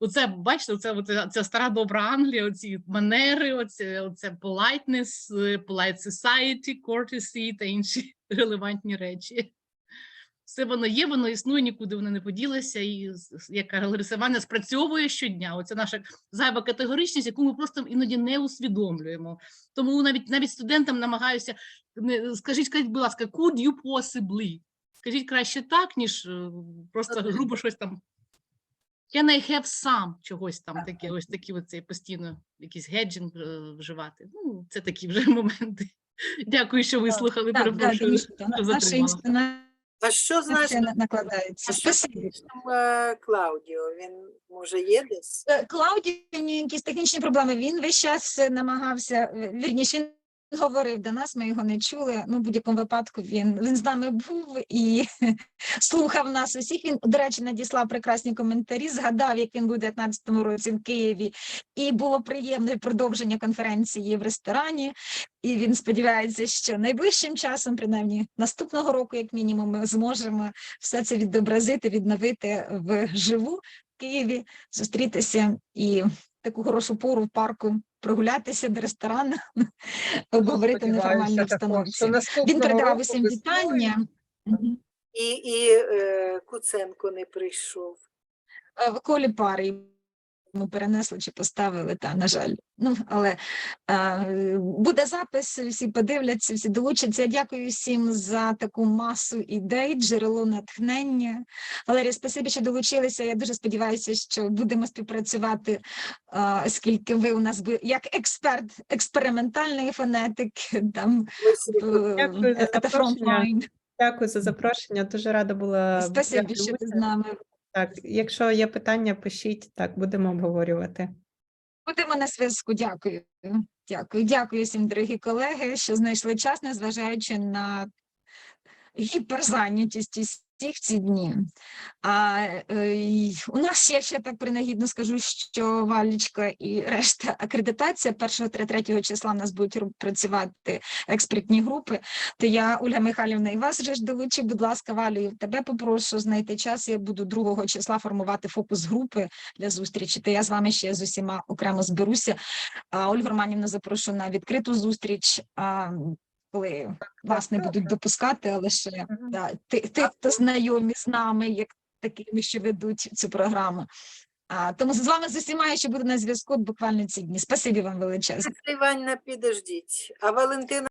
Оце, бачите, оце стара добра Англія, оці манери, оце politeness, polite society, courtesy та інші релевантні речі. Все воно є, воно існує, нікуди воно не поділося, і, як каже Лариса, спрацьовує щодня. Оце наша зайва категоричність, яку ми просто іноді не усвідомлюємо. Тому навіть студентам намагаюся, скажіть, будь ласка, could you possibly? Скажіть краще так, ніж просто грубо щось там. Can I have some чогось там таке, ось такі оце постійно якийсь геджинг вживати. Це такі вже моменти. Дякую, що вислухали, перепрошую, що затримала. А що значить накладається? Клаудіо, він може є десь? Клаудіо, якісь технічні проблеми, він весь час намагався, вірніше, він говорив до нас, ми його не чули, в будь-якому випадку він з нами був і слухав нас усіх. Він, до речі, надіслав прекрасні коментарі, згадав, як він був у 2019 році в Києві, і було приємне продовження конференції в ресторані, і він сподівається, що найближчим часом, принаймні наступного року, як мінімум, ми зможемо все це відобразити, відновити вживу в Києві, зустрітися і таку хорошу пору в парку прогулятися до ресторану, обговорити неформальні обстановці. Він передавав усім вітання. І Куценко не прийшов. В колі пари ми перенесли чи поставили, на жаль. Але буде запис, всі подивляться, всі долучаться. Я дякую всім за таку масу ідей, джерело натхнення. Валерія, спасибі, що долучилися. Я дуже сподіваюся, що будемо співпрацювати, оскільки ви у нас як експерт експериментальний фонетик, там, фронтлайн. Дякую за запрошення, дуже рада була. Спасибі, що ти з нами. Так, якщо є питання, пишіть, так, будемо обговорювати. Будемо на зв'язку, дякую. Дякую всім, дорогі колеги, що знайшли час, незважаючи на гіперзайнятість всіх ці дні. У нас, я ще так принагідно скажу, що Валічка і решта акредитація 1-3 числа у нас будуть працювати експертні групи, то я, Ольга Михайлівна, і вас же ж долучу, будь ласка, Валю, тебе попрошу знайти час, я буду 2 числа формувати фокус-групи для зустрічі, то я з вами ще з усіма окремо зберуся. Ольгу Романівну запрошу на відкриту зустріч, коли вас не будуть допускати, але ще тих, хто знайомі з нами, як такими, що ведуть цю програму. Тому з вами з усіма я ще буду на зв'язку буквально ці дні. Спасибі вам величезне. Іванна, підождіть. А Валентина